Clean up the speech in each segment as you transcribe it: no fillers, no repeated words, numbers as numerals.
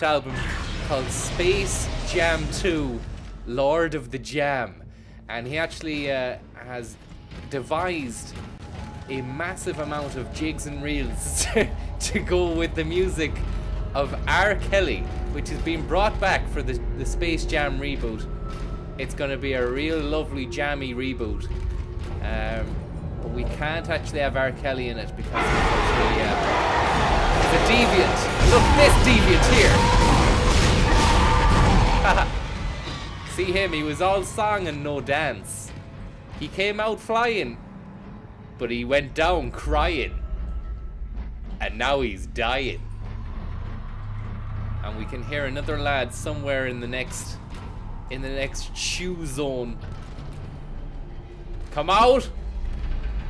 album called Space Jam 2 Lord of the Jam, and he actually has devised a massive amount of jigs and reels to go with the music of R. Kelly, which is being brought back for the Space Jam reboot. It's going to be a real lovely jammy reboot, but we can't actually have R. Kelly in it because he's a deviant. Look, this deviant here. See him, he was all song and no dance. He came out flying, but he went down crying. And now he's dying. And we can hear another lad somewhere in the next shoe zone. Come out!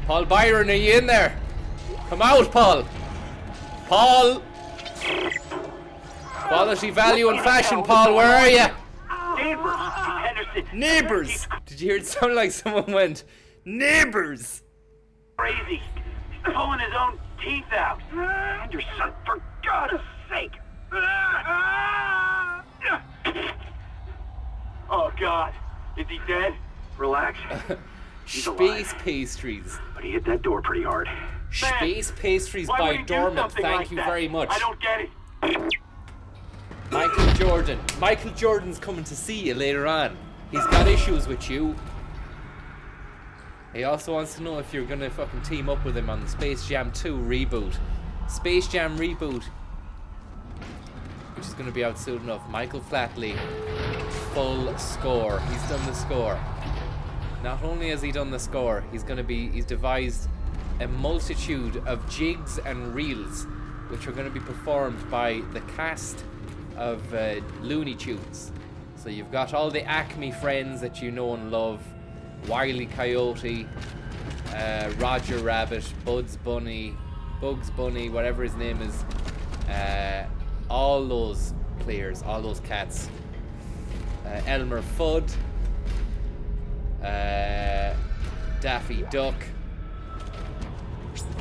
Paul Byron, are you in there? Come out, Paul! Paul! Quality, value, and fashion, Paul, where are you? Neighbors! Did you hear it sound like someone went, neighbors? Crazy. He's pulling his own teeth out. Anderson, for God's sake. Oh, God. Is he dead? Relax. SHPACE Pastries. But he hit that door pretty hard. SHPACE Pastries by Dormant. Thank you very much. I don't get it. Michael Jordan. Michael Jordan's coming to see you later on. He's got issues with you. He also wants to know if you're gonna fucking team up with him on the Space Jam 2 reboot. Space Jam reboot, which is gonna be out soon enough. Michael Flatley, full score. He's done the score. Not only has he done the score, he's devised a multitude of jigs and reels, which are going to be performed by the cast of Looney Tunes. So you've got all the Acme friends that you know and love: Wile E. Coyote, Roger Rabbit, Bugs Bunny, whatever his name is. All those players, all those cats. Elmer Fudd, Daffy Duck.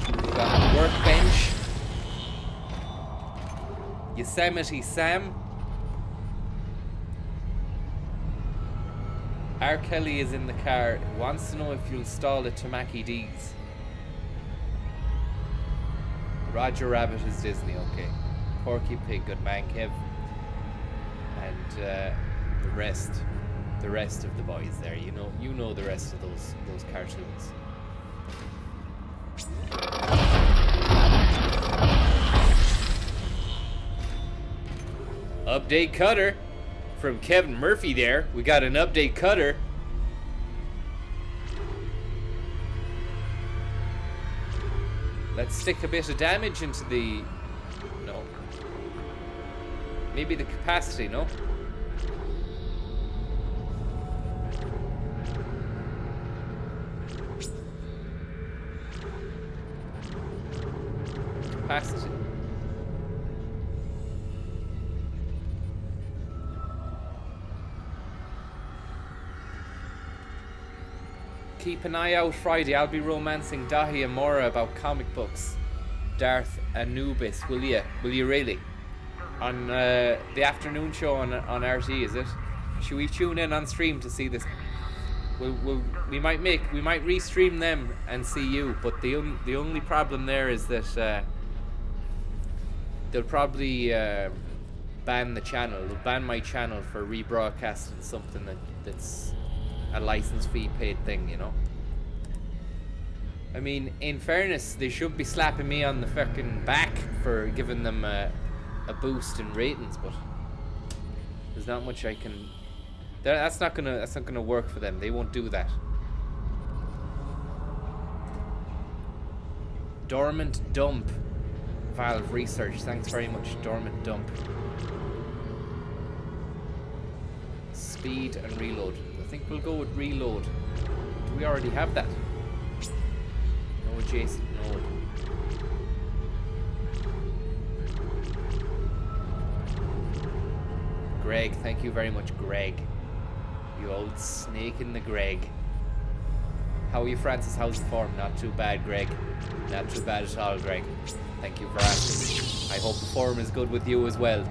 We've got Workbench, Yosemite Sam. R. Kelly is in the car. He wants to know if you'll stall it to Mackie D's. Roger Rabbit is Disney, okay. Porky Pig, good man, Kev. And the rest of the boys there. You know the rest of those cartoons. Update cutter from Kevin Murphy there. We got an update cutter. Let's stick a bit of damage into the... No. Maybe the capacity, no? Capacity. Keep an eye out Friday. I'll be romancing Dahi Amora about comic books. Darth Anubis, will you? Will you really? On the afternoon show on RT, is it? Should we tune in on stream to see this? We might restream them and see you, but the only problem there is that they'll probably ban the channel. They'll ban my channel for rebroadcasting something that's a license fee paid thing, you know. I mean, in fairness, they should be slapping me on the fucking back for giving them a boost in ratings, but there's not much I can. That's not gonna work for them. They won't do that. Dormant Dump. Valve Research. Thanks very much, Dormant Dump. Speed and reload. I think we'll go with reload. Do we already have that? No, Jason, no. Greg, thank you very much, Greg. You old snake in the Greg. How are you, Francis? How's the form? Not too bad, Greg. Not too bad at all, Greg. Thank you for asking. I hope the form is good with you as well.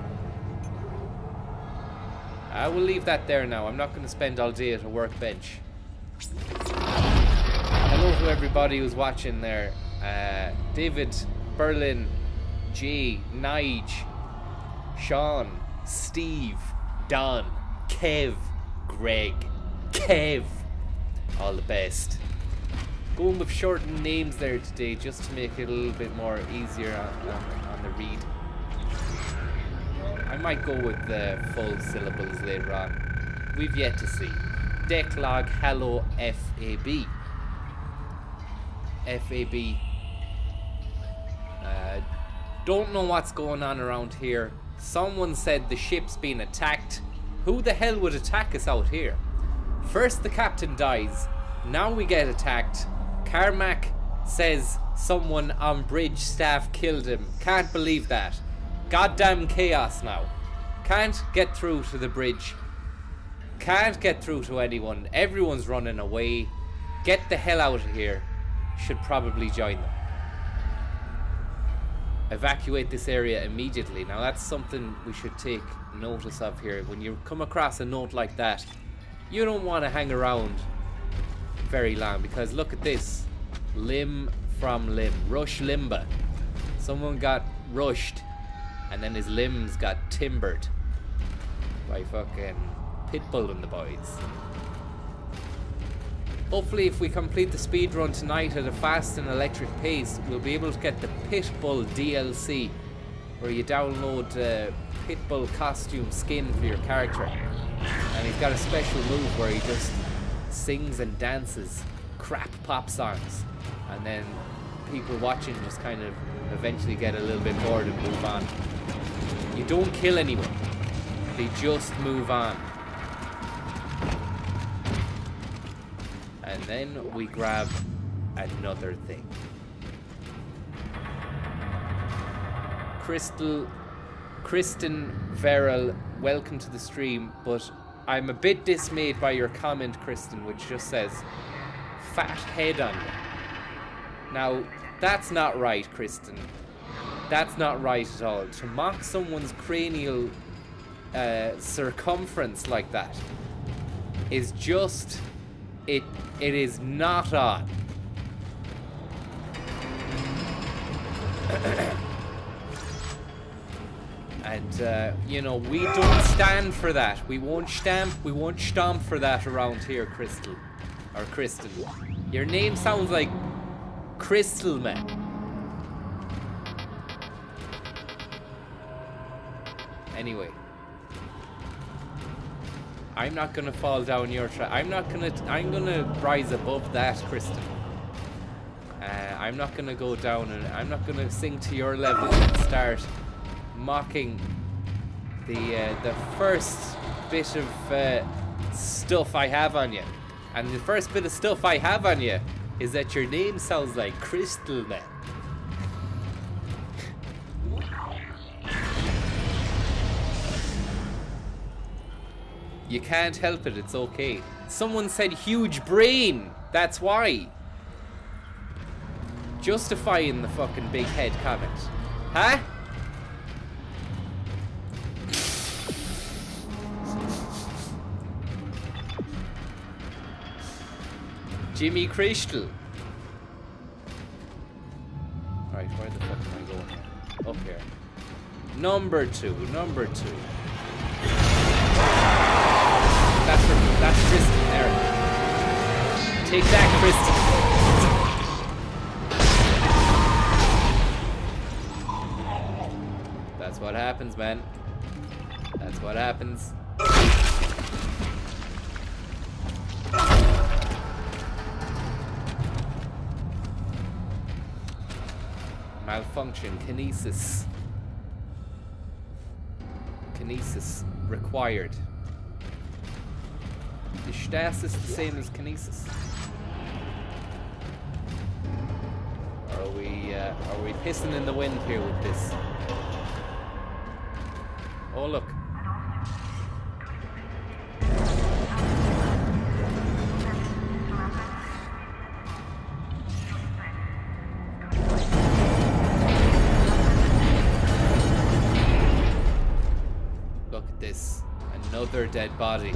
I will leave that there now. I'm not going to spend all day at a workbench. Hello to everybody who's watching there. David, Berlin, Jay, Nige, Sean, Steve, Don, Kev, Greg, Kev. All the best. Going with shortened names there today just to make it a little bit more easier on the read. I might go with the full syllables later on. We've yet to see. Declog hello FAB. FAB. Don't know what's going on around here. Someone said the ship's been attacked. Who the hell would attack us out here? First the captain dies. Now we get attacked. Carmack says someone on bridge staff killed him. Can't believe that. Goddamn chaos now. Can't get through to the bridge. Can't get through to anyone. Everyone's running away. Get the hell out of here. Should probably join them. Evacuate this area immediately. Now that's something we should take notice of here. When you come across a note like that, you don't want to hang around very long, because look at this. Limb from limb. Rush limba. Someone got rushed and then his limbs got timbered by fucking Pitbull and the boys. Hopefully if we complete the speed run tonight at a fast and electric pace, we'll be able to get the Pitbull DLC, where you download Pitbull costume skin for your character. And he's got a special move where he just sings and dances crap pop songs, and then people watching just kind of eventually get a little bit bored and move on. You don't kill anyone, they just move on. And then we grab another thing. Kristen Verrill, welcome to the stream, but I'm a bit dismayed by your comment, Kristen, which just says fat head on you. Now, that's not right, Kristen. That's not right at all. To mock someone's cranial circumference like that is just... It is not on. And, you know, we don't stand for that. We won't stomp for that around here, Crystal. Or Kristen. Your name sounds like Crystal Man. Anyway. I'm not gonna fall down your track. I'm gonna rise above that, Kristen. I'm not gonna go down, and I'm not gonna sink to your level and start mocking the first bit of stuff I have on you. And the first bit of stuff I have on you is that your name sounds like Crystal Man. You can't help it, it's okay. Someone said huge brain, that's why. Justifying the fucking big head comment. Huh? Jimmy Crystal. Right, where the fuck am I going? Up here. Number two. That's Kristen there. Take that, Kristen. That's what happens, man. That's what happens. Malfunction. Kinesis. Kinesis required. Is stasis the same as kinesis? Or are we pissing in the wind here with this? Oh look. Look at this. Another dead body.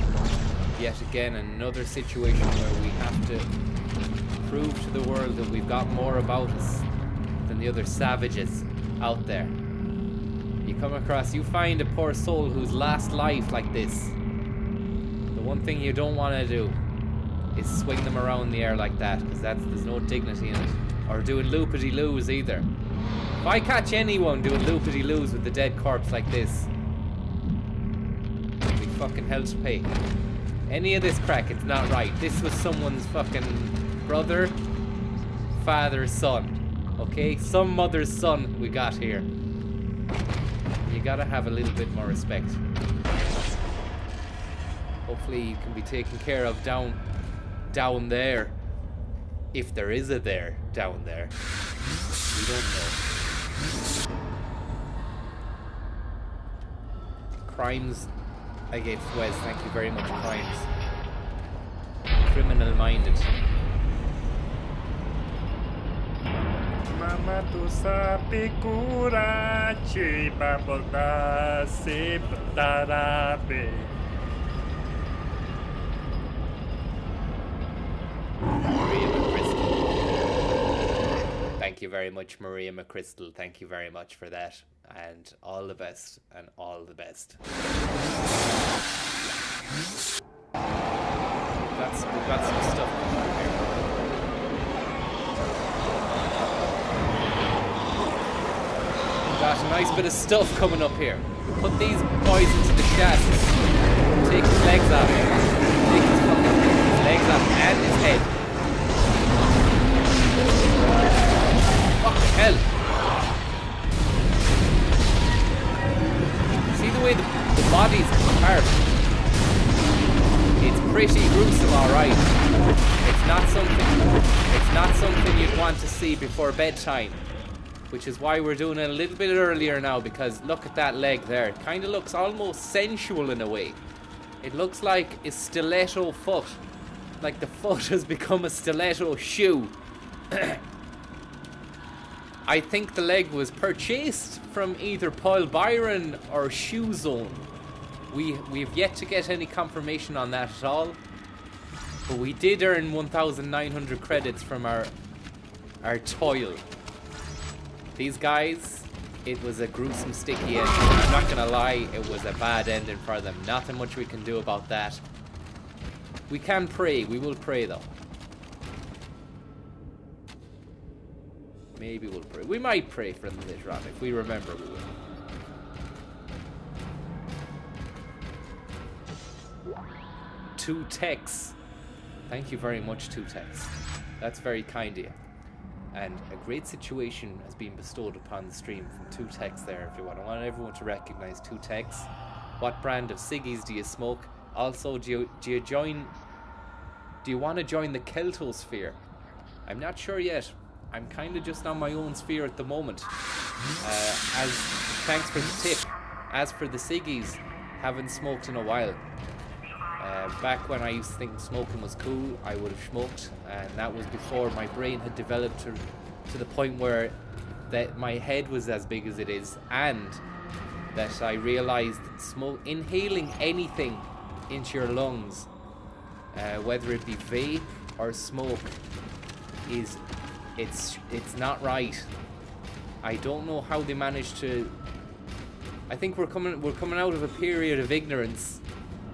Yet again, another situation where we have to prove to the world that we've got more about us than the other savages out there. You come across, you find a poor soul whose last life like this. The one thing you don't want to do is swing them around the air like that, because there's no dignity in it. Or doing loopity-loos either. If I catch anyone doing loopity-loos with the dead corpse like this, it'll be fucking hell to pay. Any of this crack, it's not right. This was someone's fucking brother, father's son. Okay? Some mother's son we got here. You gotta have a little bit more respect. Hopefully you can be taken care of down there. If there is a there down there. We don't know. Crimes against Wes, thank you very much, Crimes. Criminal minded. Mama tu sapi kura ci babolda se tarabe. Maria McChrystal. Thank you very much, Maria McChrystal. Thank you very much for that. And all the best. And all the best. We've got some stuff going on here. We've got a nice bit of stuff coming up here. We'll put these boys into the shafts. Take his legs off. Take his fucking legs off and his head. Fucking hell. See the way the bodies come apart? It's pretty gruesome, alright. It's not something you'd want to see before bedtime. Which is why we're doing it a little bit earlier now, because look at that leg there. It kind of looks almost sensual in a way. It looks like a stiletto foot. Like the foot has become a stiletto shoe. I think the leg was purchased from either Paul Byron or Shoe Zone. We've yet to get any confirmation on that at all. But we did earn 1,900 credits from our toil. These guys, it was a gruesome, sticky ending. I'm not gonna lie, it was a bad ending for them. Nothing much we can do about that. We can pray. We will pray though. Maybe we'll pray. We might pray for them later on. If we remember, we will. Two Techs. Thank you very much, Two Techs. That's very kind of you. And a great situation has been bestowed upon the stream from Two Techs there, everyone. I want everyone to recognize Two Techs. What brand of ciggies do you smoke? Also, do you want to join the Keltosphere? I'm not sure yet. I'm kind of just on my own sphere at the moment. Thanks for the tip. As for the ciggies, haven't smoked in a while. Back when I used to think smoking was cool, I would have smoked, and that was before my brain had developed to the point where that my head was as big as it is, and that I realized that inhaling anything into your lungs, whether it be vape or smoke, it's not right. I don't know how they managed to. I think we're coming out of a period of ignorance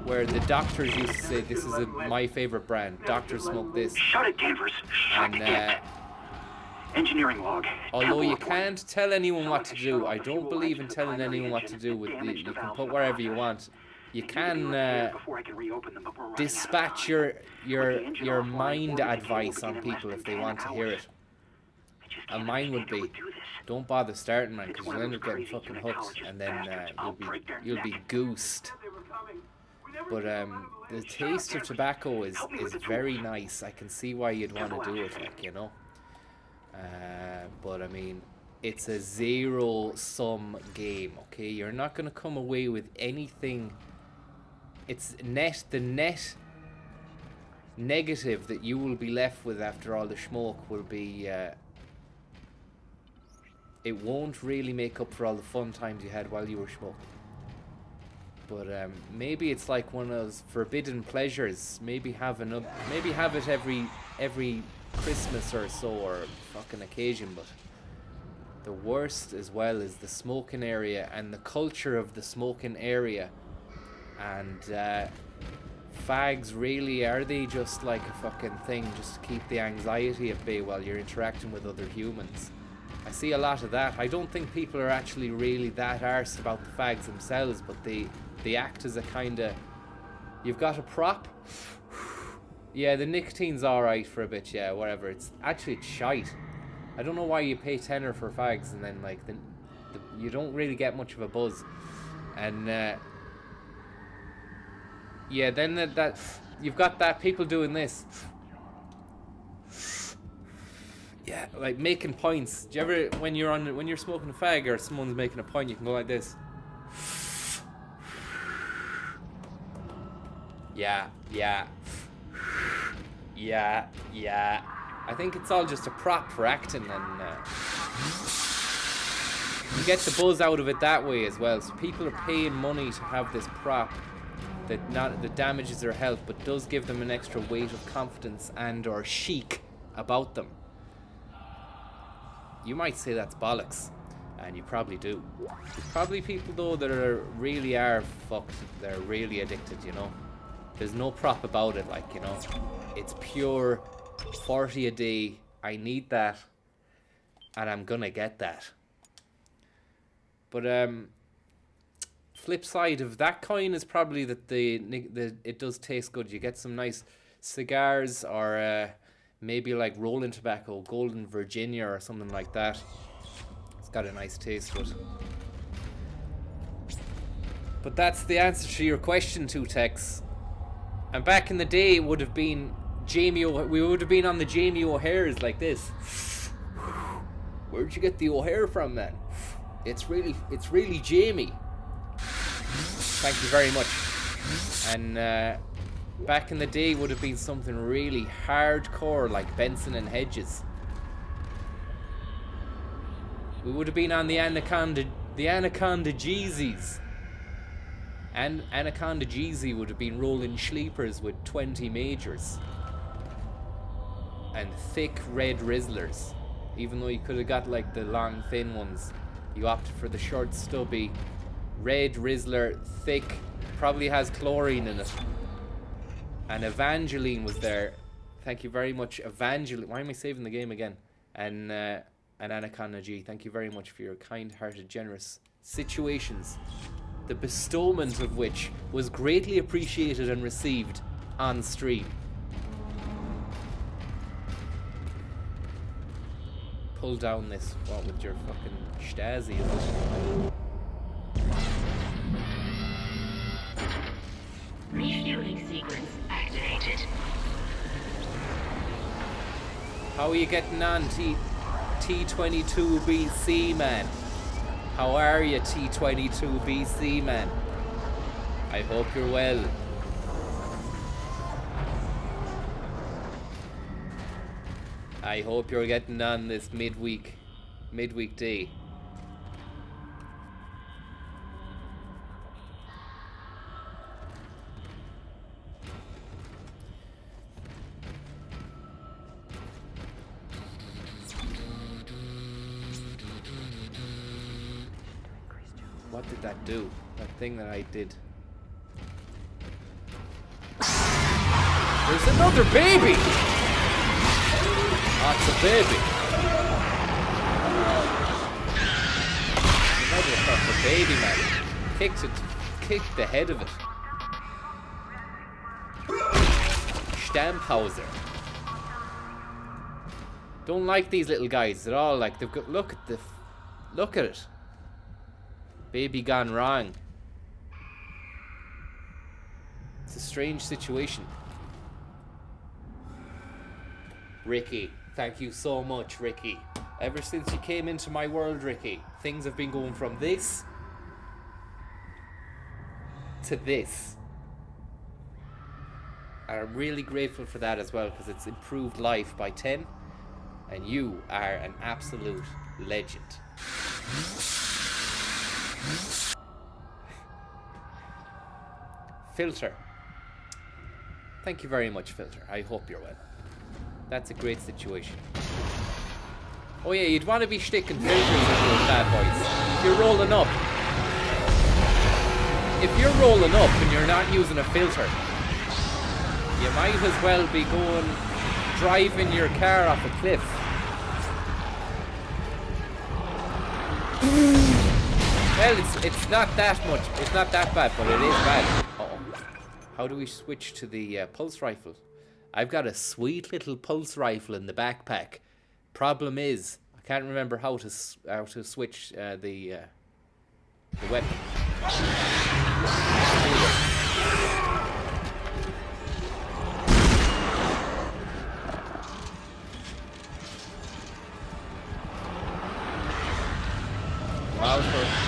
where the doctors used to say, this is my favorite brand. Doctors smoke this. Shut it, Danvers. Shut it. Engineering log. Although you can't tell anyone what to do, I don't believe in telling anyone what to do with the. You can put wherever you want. You can dispatch your mind advice on people if they want to hear it. And mine would be, don't bother starting, man, because you'll end up getting fucking hooked, and then you'll be goosed. But the taste of tobacco is very nice. I can see why you'd want to do it, like, you know. But I mean, it's a zero-sum game, okay? You're not going to come away with anything. It's the net negative that you will be left with after all the smoke will be. It won't really make up for all the fun times you had while you were smoking. But maybe it's like one of those forbidden pleasures. Maybe have it every Christmas or so, or fucking occasion. But the worst as well is the smoking area and the culture of the smoking area. And fags, really, are they just like a fucking thing just to keep the anxiety at bay while you're interacting with other humans? I see a lot of that. I don't think people are actually really that arsed about the fags themselves, but they act as a kind of... You've got a prop. Yeah, the nicotine's alright for a bit, yeah, whatever. It's shite. I don't know why you pay tenner for fags and then, like, you don't really get much of a buzz. And, yeah, then that you've got that people doing this. Yeah, like making points. Do you ever, when you're smoking a fag or someone's making a point, you can go like this? Yeah. I think it's all just a prop for acting, and you get the buzz out of it that way as well. So people are paying money to have this prop that damages their health, but does give them an extra weight of confidence and or chic about them. You might say that's bollocks, and you probably do. There's probably people though that really are fucked. They're really addicted, you know. There's no prop about it, like, you know. It's pure 40 a day. I need that, and I'm gonna get that. But flip side of that coin is probably that it does taste good. You get some nice cigars, or maybe like rolling tobacco, Golden Virginia or something like that. It's got a nice taste to it. But that's the answer to your question, Two Tex. And back in the day, it would have been we would have been on the Jamie O'Hare's like this. Where'd you get the O'Hare from, man? It's really Jamie. Thank you very much. And back in the day would have been something really hardcore like Benson and Hedges. We would have been on the Anaconda Jeezys. And Anaconda Jeezy would have been rolling sleepers with 20 majors. And thick red Rizzlers. Even though you could have got like the long thin ones, you opted for the short stubby red Rizzler, thick, probably has chlorine in it. And Evangeline was there. Thank you very much, Evangeline. Why am I saving the game again? And Anaconda G. Thank you very much for your kind-hearted, generous situations, the bestowment of which was greatly appreciated and received on stream. Pull down this, what, with your fucking Stasi, is it? Refueling sequence activated. How are you getting on, T22BC, man? How are you, T22BC, man? I hope you're well. I hope you're getting on this midweek day. What did that do? That thing that I did. There's another baby! Oh, it's a baby. Another fucking baby, man. Kicked the head of it. Stamphauser. Don't like these little guys at all. Like, they've got, look at it. Baby gone wrong. It's a strange situation. Ricky, thank you so much, Ricky. Ever since you came into my world, Ricky, things have been going from this to this. And I'm really grateful for that as well, because it's improved life by 10. And you are an absolute legend. Filter. Thank you very much, Filter. I hope you're well. That's a great situation. Oh yeah, you'd want to be sticking filters in those bad boys. If you're rolling up. If you're rolling up and you're not using a filter, you might as well be driving your car off a cliff. Well, it's not that much. It's not that bad, but it is bad. Uh-oh. How do we switch to the pulse rifle? I've got a sweet little pulse rifle in the backpack. Problem is, I can't remember how to switch the weapon.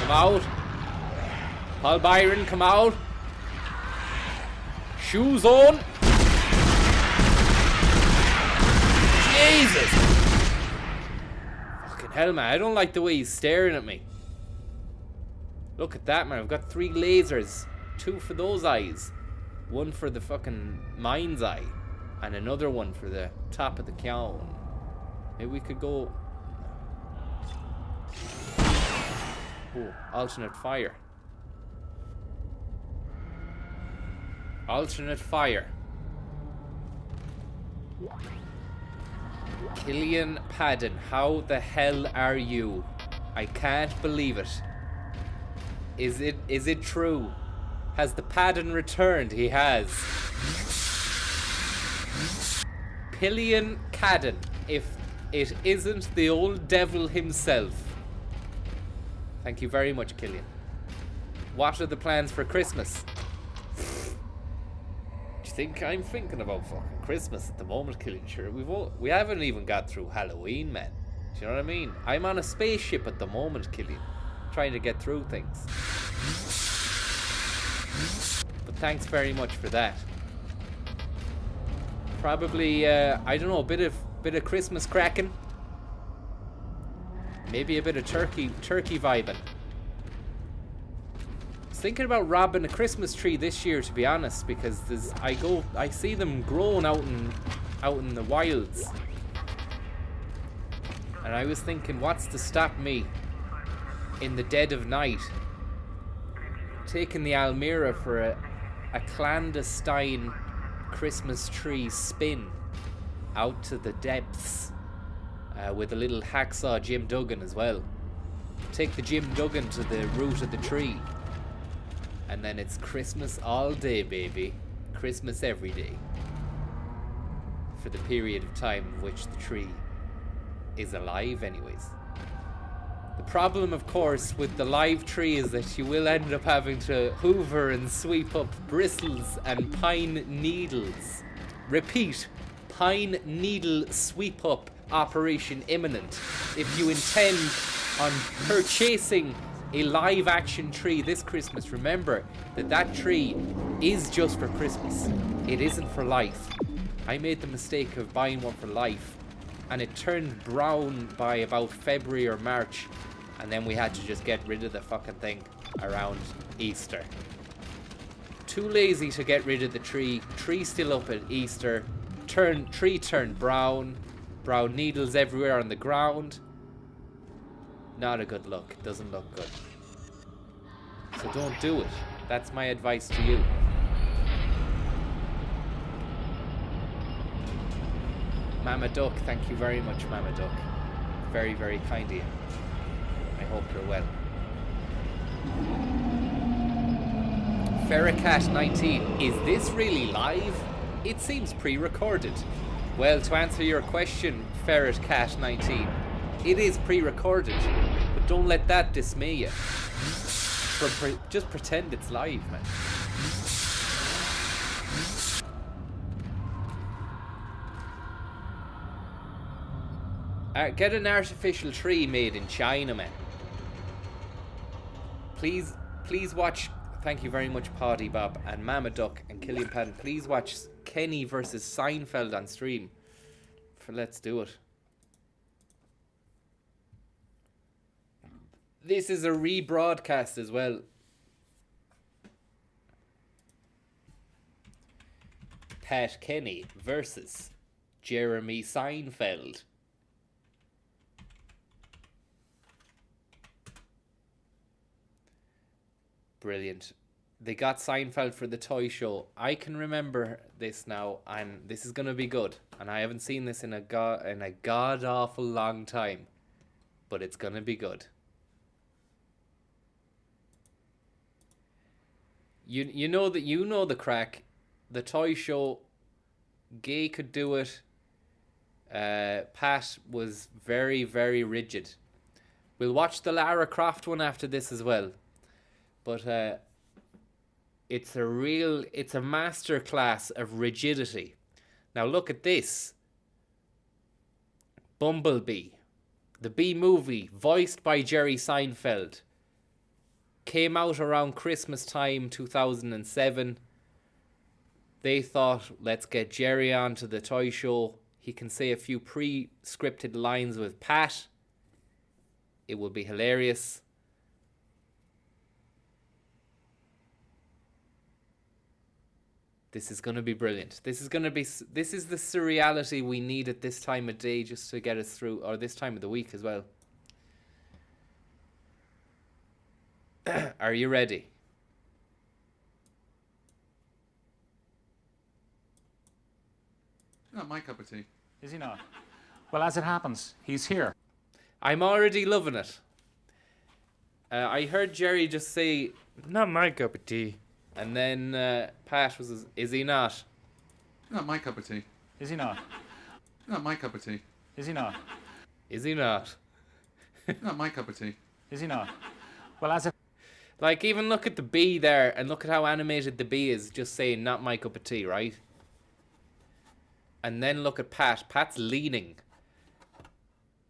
Come out. Paul Byron, come out. Shoes on. Jesus. Fucking hell, man. I don't like the way he's staring at me. Look at that, man. I've got 3 lasers. 2 for those eyes. 1 for the fucking mind's eye. And another one for the top of the crown. Maybe we could go... Oh, alternate fire. Alternate fire. Killian Padden, how the hell are you? I can't believe it. Is it true? Has the Padden returned? He has. Killian Cadden, if it isn't the old devil himself. Thank you very much, Killian. What are the plans for Christmas? Do you think I'm thinking about fucking Christmas at the moment, Killian? Sure, we haven't even got through Halloween, man. Do you know what I mean? I'm on a spaceship at the moment, Killian, trying to get through things. But thanks very much for that. Probably, I don't know, a bit of Christmas cracking. Maybe a bit of turkey vibing. I was thinking about robbing a Christmas tree this year, to be honest, because I see them growing out in the wilds, and I was thinking, what's to stop me in the dead of night taking the Almira for a clandestine Christmas tree spin out to the depths. With a little hacksaw Jim Duggan as well. Take the Jim Duggan to the root of the tree. And then it's Christmas all day, baby. Christmas every day. For the period of time in which the tree is alive anyways. The problem, of course, with the live tree is that you will end up having to hoover and sweep up bristles and pine needles. Repeat, pine needle sweep up operation imminent. If you intend on purchasing a live action tree this Christmas, remember that tree is just for Christmas. It isn't for life. I made the mistake of buying one for life, and it turned brown by about February or March, and then we had to just get rid of the fucking thing around Easter. Too lazy to get rid of the tree. Tree still up at Easter. Tree turned brown. Brown needles everywhere on the ground. Not a good look. Doesn't look good. So don't do it. That's my advice to you. Mama Duck, thank you very much, Mama Duck. Very, very kind of you. I hope you're well. Ferricat19, is this really live? It seems pre-recorded. Well, to answer your question, Ferretcat19, it is pre-recorded, but don't let that dismay you. Just pretend it's live, man. Get an artificial tree made in China, man. Please watch. Thank you very much, Paddy Bob and Mama Duck and Killian Padden. Please watch Kenny versus Seinfeld on stream. Let's do it. This is a rebroadcast as well. Pat Kenny versus Jeremy Seinfeld. Brilliant. They got Seinfeld for the toy show. I can remember this now, and this is gonna be good. And I haven't seen this in a god awful long time, but it's gonna be good. You know the crack. The toy show, Gay could do it. Pat was very, very rigid. We'll watch the Lara Croft one after this as well. But it's a master class of rigidity. Now look at this. Bumblebee, the Bee Movie, voiced by Jerry Seinfeld, came out around Christmas time 2007. They thought, let's get Jerry onto the toy show. He can say a few pre-scripted lines with Pat. It would be hilarious. This is going to be brilliant. This is the surreality we need at this time of day just to get us through, or this time of the week as well. Are you ready? Not my cup of tea. Is he not? Well, as it happens, he's here. I'm already loving it. I heard Jerry just say, "Not my cup of tea," and then Pat was, "Is he not?" Not my cup of tea. Is he not? Not my cup of tea. Is he not? Is he not? Not my cup of tea. Is he not? Well, as it... Like, even look at the bee there, and look at how animated the bee is, just saying, "Not my cup of tea," right? And then look at Pat. Pat's leaning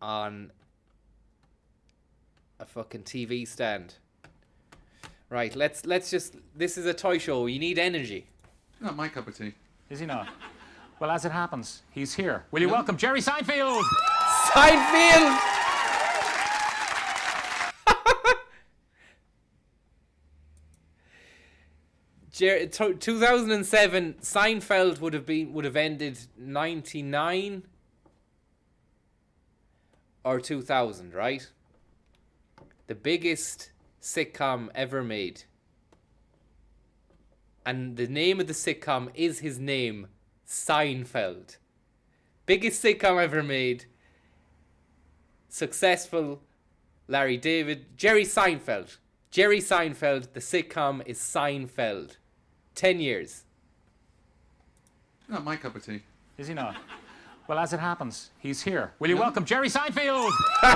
on a fucking TV stand. Right, let's just... This is a toy show. You need energy. Not my cup of tea. Is he not? Well, as it happens, he's here. Will you welcome Jerry Seinfeld? Seinfeld! 2007, Seinfeld would have ended 99 or 2000, right? The biggest sitcom ever made. And the name of the sitcom is his name, Seinfeld. Biggest sitcom ever made. Successful. Larry David. Jerry Seinfeld. Jerry Seinfeld. The sitcom is Seinfeld. 10 years. Not my cup of tea. Is he not? Well, as it happens, he's here. Will you welcome Jerry Seinfeld? Great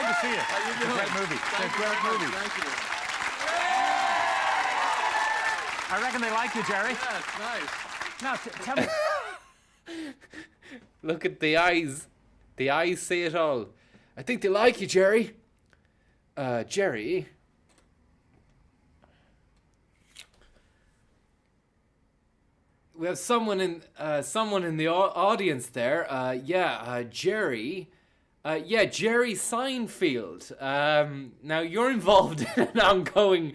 to see you. How you doing? Great movie. Great movie. Thank you. I reckon they like you, Jerry. Yeah, it's nice. Now, tell me... Look at the eyes. The eyes say it all. I think they like you, Jerry. Jerry. We have someone in the audience there. Jerry. Jerry Seinfeld. Now you're involved in an ongoing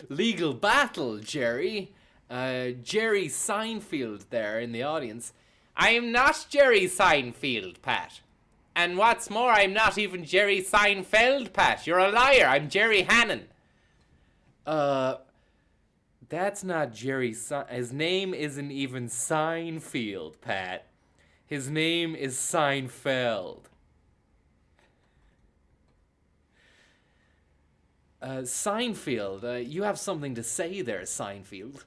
legal battle, Jerry. Jerry Seinfeld there in the audience. I am not Jerry Seinfeld, Pat. And what's more, I'm not even Jerry Seinfeld, Pat. You're a liar. I'm Jerry Hannon. That's not Jerry his name isn't even Seinfeld, Pat. His name is Seinfeld. Seinfeld, you have something to say there, Seinfeld.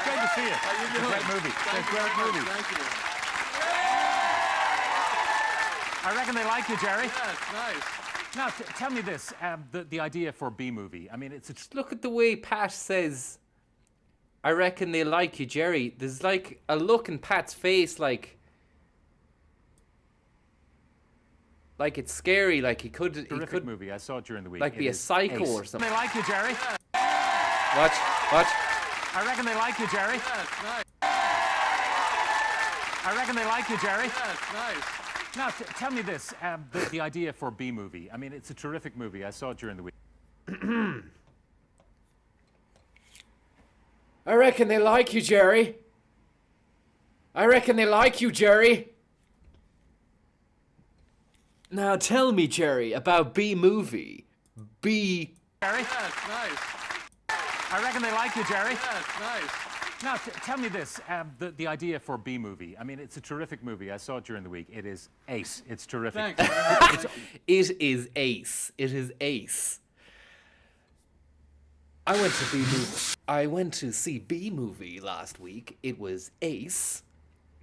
Great to see you. How you doing? Great movie. Great movie. Thank you. I reckon they like you, Jerry. Yeah, it's nice. Now, tell me this, the idea for B movie. I mean, it's Just look at the way Pat says, I reckon they like you, Jerry. There's like a look in Pat's face like it's scary, like he could movie. I saw it during the week. like be a psycho or something. They like you, Jerry. Watch. I reckon they like you, Jerry. Yeah, it's nice. I reckon they like you, Jerry. Yes, nice. Now, tell me this, the idea for B movie. I mean, it's a terrific movie. I saw it during the week. I reckon they like you, Jerry. I reckon they like you, Jerry. Now tell me, Jerry, about B movie. B. Jerry? Yes, nice. I reckon they like you, Jerry. Yes, nice. Now, tell me this, the idea for B movie. I mean, it's a terrific movie. I saw it during the week. It is ace. It's terrific. Thanks. Very much. It is ace. It is ace. I went to see B movie last week. It was ace.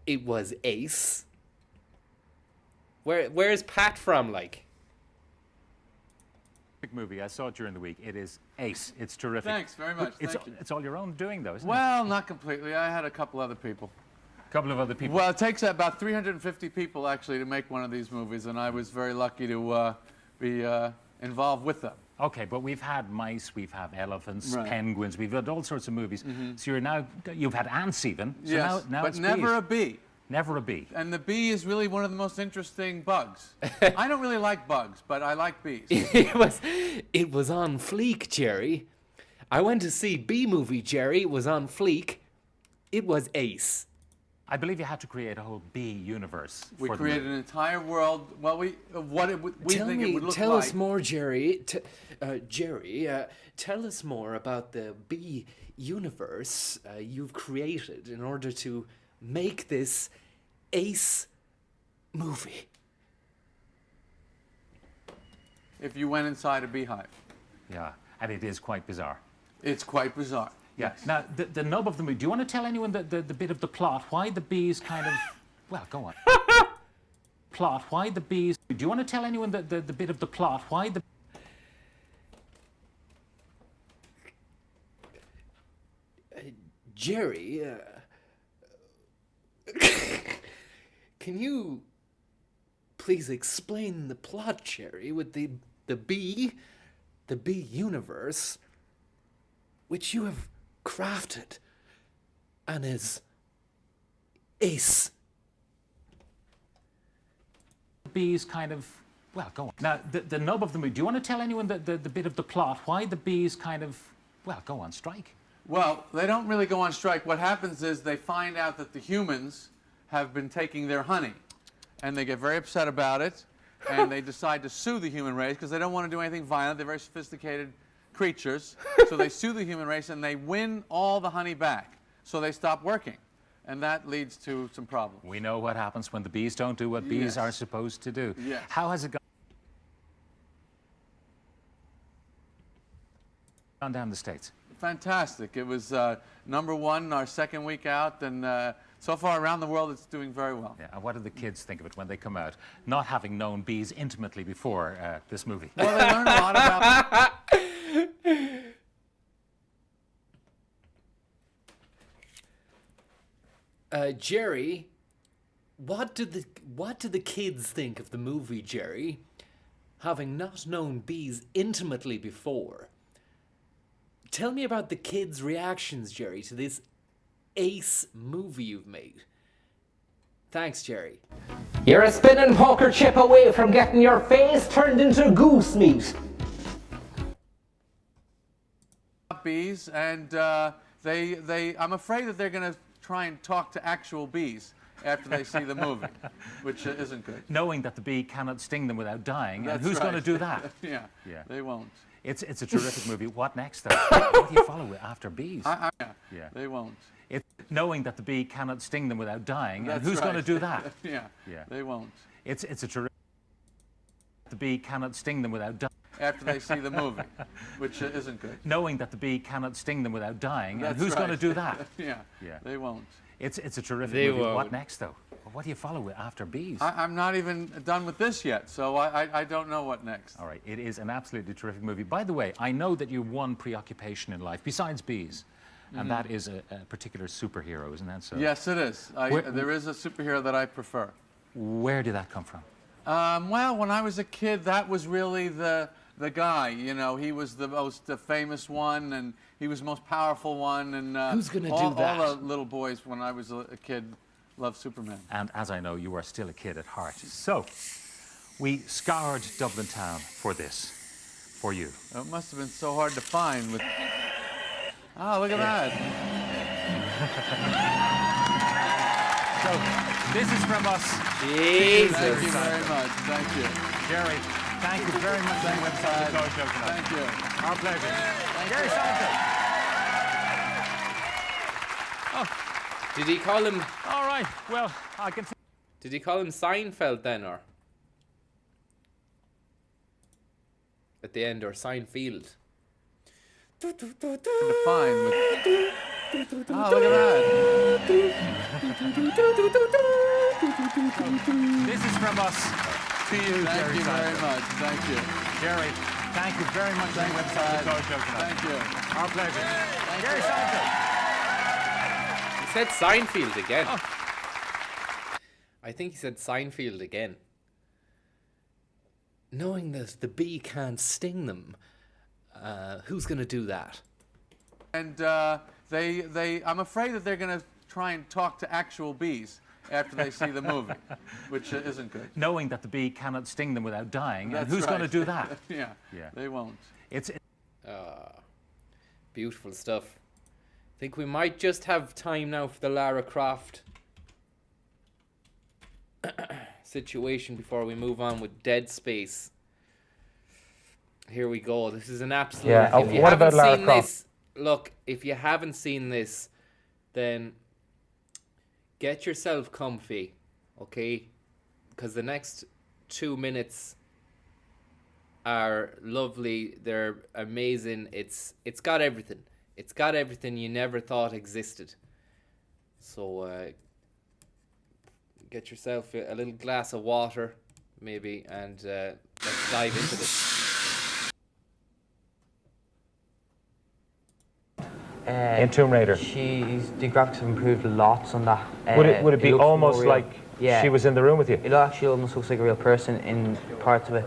It was ace. Where's Pat from, like? Movie. I saw it during the week. It is ace. It's terrific. Thanks very much. It's, Thank you. it's all your own doing, though, isn't it? Well, not completely. I had a couple other people. A couple of other people. Well, it takes about 350 people actually to make one of these movies, and I was very lucky to be involved with them. Okay, but we've had mice, we've had elephants, Right. penguins, we've had all sorts of movies. So you've had ants even. So Yes, now but it's never bees. a bee. Never a bee. And the bee is really one of the most interesting bugs. I don't really like bugs, but I like bees. It was on fleek, Jerry. I went to see B movie, Jerry. It was on fleek. It was ace. I believe you had to create a whole bee universe. We for the created movie. an entire world. Well, we think it would look tell like. us more, Jerry. Jerry, tell us more about the B universe you've created in order to make this ace movie. If you went inside a beehive, Yeah, and it is quite bizarre. it's quite bizarre. Yeah. Now, the nub of the movie, do you want to tell anyone the bit of the plot? Why the bees kind of... Well, go on. Plot, why the bees... Do you want to tell anyone the bit of the plot? Why the... Jerry, can you please explain the plot, Jerry, with the bee universe, which you have crafted and is ace. Bees kind of... Well, go on. Now, the nub of the movie, do you want to tell anyone the bit of the plot? Why the bees kind of... Well, go on, strike. Well, they don't really go on strike. What happens is they find out that the humans have been taking their honey, and they get very upset about it, and they decide to sue the human race because they don't want to do anything violent. They're very sophisticated creatures, so they sue the human race, and they win all the honey back. So they stop working, and that leads to some problems. We know what happens when the bees don't do what bees Yes. are supposed to do. Yes. How has it gone down the States? Fantastic. It was #1 our second week out, and so far around the world it's doing very well. Yeah, and what do the kids think of it when they come out, not having known bees intimately before this movie? Well, they learn a lot about Jerry, what do the kids think of the movie, Jerry? Having not known bees intimately before. Tell me about the kids' reactions, Jerry, to this ace movie you've made. Thanks, Jerry. You're a spinning poker chip away from getting your face turned into goose meat. bees, and I'm afraid that they're going to try and talk to actual bees after they see the movie, which isn't good. Knowing that the bee cannot sting them without dying, That's and who's right. going to do that? Yeah, Yeah. they won't. It's a terrific movie. What next, though? What do you follow after bees? Yeah, Yeah. they won't. It's knowing that the bee cannot sting them without dying, That's and who's right. going to do that? Yeah, Yeah. they won't. It's a terrific... The bee cannot sting them without dying. After they see the movie, which isn't good. Knowing that the bee cannot sting them without dying, That's and who's right. going to do that? Yeah, Yeah. they won't. It's a terrific They movie. What won't. next, though? What do you follow after bees? I'm not even done with this yet, so I don't know what next. All right, it is an absolutely terrific movie. By the way, I know that you have one preoccupation in life besides bees, and that is a particular superhero, isn't that so? Yes, it is. There is a superhero that I prefer. Where did that come from? Well, when I was a kid, that was really the guy. You know, he was the most famous one, and he was the most powerful one. And Who's gonna do all that? the little boys when I was a kid Love Superman. And as I know, you are still a kid at heart. So, we scoured Dublin town for this, for you. It must have been so hard to find with... Ah, look at that. So, this is from us. Jesus. Thank you very much. Thank you. Jerry, thank you very much for the website of the Show tonight. Thank you. Our pleasure. Jerry you. Seinfeld. Did he call him? All right, well, I can see. Did he call him Seinfeld then, or at the end, or Seinfeld? To find with... Ah, look at that. This is from us to you, Thank Jerry you very Seinfeld. much. Thank you. Jerry, thank you very much for the website of the Show tonight. Thank you. Our pleasure. Jerry Seinfeld. He said Seinfeld again. I think he said Seinfeld again. Knowing that the bee can't sting them, who's going to do that? And I'm afraid that they're going to try and talk to actual bees after they see the movie, which isn't good. Knowing that the bee cannot sting them without dying, That's and who's going to right. do that? Yeah, Yeah. they won't. It's Beautiful stuff. I think we might just have time now for the Lara Croft situation before we move on with Dead Space. Here we go. This is an absolute... Yeah, if you what haven't about Lara seen Croft? this, look, if you haven't seen this, then get yourself comfy, okay? Because the next 2 minutes are lovely. They're amazing. It's got everything. It's got everything you never thought existed. So get yourself a little glass of water, maybe, and let's dive into this. In Tomb Raider. The graphics have improved lots on that. Would it be looks more almost real. like Yeah. she was in the room with you? It actually almost looks like a real person in parts of it.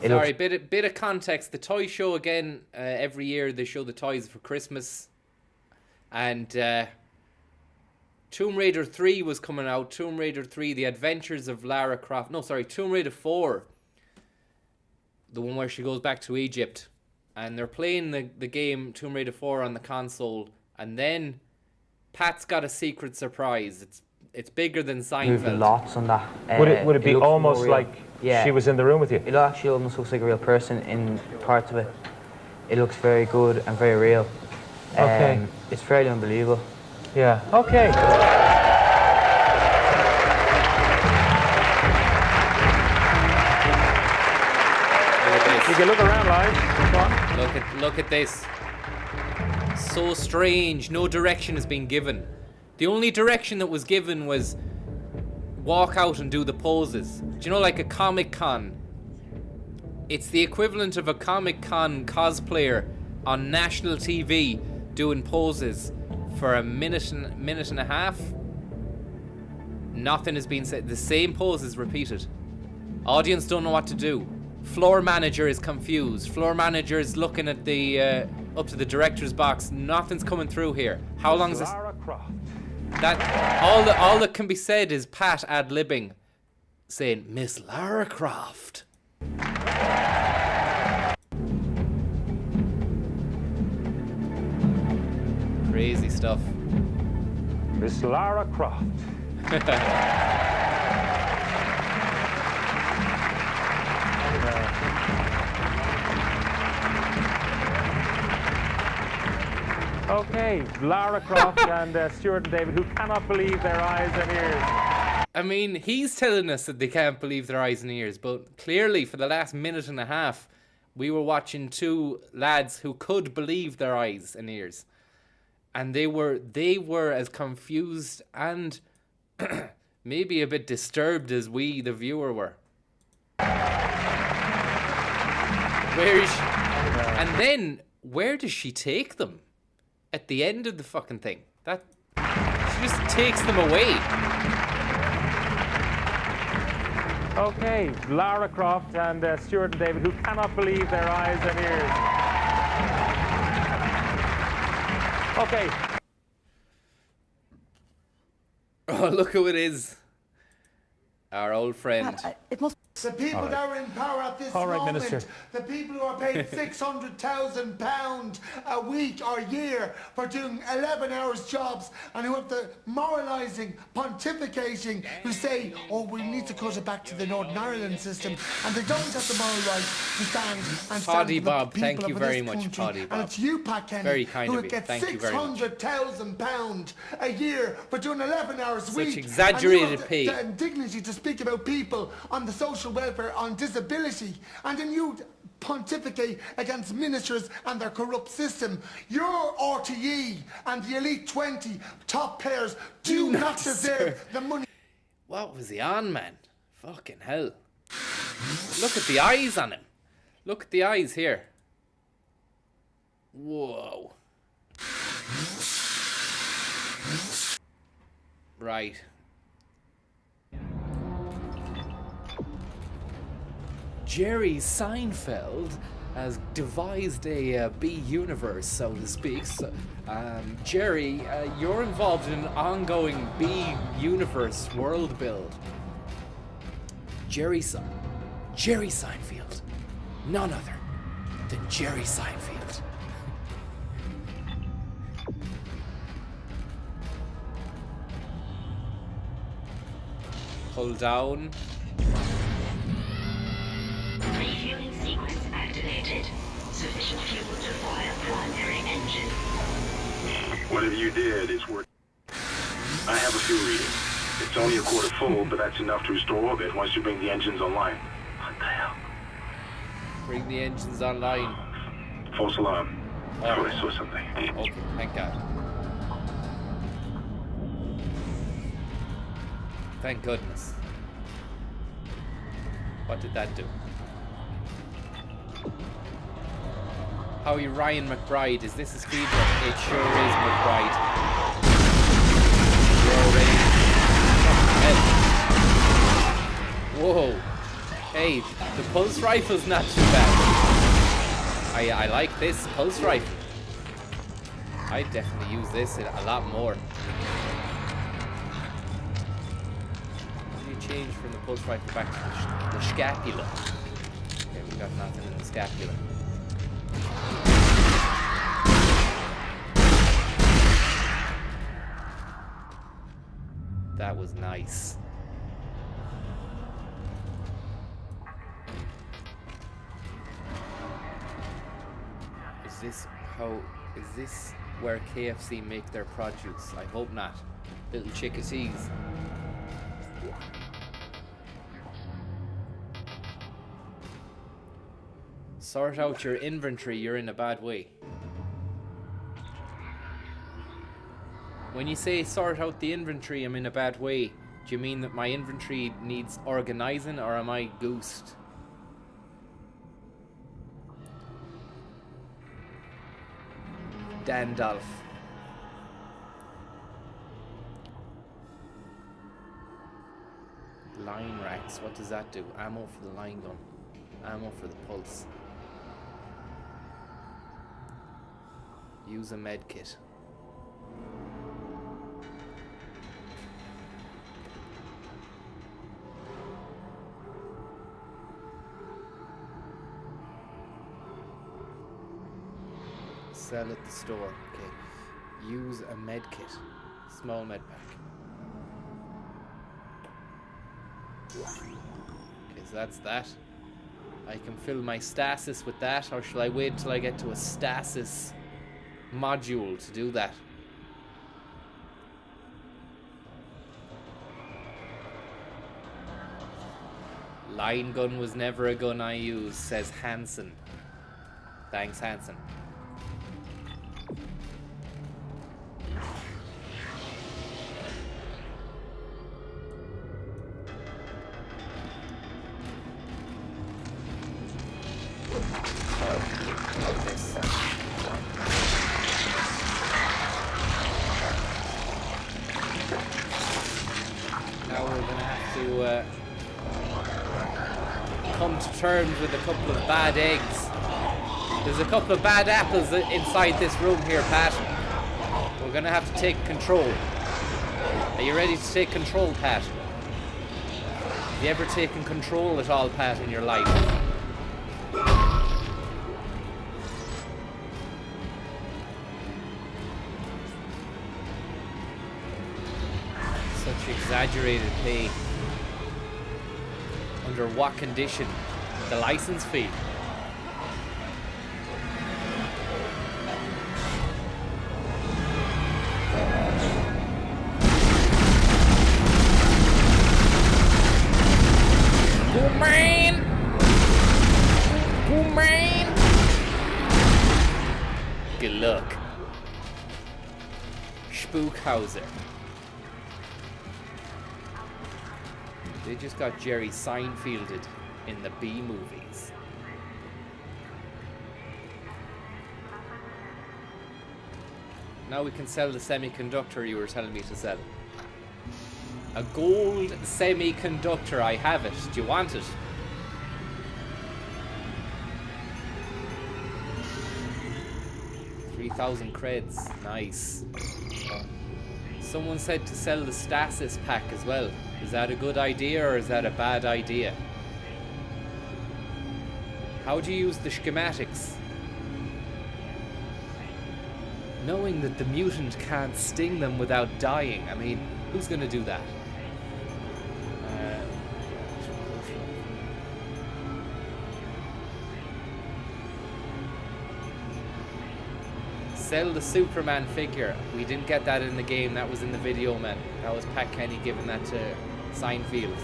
Sorry, bit of context. The toy show again. Every year they show the toys for Christmas, and Tomb Raider 3 was coming out. Tomb Raider 3: The Adventures of Lara Croft. No, sorry, Tomb Raider 4. The one where she goes back to Egypt, and they're playing the game Tomb Raider 4 on the console, and then Pat's got a secret surprise. It's bigger than Improved Seinfeld. lots on that. Would it be looks more almost real. like she was in the room with you? It actually almost looks like a real person in parts of it. It looks very good and very real. Okay. It's fairly unbelievable. Yeah. Okay. You can look around, live. Go on. Look at this. So strange. No direction has been given. The only direction that was given was walk out and do the poses. Do you know, like a Comic-Con? It's the equivalent of a Comic-Con cosplayer on national TV doing poses for a minute and a half. Nothing has been said. The same pose is repeated. Audience don't know what to do. Floor manager is confused. Floor manager is looking at the up to the director's box. Nothing's coming through here. How long is this? Lara Croft. That all that can be said is Pat ad-libbing, saying Miss Lara Croft. Crazy stuff. Miss Lara Croft. Okay, Lara Croft and Stuart and David, who cannot believe their eyes and ears. I mean, he's telling us that they can't believe their eyes and ears, but clearly for the last minute and a half, we were watching two lads who could believe their eyes and ears. And they were as confused and maybe a bit disturbed as we, the viewer, were. Where is she? And then, where does she take them? At the end of the fucking thing. She just takes them away. Okay, Lara Croft and Stuart and David, who cannot believe their eyes and ears. Okay. Oh, look who it is. Our old friend. It must. The people that are in power at this All right, moment, Minister. the people who are paid £600,000 a week or year for doing 11 hours jobs, and who have the moralising, pontificating, who say, oh, we need to cut it back to the Northern Ireland system, and they don't have the moral right to stand and stand Paddy for the Bob, people thank you of very this much, country. Paddy And Bob. it's you, Pat Kenny, Very kind who of would you. get Thank you very much. £600,000 a year for doing 11 hours a Such week. exaggerated and you have pay. the indignity to speak about people on the social welfare, on disability, and then you pontificate against ministers and their corrupt system. Your RTE and the elite 20 top players do not deserve the money. What was he on, man? Fucking hell. Look at the eyes on him. Look at the eyes here. Whoa. Right. Jerry Seinfeld has devised a B universe, so to speak. So, Jerry, you're involved in an ongoing B universe world build. Jerry Seinfeld, none other than Jerry Seinfeld. Pull down. Refueling sequence activated. Sufficient fuel to fire primary engine. Whatever you did, it's worth. I have a fuel reading. It's only a quarter full, but that's enough to restore orbit once you bring the engines online. What the hell? Bring the engines online. False alarm. Oh. I saw something. Okay, thank God. Thank goodness. What did that do? Howie Ryan McBride, is this his feedback? It sure is, McBride. Whoa. Hey, the pulse rifle's not too bad. I like this pulse rifle. I definitely use this a lot more. How do you change from the pulse rifle back to the scapula? Okay, we got nothing in the scapula. That was nice. Is this where KFC make their produce? I hope not. Little chickadees. Sort out your inventory, you're in a bad way. When you say sort out the inventory, I'm in a bad way, do you mean that my inventory needs organizing, or am I goosed? Dandalf. Line racks, what does that do? Ammo for the line gun. Ammo for the pulse. Use a med kit. Sell at the store. Okay. Use a med kit. Small med pack. Okay, so that's that. I can fill my stasis with that, or shall I wait till I get to a stasis module to do that? Line gun was never a gun I used, says Hansen. Thanks, Hansen. Now we're gonna have to come to terms with a couple of bad eggs. There's a couple of bad apples inside this room here, Pat. We're gonna have to take control. Are you ready to take control, Pat? Have you ever taken control at all, Pat, in your life? Such exaggerated pay. Under what condition? The license fee. Good luck. Spookhauser. They just got Jerry Seinfelded in the B movies. Now we can sell the semiconductor you were telling me to sell. A gold semiconductor, I have it. Do you want it? $3,000 creds. Nice. Someone said to sell the stasis pack as well. Is that a good idea or is that a bad idea? How do you use the schematics? Knowing that the mutant can't sting them without dying. I mean, who's gonna do that? Sell the Superman figure. We didn't get that in the game. That was in the video, man. That was Pat Kenny giving that to Seinfeld.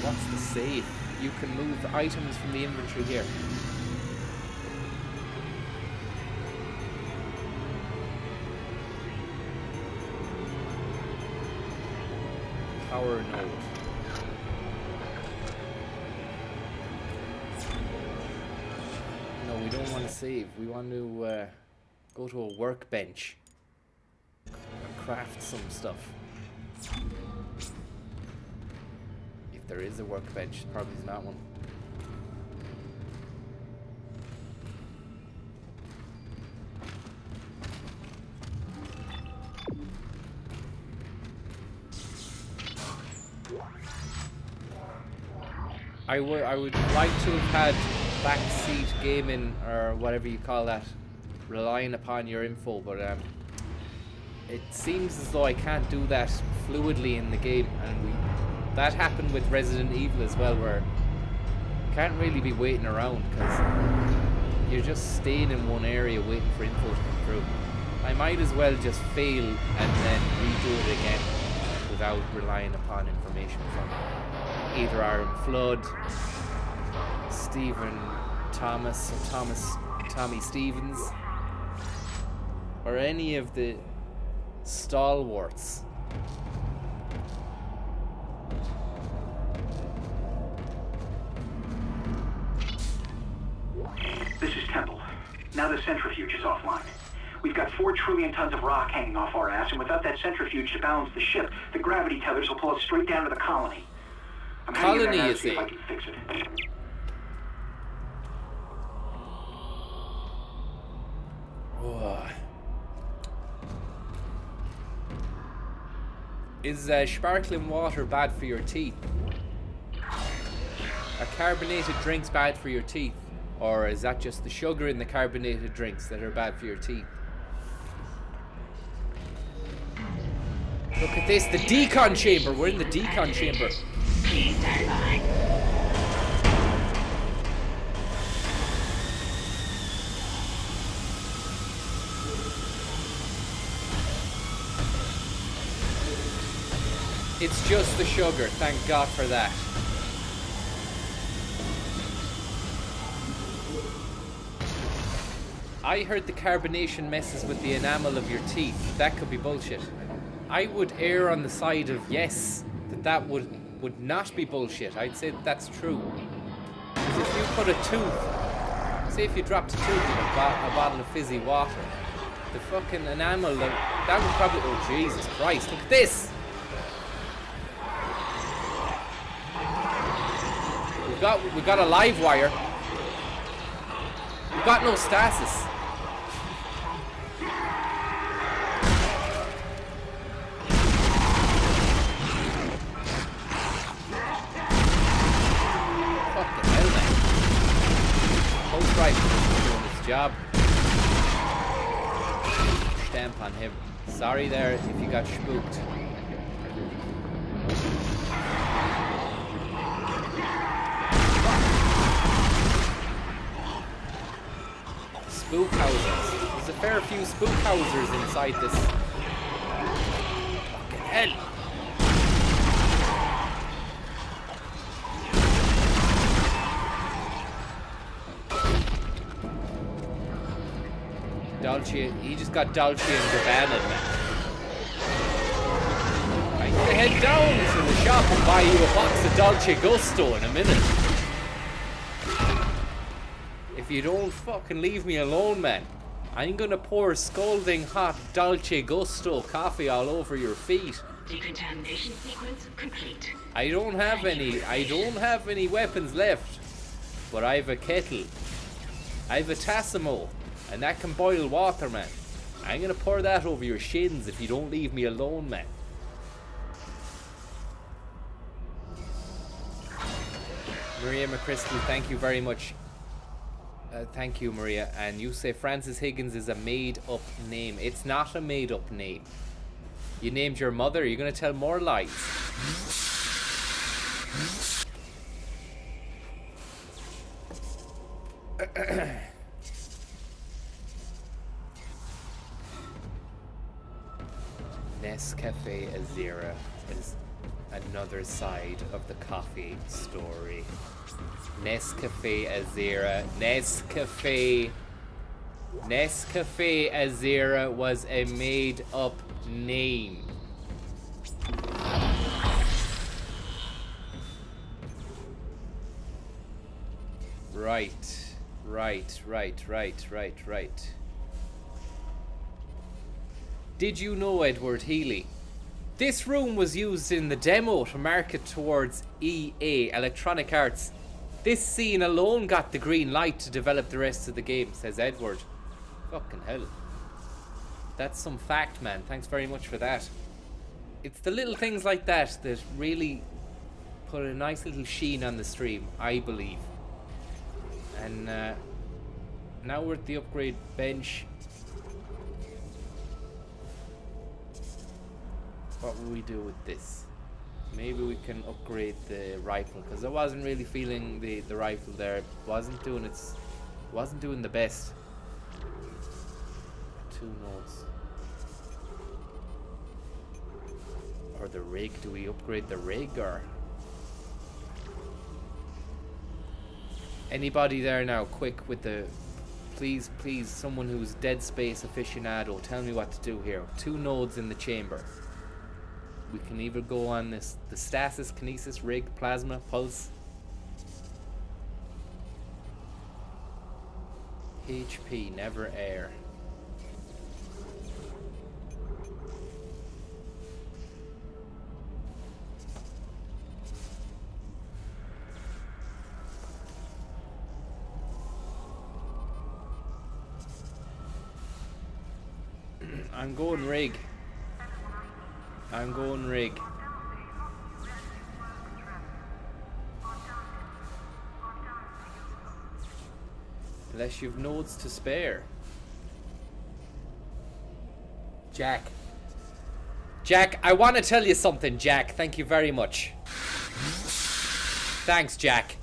What's the save? You can move items from the inventory here. Power node. No, we don't want to save. We want to go to a workbench and craft some stuff. If there is a workbench, probably is not one. I would like to have had backseat gaming, or whatever you call that, relying upon your info, but it seems as though I can't do that fluidly in the game, and that happened with Resident Evil as well, where you can't really be waiting around because you're just staying in one area waiting for info to come through. I might as well just fail and then redo it again without relying upon information from either Aaron Flood, Stephen Thomas, or Tommy Stevens, or any of the stalwarts. This is Temple. Now the centrifuge is offline. We've got 4 trillion tons of rock hanging off our ass, and without that centrifuge to balance the ship, the gravity tethers will pull us straight down to the colony. I'm heading there now to see if I can fix it. Is sparkling water bad for your teeth? Are carbonated drinks bad for your teeth? Or is that just the sugar in the carbonated drinks that are bad for your teeth? Look at this, the decon chamber. We're in the decon chamber. Please stand by. It's just the sugar, thank God for that. I heard the carbonation messes with the enamel of your teeth. That could be bullshit. I would err on the side of yes, that would not be bullshit. I'd say that's true. Because if you put a tooth, say if you dropped a tooth in a bottle of fizzy water, the fucking enamel, that would probably, oh Jesus Christ, look at this! We got a live wire. We've got no stasis. Fucking hell, man. Post rifle is doing its job. Stamp on him. Sorry there if you got spooked. Spook houses. There's a fair few spook houses inside this. Fucking hell. Dolce, he just got Dolce and Gabbana, man. I'm gonna head down to the shop and buy you a box of Dolce Gusto in a minute. If you don't fucking leave me alone, man, I'm gonna pour scalding hot Dolce Gusto coffee all over your feet. Decontamination sequence complete. I don't have any weapons left, but I have a kettle. I have a Tassimo, and that can boil water, man. I'm gonna pour that over your shins if you don't leave me alone, man. Maria McChrystal, thank you very much. Thank you, Maria. And you say Francis Higgins is a made-up name. It's not a made-up name. You named your mother. You're going to tell more lies. Nescafe Azera is another side of the coffee story. Nescafe Azera. Nescafe Azera was a made-up name. Right. Did you know, Edward Healy? This room was used in the demo to market towards EA, Electronic Arts. This scene alone got the green light to develop the rest of the game, says Edward. Fucking hell. That's some fact, man. Thanks very much for that. It's the little things like that that really put a nice little sheen on the stream, I believe. And now we're at the upgrade bench. What will we do with this? Maybe we can upgrade the rifle, because I wasn't really feeling the rifle there. It wasn't doing the best. 2 nodes. Or the rig. Do we upgrade the rig, or anybody there now? Quick with the please, someone who's Dead Space aficionado, tell me what to do here. 2 nodes in the chamber. We can either go on the stasis, kinesis, rig, plasma, pulse. HP, never air. I'm going rig. Unless you've nodes to spare. Jack, I want to tell you something, Jack. Thank you very much. Thanks, Jack.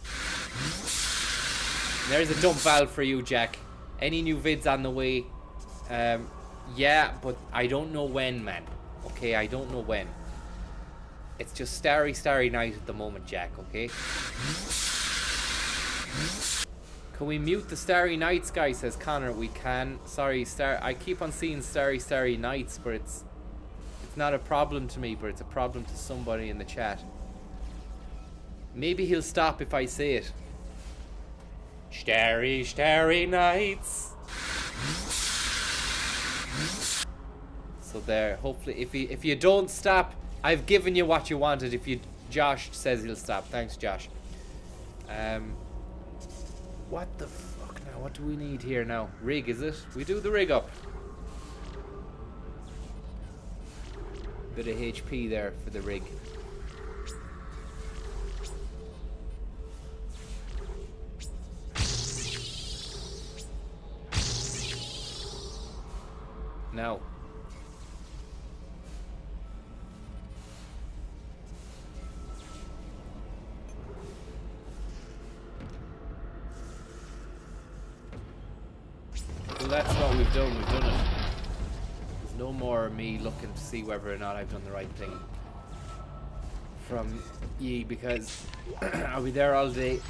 There's a dump valve for you, Jack. Any new vids on the way? Yeah, but I don't know when, man. Okay, I don't know when. It's just starry night at the moment, Jack, okay? Can we mute the starry nights, guy, says Connor. We can. Sorry, I keep on seeing starry nights, but it's not a problem to me, but it's a problem to somebody in the chat. Maybe he'll stop if I say it. Starry nights. So there, hopefully, if you don't stop, I've given you what you wanted. Josh says he'll stop. Thanks, Josh. What the fuck now? What do we need here now? Rig, is it? We do the rig up. Bit of HP there for the rig. Now. Well, that's what we've done. We've done it. There's no more me looking to see whether or not I've done the right thing from ye, because I'll be there all day.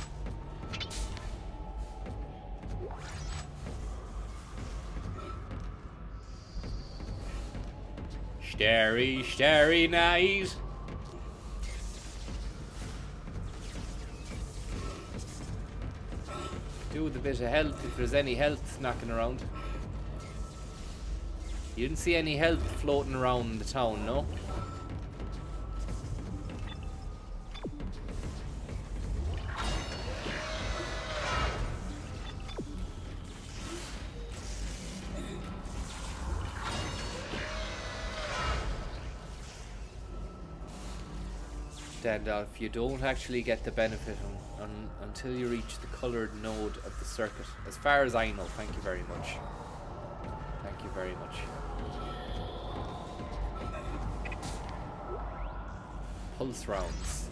Starry night. Do with a bit of health if there's any health knocking around. You didn't see any health floating around the town, no? And if you don't actually get the benefit until you reach the coloured node of the circuit, as far as I know. Thank you very much. Thank you very much. Pulse rounds.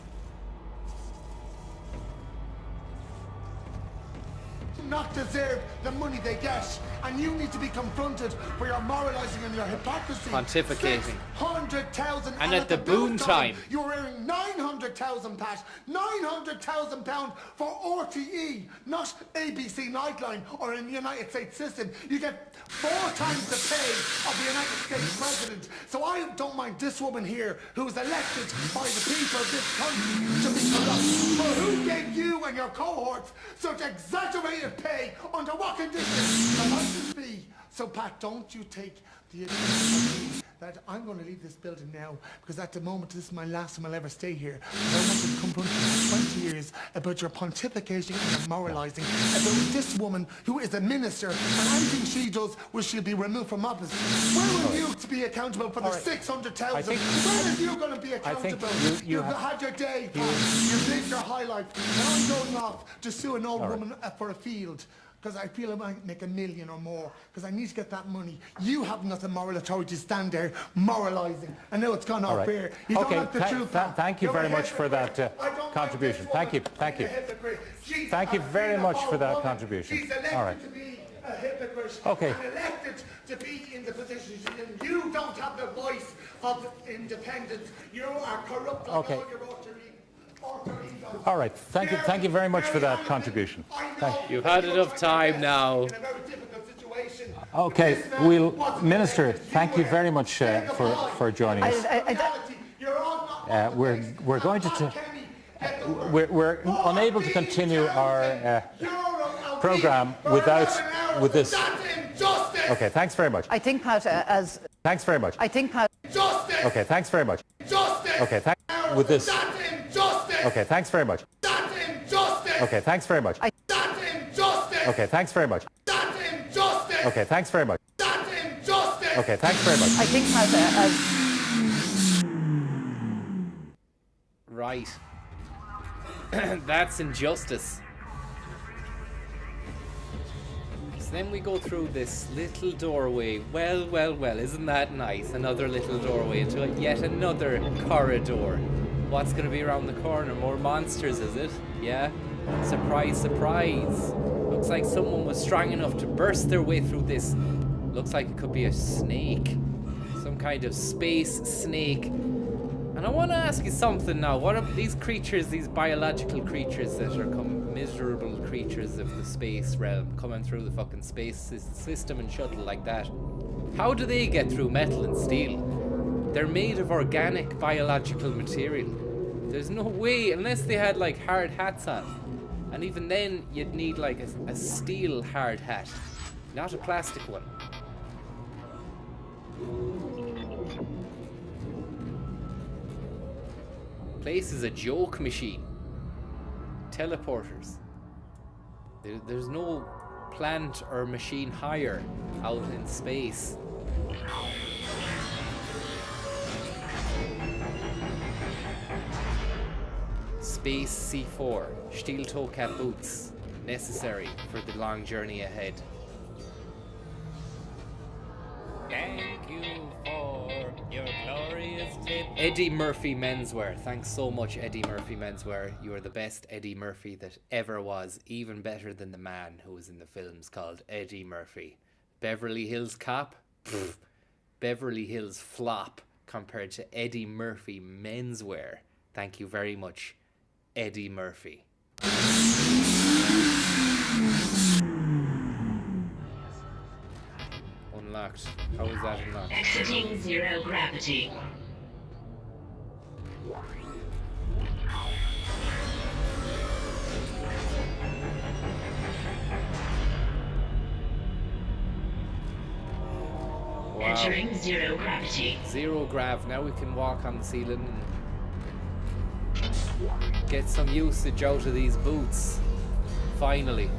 Not deserve the money they get, and you need to be confronted for your moralizing and your hypocrisy. Pontificating. 600,000, And at the boom time, you're earning 900,000, Pat. 900,000 pounds for RTE, not ABC Nightline or in the United States system. You get 4 times the pay of the United States president. So I don't mind this woman here, who was elected by the people of this country to be corrupt. But who gave you and your cohorts such exaggerated pay under what conditions? The license fee. So Pat, don't you take the advice from me that I'm going to leave this building now, because at the moment this is my last time I'll ever stay here. I want to confront you for 20 years about your pontificating and your moralizing about this woman who is a minister, and anything she does will she'll be removed from office. Where will you be accountable for the 600,000? Where are you going to be accountable? You've had your day, Pat. You've lived your high life, and I'm going off to sue an old woman for a field, because I feel I might make $1 million or more, because I need to get that money. You have not the moral authority to stand there moralizing. I know it's gone off here. You don't have the truth. Thank you very much for that contribution. Thank you. Thank you. Thank you very much for that contribution. She's elected All right. to be a hypocrite. Okay. And elected to be in the position she's in. You don't have the voice of independence. You are corrupt like all your alter egos. All right. Thank you very much for that contribution. You've had enough time now. Okay, Minister, thank you very much for joining us. We're going to we're unable to continue our program with this. Okay, thanks very much. I think, Pat, Thanks very much. I think, Pat. Okay, thanks very much. Okay, with this. Okay, thanks very much. Okay, thanks very much. Okay, thanks very much. Okay, thanks very much. Okay, thanks very much. I think, Pat, Right. That's injustice. So then we go through this little doorway. Well, isn't that nice? Another little doorway into yet another corridor. What's going to be around the corner? More monsters, is it? Yeah? Surprise, surprise. Looks like someone was strong enough to burst their way through this. Looks like it could be a snake. Some kind of space snake. And I want to ask you something now. What are these creatures, these biological creatures that are miserable creatures of the space realm, coming through the fucking space system and shuttle like that? How do they get through metal and steel? They're made of organic biological material. There's no way, unless they had like hard hats on. And even then, you'd need like a steel hard hat, not a plastic one. Place is a joke machine. teleporters. There's no plant or machine higher out in space. Space C4, steel toe cap boots, necessary for the long journey ahead. Thank you for your glorious tip. Eddie Murphy Menswear. Thanks so much, Eddie Murphy Menswear. You are the best Eddie Murphy that ever was. Even better than the man who was in the films called Eddie Murphy. Beverly Hills Cop? Pfft. Beverly Hills Flop compared to Eddie Murphy Menswear. Thank you very much, Eddie Murphy. Unlocked. How is that unlocked? Exiting zero gravity. Wow. Entering zero gravity. Zero grav. Now we can walk on the ceiling and get some usage out of these boots. Finally.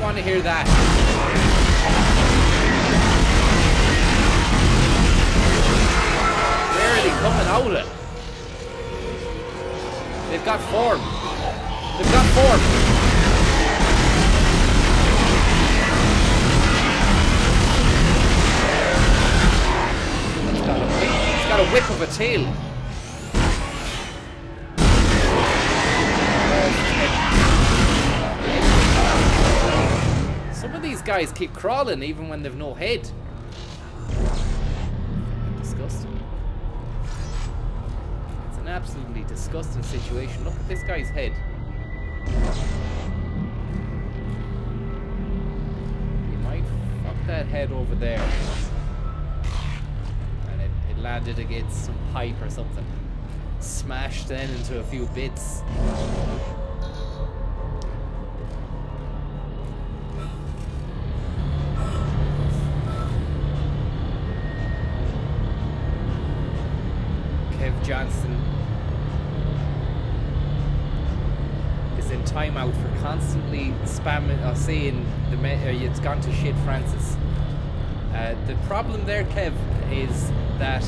To hear that. Where are they coming out of? They've got form. They've got form. It's got a whip of a tail. Some of these guys keep crawling even when they've no head. Disgusting. It's an absolutely disgusting situation. Look at this guy's head. You might fuck that head over there. And it landed against some pipe or something. Smashed then into a few bits. Johnson is in timeout for constantly spamming or saying it's gone to shit, Francis. The problem there, Kev, is that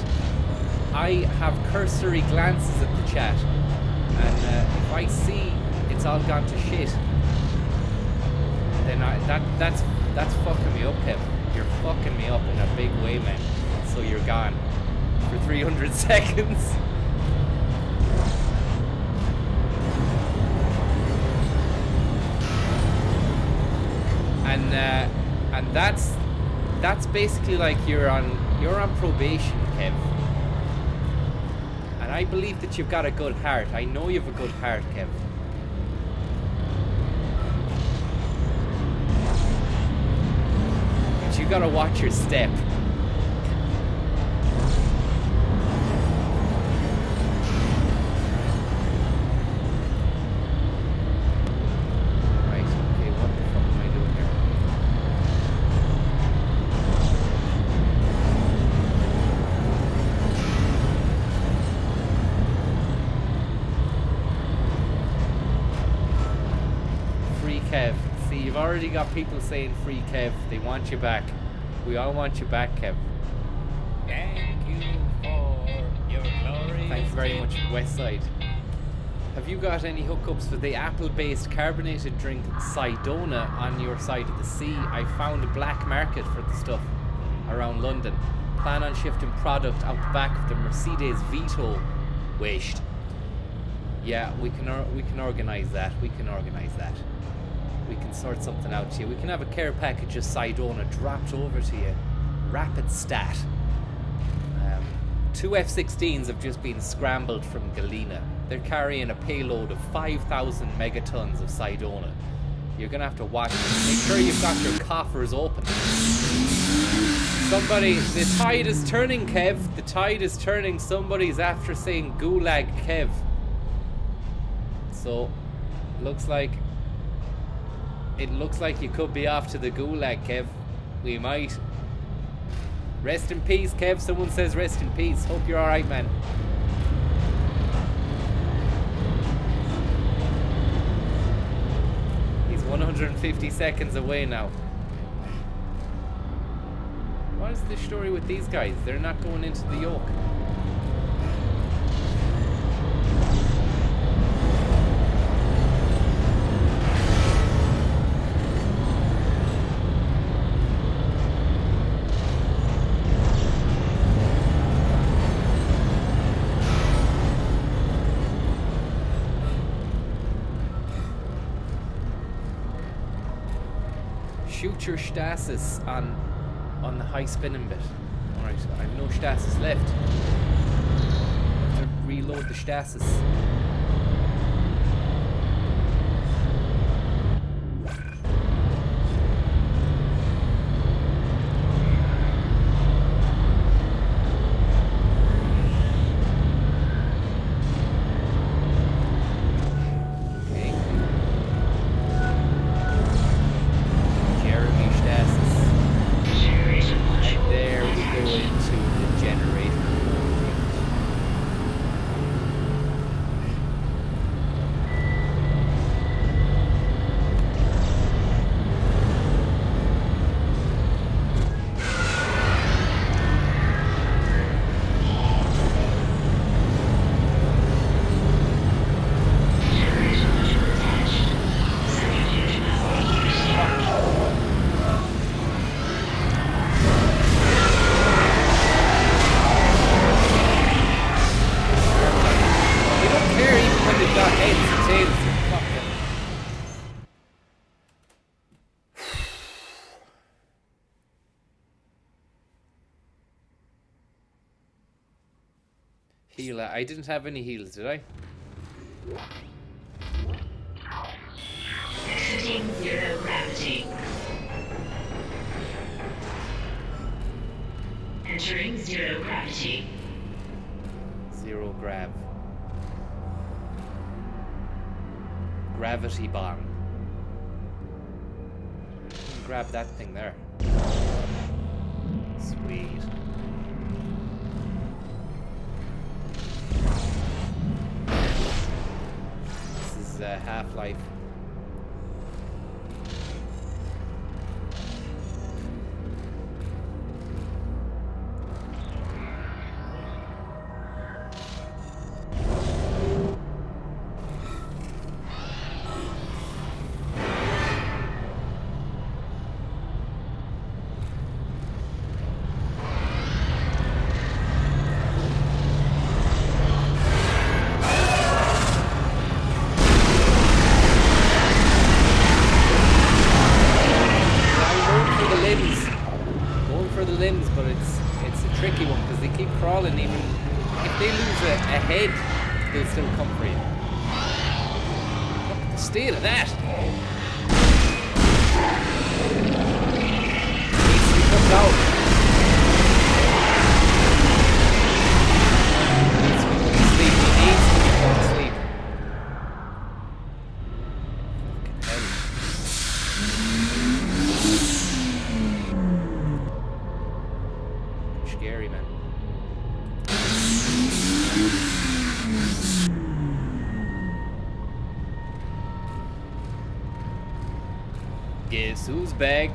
I have cursory glances at the chat, and if I see it's all gone to shit, then that's fucking me up, Kev. You're fucking me up in a big way, man. So you're gone for 300 seconds. And that's basically like you're on probation, Kev. And I believe that you've got a good heart. I know you've a good heart, Kev. But you gotta watch your step. Already got people saying free Kev. They want you back. We all want you back, Kev. Thank you for your glory. Thanks very much, Westside. Have you got any hookups for the apple-based carbonated drink Sidona on your side of the sea? I found a black market for the stuff around London. Plan on shifting product out the back of the Mercedes Vito waste. Yeah, we can organise that. We can organise that. We can sort something out to you. We can have a care package of Sidona dropped over to you. Rapid stat. 2 F-16s have just been scrambled from Galena. They're carrying a payload of 5,000 megatons of Sidona. You're going to have to watch it. Make sure you've got your coffers open. Somebody, the tide is turning, Kev. The tide is turning. Somebody's after saying Gulag Kev. So, it looks like you could be off to the Gulag, Kev. We might. Rest in peace, Kev. Someone says rest in peace. Hope you're alright, man. He's 150 seconds away now. What is the story with these guys? They're not going into the yoke. Shoot your stasis on the high spinning bit. Alright, I have no stasis left. I have to reload the stasis. Healer. I didn't have any heals, did I? Exiting zero gravity. Entering zero gravity. Zero grav. Gravity bomb. Grab that thing there. Sweet. This is Half-Life. Guess who's back?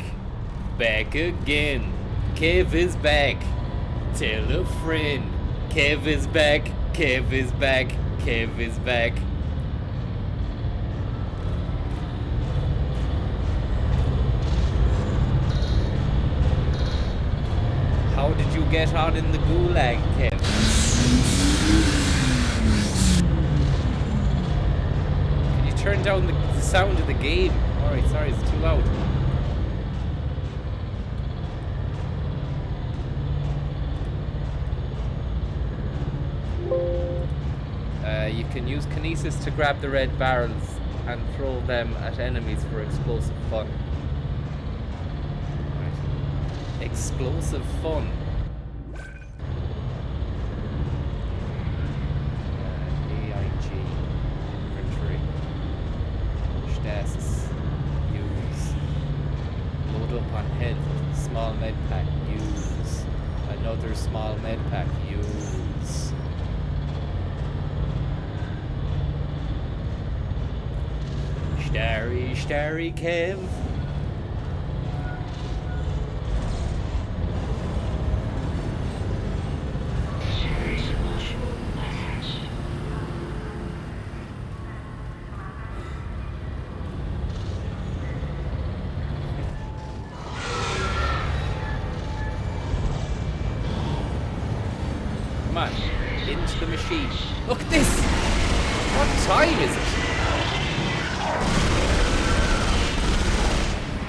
Back again. Kev is back. Tell a friend. Kev is back. Kev is back. Kev is back. How did you get on in the gulag, Kev? Can you turn down the sound of the game? Alright, sorry, it's too loud. You can use kinesis to grab the red barrels and throw them at enemies for explosive fun. Right. Explosive fun. AIG. Inventory. Stasis. Use. Load up on head. Small med pack. Use. Another small med pack. Use. Starry Kev. Come on, into the machine. Look at this! What time is it?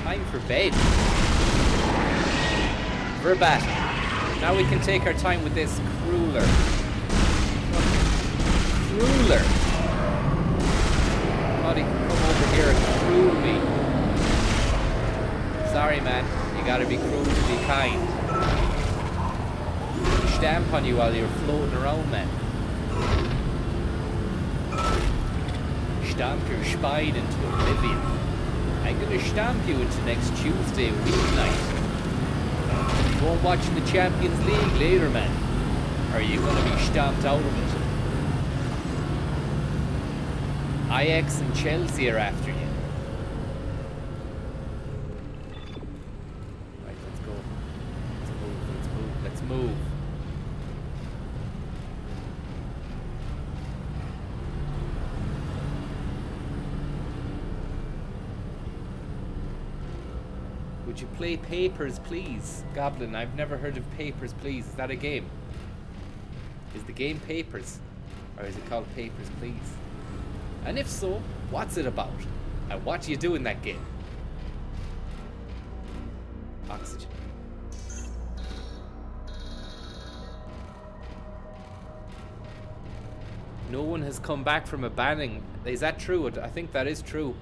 Time for bed. Verbat. Now we can take our time with this crueler. Crueler. Thought he could come over here and cruel me. Sorry, man. You gotta be cruel to be kind. Stamp on you while you're floating around, man. Stamp your spine into oblivion. I'm gonna stamp you into next Tuesday weeknight. You won't watch the Champions League later, man. Or are you gonna be stamped out of it? Ajax and Chelsea are after you. Right, let's go. Let's move. Would you play Papers, Please? Goblin, I've never heard of Papers, Please. Is that a game? Is the game Papers? Or is it called Papers, Please? And if so, what's it about? And what do you do in that game? Oxygen. No one has come back from a banning. Is that true? I think that is true.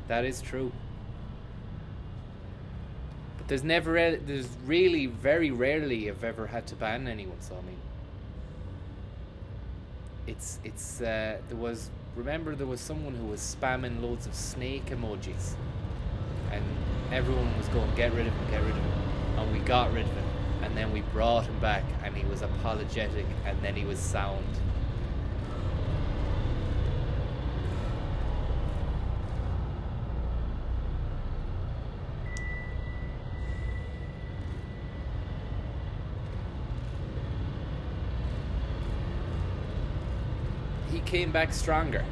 That is true. There's really very rarely I've ever had to ban anyone, so I mean, remember there was someone who was spamming loads of snake emojis, and everyone was going, get rid of him, and we got rid of him, and then we brought him back, and he was apologetic, and then he was sound. Came back stronger.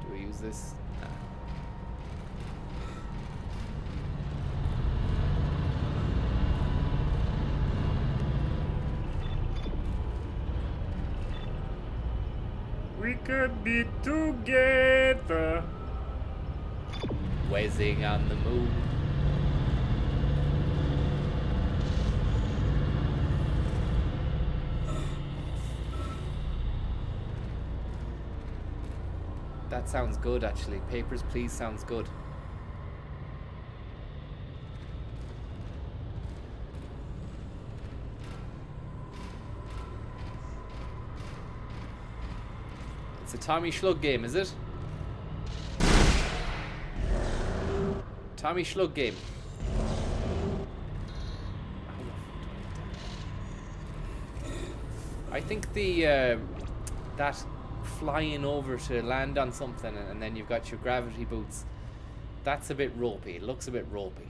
Do we use this? Nah. We could be together. Whizzing on the moon. That sounds good, actually. Papers, Please sounds good. It's a Tommy Schlug game, is it? Tommy Schlug game. I think the that flying over to land on something and then you've got your gravity boots, that's a bit ropey. It looks a bit ropey.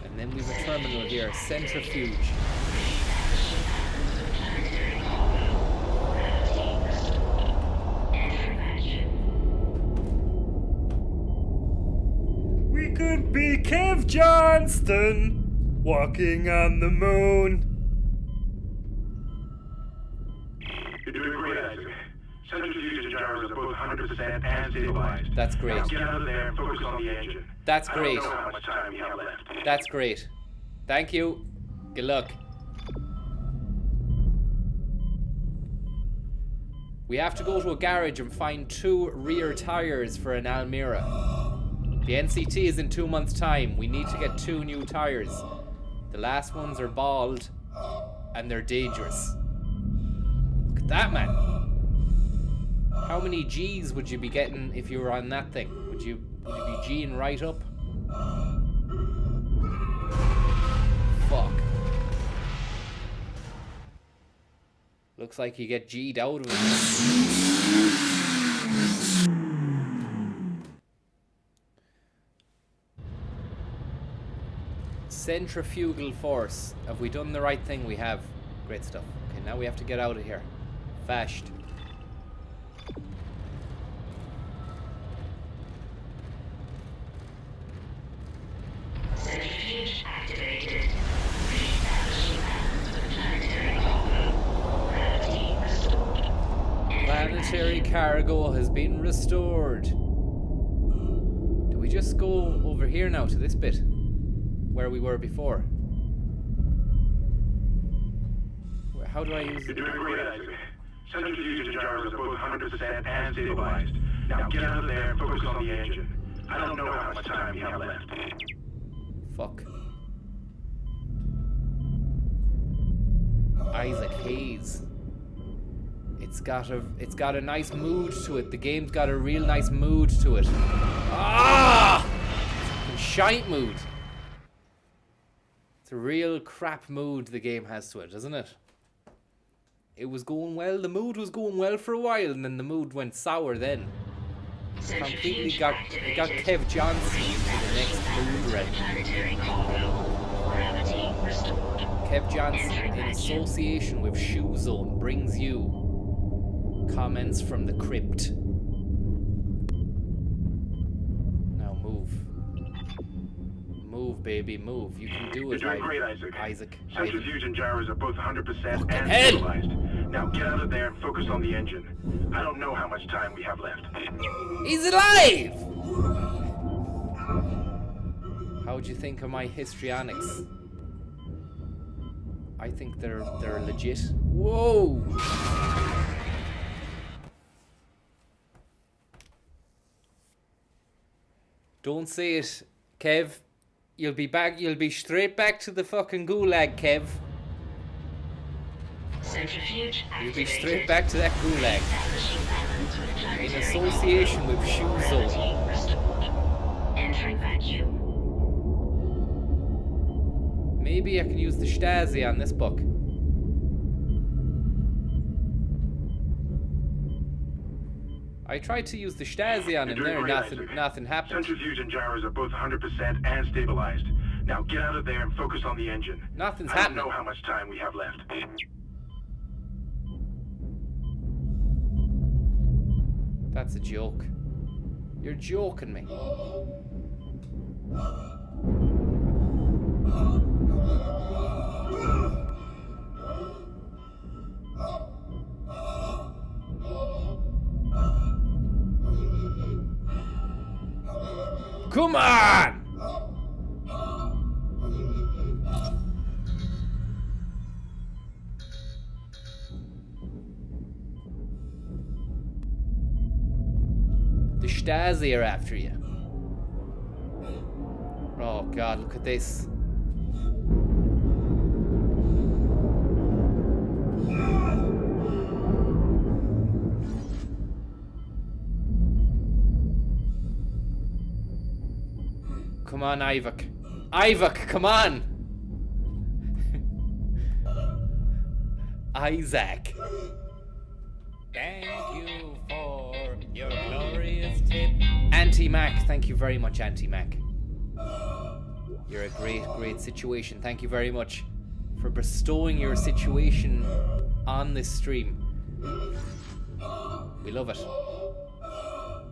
And then we've a terminal here, a centrifuge. We could be Kev Johnston walking on the moon. 100% and stabilized. That's great. Now get out of there and focus on the engine. That's I great. don't know how much time we have left. That's great. Thank you. Good luck. We have to go to a garage and find 2 rear tires for an Almira. The NCT is in 2 months' time. We need to get 2 new tires. The last ones are bald and they're dangerous. Look at that, man. How many G's would you be getting if you were on that thing? Would you be G'ing right up? Fuck. Looks like you get G'd out of it. Centrifugal force. Have we done the right thing? We have. Great stuff. Okay, now we have to get out of here. Fast. Centrifuge activated. Reestablishing balance with planetary cargo. Gravity restored. Planetary cargo has been restored. Do we just go over here now to this bit? Where we were before? How do I use You're it? doing great, Isaac. Centrifuge and gyros are both 100% and stabilized. Now get out of there and focus on the engine. I don't know how much time we have left. Fuck. Isaac Hayes. It's got a nice mood to it. The game's got a real nice mood to it. Ah! Shite mood. It's a real crap mood the game has to it, isn't it? It was going well. The mood was going well for a while, and then the mood went sour. Then completely it got Kev Johnson to the next mood red. Planetary cargo. Gravity restored. Kev Johnson, in association with Shoe Zone, brings you comments from the crypt. Now move. Move, baby, move. You can do it, You're doing great, Isaac. Isaac. Centrifuge and gyros are both 100% Fucking and hell. stabilized. Now get out of there and focus on the engine. I don't know how much time we have left. He's alive! How'd you think of my histrionics? I think they're legit. Whoa! Don't say it, Kev. You'll be straight back to the fucking gulag, Kev. Centrifuge You'll activated. be straight back to that gulag. Establishing balance with In planetary association with Shoe Zone. Gravity restored. Entering vacuum. Maybe I can use the Stasi on this book. I tried to use the Stasi on him You're doing there, great, Isaac. nothing happened. Centrifuge and gyros are both 100% and stabilized. Now get out of there and focus on the engine. Nothing's I don't happening. know how much time we have left. That's a joke. You're joking me. Come on! The Stasi are after you. Oh God, look at this. Come on, Ivak. Ivak, come on! Isaac. Thank you for your glorious tip. Auntie Mac, thank you very much, Auntie Mac. You're a great situation. Thank you very much for bestowing your situation on this stream. We love it.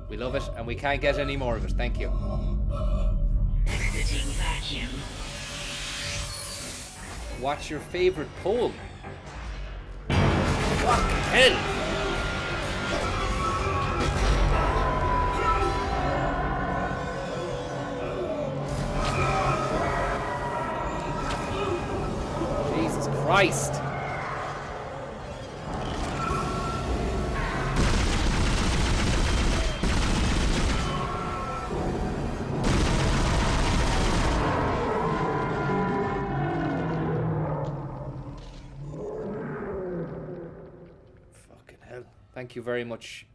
We love it, and we can't get any more of it. Thank you. Exiting vacuum. What's your favorite poem? Fucking hell! Christ. Fucking hell. Thank you very much,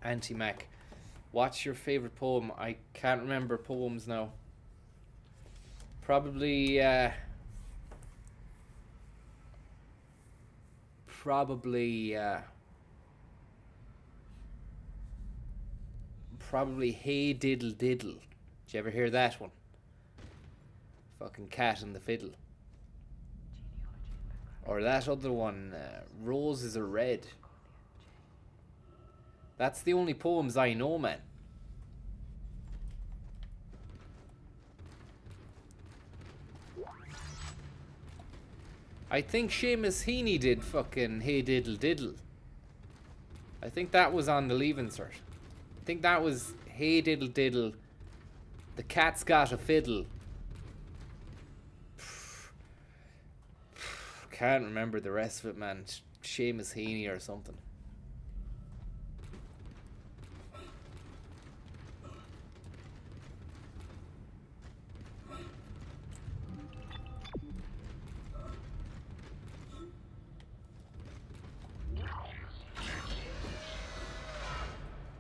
Anti-Mac. What's your favorite poem? I can't remember poems now. Probably Hey Diddle Diddle. Did you ever hear that one? Fucking Cat and the Fiddle. Or that other one, Roses Are Red. That's the only poems I know, man. I think Seamus Heaney did fucking Hey Diddle Diddle. I think that was on the Leaving Cert. I think that was Hey Diddle Diddle. The Cat's Got a Fiddle. Can't remember the rest of it, man. Seamus Heaney or something.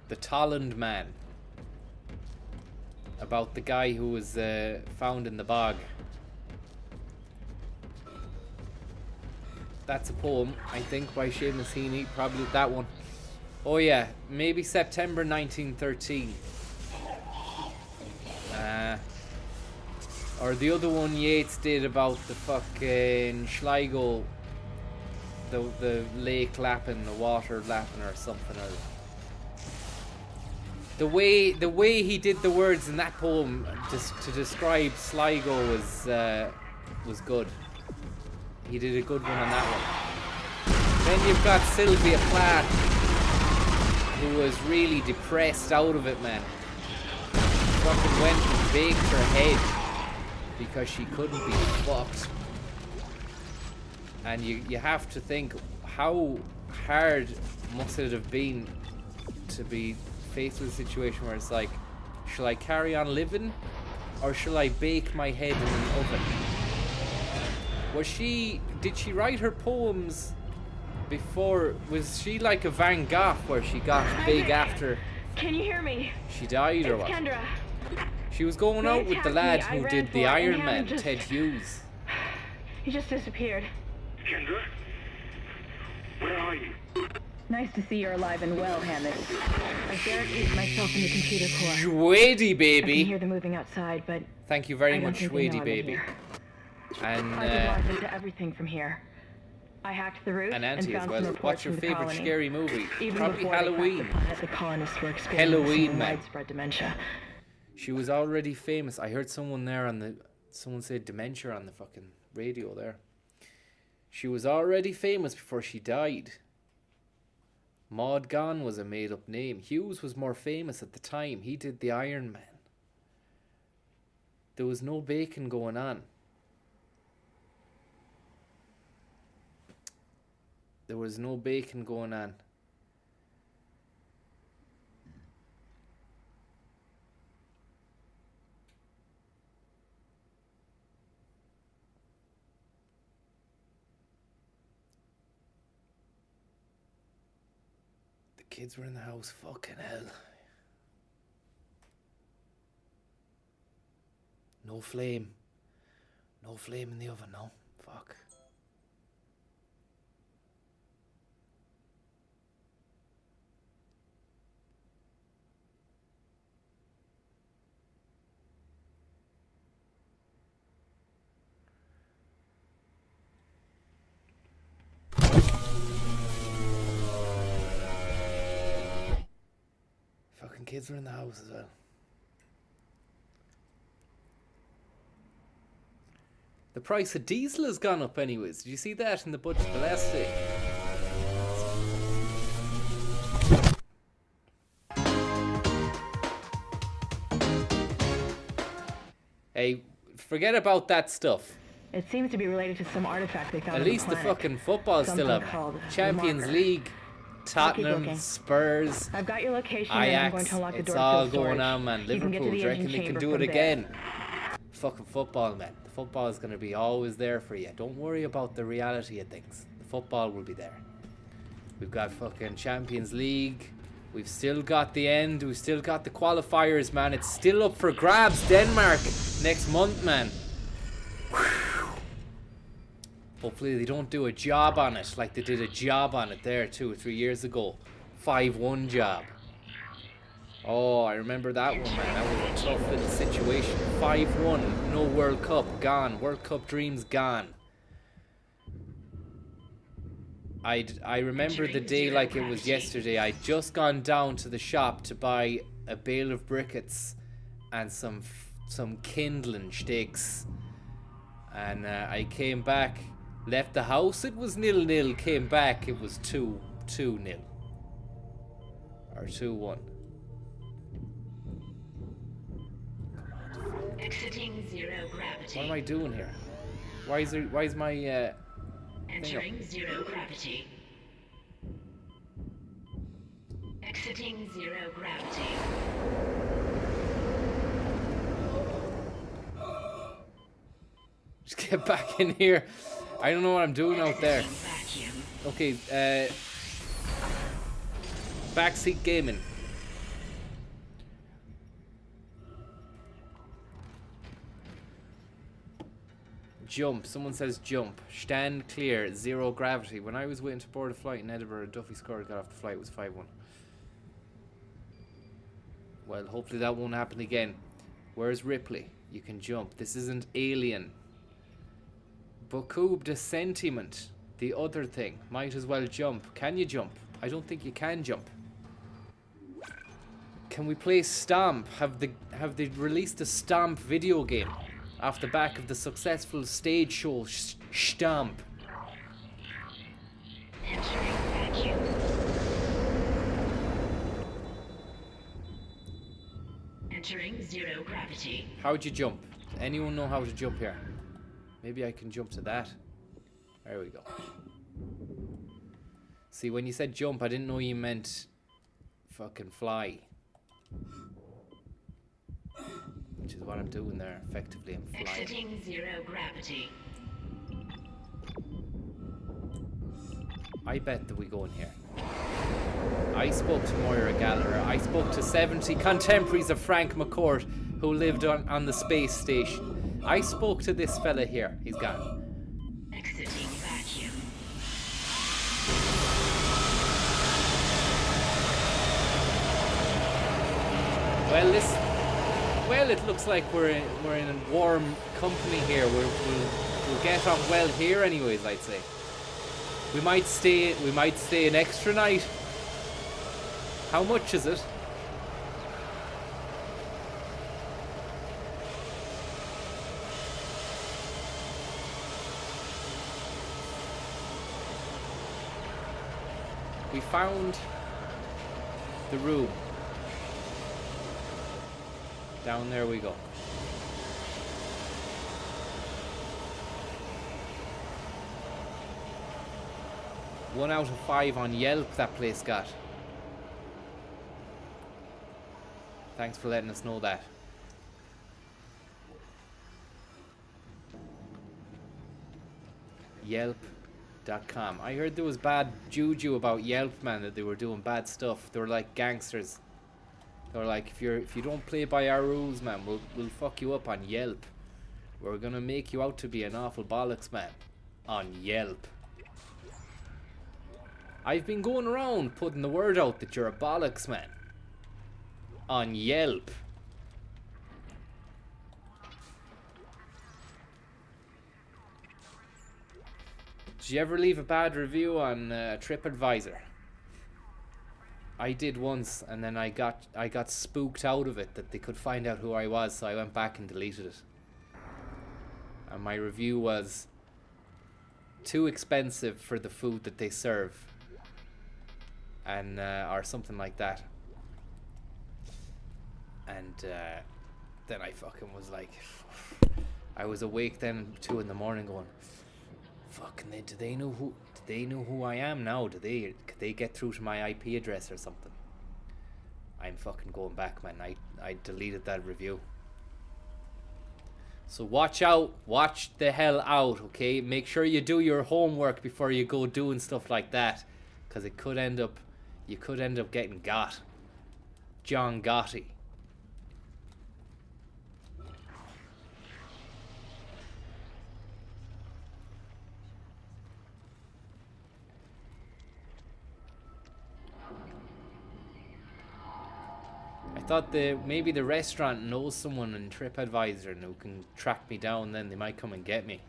The Tolland Man. About the guy who was found in the bog. That's a poem, I think, by Seamus Heaney. Probably that one. Oh yeah, maybe September 1913. Or the other one Yeats did about the fucking Sligo, the lake lapping, the water lapping or something. Or the way he did the words in that poem to describe Sligo was good. He did a good one on that one. Then you've got Sylvia Plath, who was really depressed out of it, man. Fucking went and baked her head because she couldn't be fucked. And you have to think, how hard must it have been to be faced with a situation where it's like, shall I carry on living or shall I bake my head in an oven? Did she write her poems before? Was she like a Van Gogh where she got big after? Can you hear me? She died or what? Kendra. She was going out with the lad who did the Iron Man, Ted Hughes. He just disappeared. Kendra? Where are you? Nice to see you're alive and well, Hammond. I barricaded myself in the computer core. Schwady, I baby. can hear them moving outside, but Thank you very I don't much, think they know Schwady, I'm baby. here. And I could log into everything from here. I hacked the roof and and Auntie as found well. some reports What's your from the favorite colony. scary movie? Even Probably before they cracked Halloween. the planet, the colonists were experiencing Halloween, man. widespread dementia. She was already famous. I heard someone there someone said dementia on the fucking radio there. She was already famous before she died. Maud Gonne was a made-up name. Hughes was more famous at the time. He did the Iron Man. There was no bacon going on. There was no bacon going on. The kids were in the house. Fucking hell. No flame. No flame in the oven, no. Fuck. Fucking kids were in the house as well. The price of diesel has gone up anyways. Did you see that in the budget the last day? Hey, forget about that stuff. It seems to be related to some artifact they found At on least the planet. fucking football still Something have called Champions marker. League, I'll keep Tottenham, looking. Spurs, I've got your location and I'm going Ajax. to unlock the It's door to all field going storage. on, man. You can get Liverpool, to do the you reckon engine they can chamber do it from there. again? Fucking football, man. The football is going to be always there for you. Don't worry about the reality of things. The football will be there. We've got fucking Champions League. We've still got the end. We've still got the qualifiers, man. It's still up for grabs. Denmark next month, man. Hopefully they don't do a job on it like they did a job on it there 2 or 3 years ago. 5-1 job. Oh, I remember that one, man. That was a tough little situation. 5-1, no World Cup, gone. World Cup dreams gone. I remember the day like it was yesterday. I'd just gone down to the shop to buy a bale of briquettes and some kindling sticks. And I came back, left the house, it was 0-0, came back, it was 2-0. Or 2-1. Exiting zero gravity. What am I doing here? Why is my Entering zero gravity. Exiting zero gravity. just get back in here. I don't know what I'm doing out there. Vacuum. Okay, backseat gaming. Jump. Someone says jump. Stand clear. Zero gravity. When I was waiting to board a flight in Edinburgh, Duffy scored, got off the flight. It was 5-1. Well, hopefully that won't happen again. Where's Ripley? You can jump. This isn't Alien. Beaucoup de sentiment. The other thing. Might as well jump. Can you jump? I don't think you can jump. Can we play Stomp? Have they released a Stomp video game off the back of the successful stage show Stomp? Entering vacuum. Entering zero gravity. How'd you jump? Does anyone know how to jump here? Maybe I can jump to that. There we go. See, when you said jump, I didn't know you meant fucking fly. Which is what I'm doing there. Effectively, I'm flying. Exiting zero gravity. I bet that we go in here. I spoke to Moira Gallagher. I spoke to 70 contemporaries of Frank McCourt who lived on the space station. I spoke to this fella here. He's gone. Exiting vacuum. Well, it looks like we're in a warm company here. We'll get on well here, anyways. I'd say. We might stay an extra night. How much is it? We found the room. Down there we go. One out of 5 on Yelp that place got. Thanks for letting us know that. Yelp.com. I heard there was bad juju about Yelp, man, that they were doing bad stuff. They were like gangsters. They were like, if you don't play by our rules, man, we'll fuck you up on Yelp. We're gonna make you out to be an awful bollocks, man. On Yelp. I've been going around putting the word out that you're a bollocks, man. On Yelp. Did you ever leave a bad review on TripAdvisor? I did once, and then I got spooked out of it that they could find out who I was, so I went back and deleted it. And my review was too expensive for the food that they serve, and or something like that. And then I fucking was like, I was awake then 2 in the morning going, fucking, do they know who I am now? Could they get through to my IP address or something? I'm fucking going back, man. I deleted that review. So watch out, watch the hell out, okay? Make sure you do your homework before you go doing stuff like that, because you could end up getting got. John Gotti. I thought maybe the restaurant knows someone in TripAdvisor and who can track me down, then they might come and get me.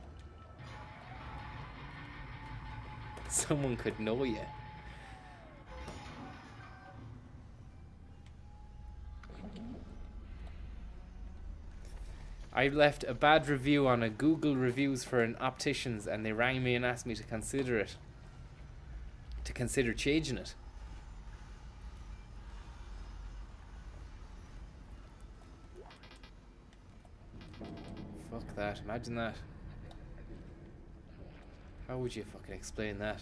Someone could know you. I left a bad review on a Google reviews for an optician's and they rang me and asked me to consider it. To consider changing it. Fuck that, imagine that. How would you fucking explain that?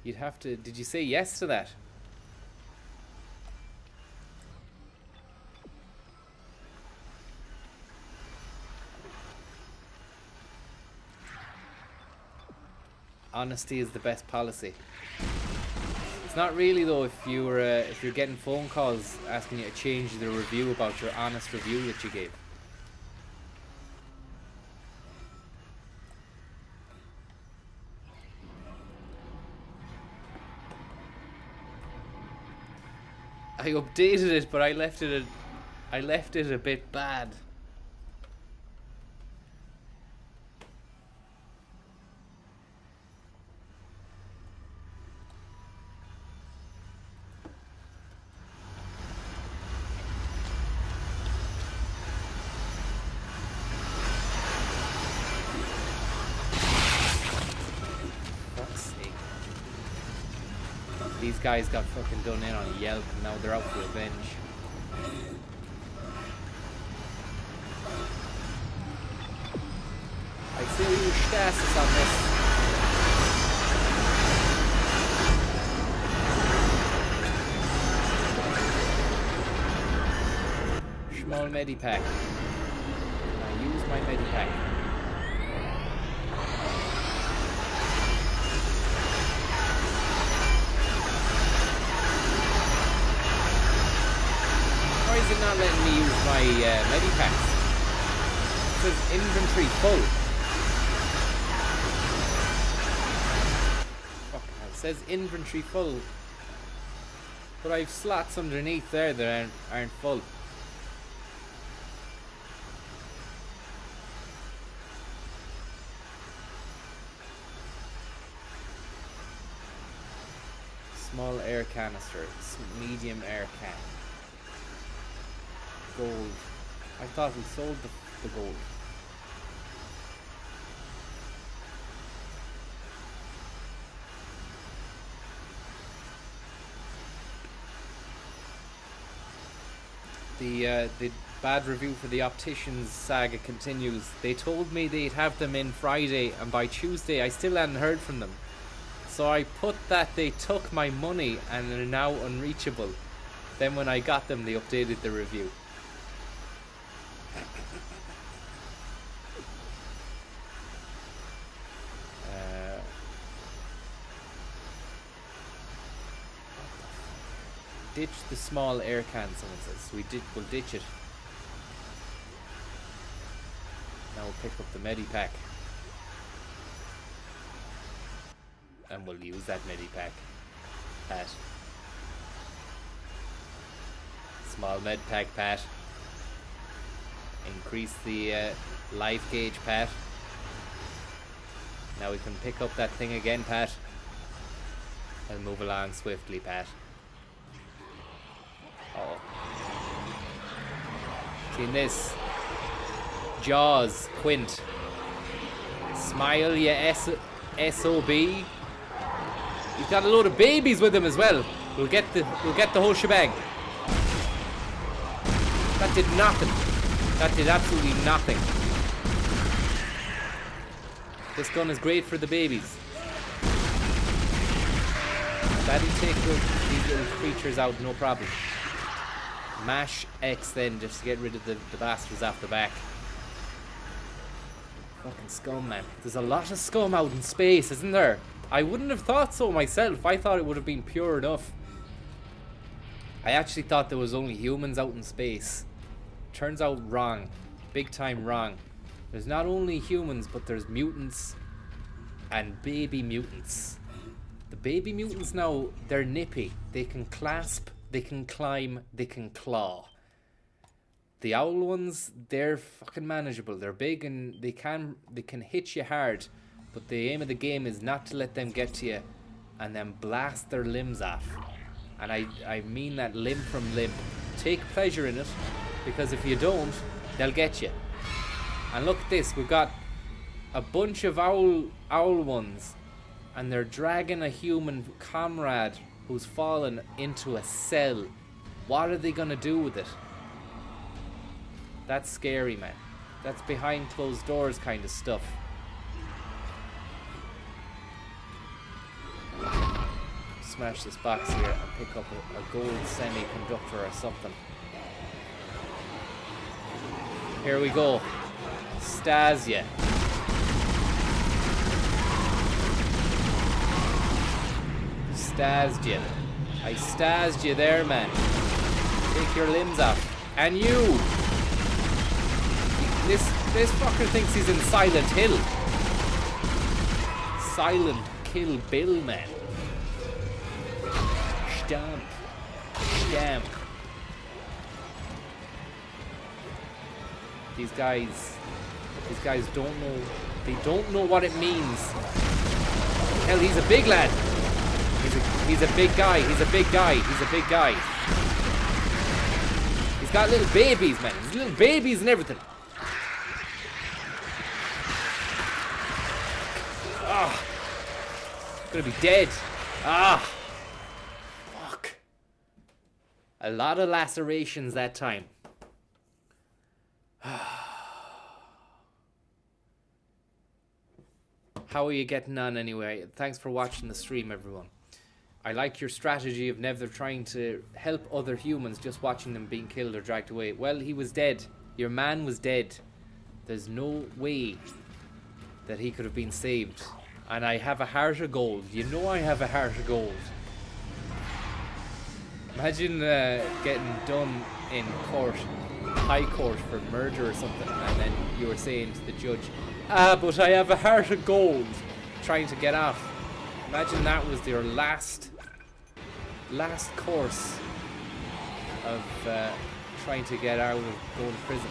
You'd have to... Did you say yes to that? Honesty is the best policy. It's not really though if you're getting phone calls asking you to change the review about your honest review that you gave. I updated it, but I left it a bit bad. Fuck's sake. These guys got fucking done in on Yelp and now they're out for revenge. I feel your status on this. Small medipack. I use my medipack. Why is it not letting me use my medipacks? It says inventory full. Fuck, it says inventory full. But I've slots underneath there that aren't full. Small air canister, medium air can. Gold. I thought we sold the gold. The bad review for the opticians saga continues. They told me they'd have them in Friday, and by Tuesday I still hadn't heard from them. So I put that they took my money and are now unreachable. Then when I got them, they updated the review. Ditch the small air can, someone says. We'll ditch it. Now we'll pick up the medipack. And we'll use that medipack. Pat. Small medpack, Pat. Increase the life gauge, Pat. Now we can pick up that thing again, Pat. And move along swiftly, Pat. Uh-oh. Seen this? Jaws, Quint. Smile, ya SOB. He's got a load of babies with him as well. We'll get the whole shebang. That did nothing. That did absolutely nothing. This gun is great for the babies. That'll take these little creatures out, no problem. Mash X then, just to get rid of the bastards off the back. Fucking scum, man. There's a lot of scum out in space, isn't there? I wouldn't have thought so myself. I thought it would have been pure enough. I actually thought there was only humans out in space. Turns out wrong. Big time wrong. There's not only humans, but there's mutants and baby mutants. The baby mutants now, they're nippy. They can clasp, they can climb, they can claw. The owl ones, they're fucking manageable. They're big and they can hit you hard. But the aim of the game is not to let them get to you and then blast their limbs off. And I mean that limb from limb. Take pleasure in it, because if you don't, they'll get you. And look at this, we've got a bunch of owl ones, and they're dragging a human comrade who's fallen into a cell. What are they gonna do with it? That's scary, man. That's behind closed doors kind of stuff. Smash this box here and pick up a gold semiconductor or something. Here we go. Stasia. Stased you. I stased you there, man. Take your limbs off. And you! This fucker thinks he's in Silent Hill. Silent Kill Bill, man. Stamp. Stamp. These guys don't know. They don't know what it means. Hell, he's a big lad. He's a big guy. He's a big guy. He's a big guy. He's got little babies, man. He's little babies and everything. Ah, gonna be dead. Ah, fuck. A lot of lacerations that time. How are you getting on anyway? Thanks for watching the stream, everyone. I like your strategy of never trying to help other humans, just watching them being killed or dragged away. Well, he was dead. Your man was dead. There's no way that he could have been saved. And I have a heart of gold. You know I have a heart of gold. Imagine getting done in court, high court, for murder or something, and then you were saying to the judge, but I have a heart of gold, trying to get off. Imagine that was your last course of trying to get out of going to prison.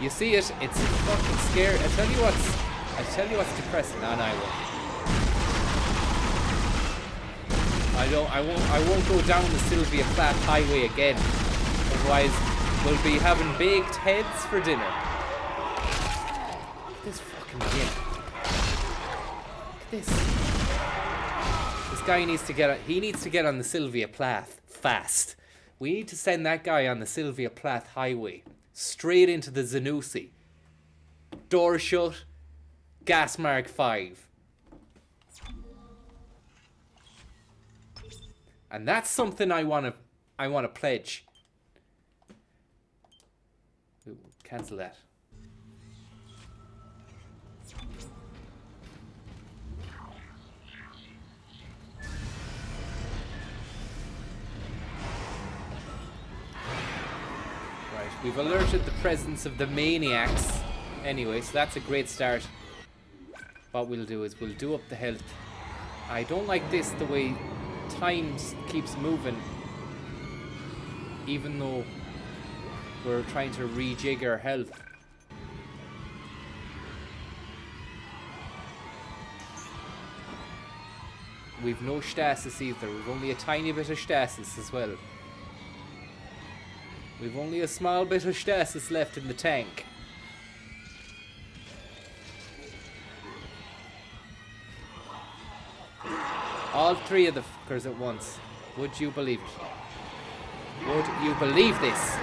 You see it? It's fucking scary. I tell you what's depressing. And I won't go down the Sylvia Plath Highway again. Otherwise, we'll be having baked heads for dinner. Look at this fucking game. Look at this. This guy needs to get on the Sylvia Plath fast. We need to send that guy on the Sylvia Plath Highway straight into the Zanussi. Door shut. Gas mark 5. And that's something I want to pledge. Ooh, cancel that. Right, we've alerted the presence of the maniacs. Anyway, so that's a great start. What we'll do is we'll do up the health. I don't like this, the way time keeps moving, even though we're trying to rejig our health. We've no stasis either. We've only a tiny bit of stasis as well. We've only a small bit of stasis left in the tank. All 3 of the fuckers at once. Would you believe it? Would you believe this?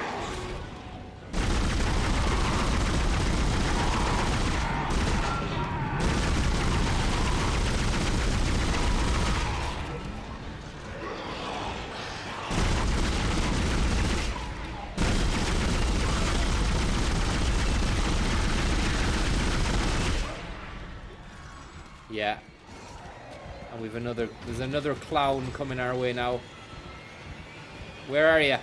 Yeah. And there's another clown coming our way now. Where are you?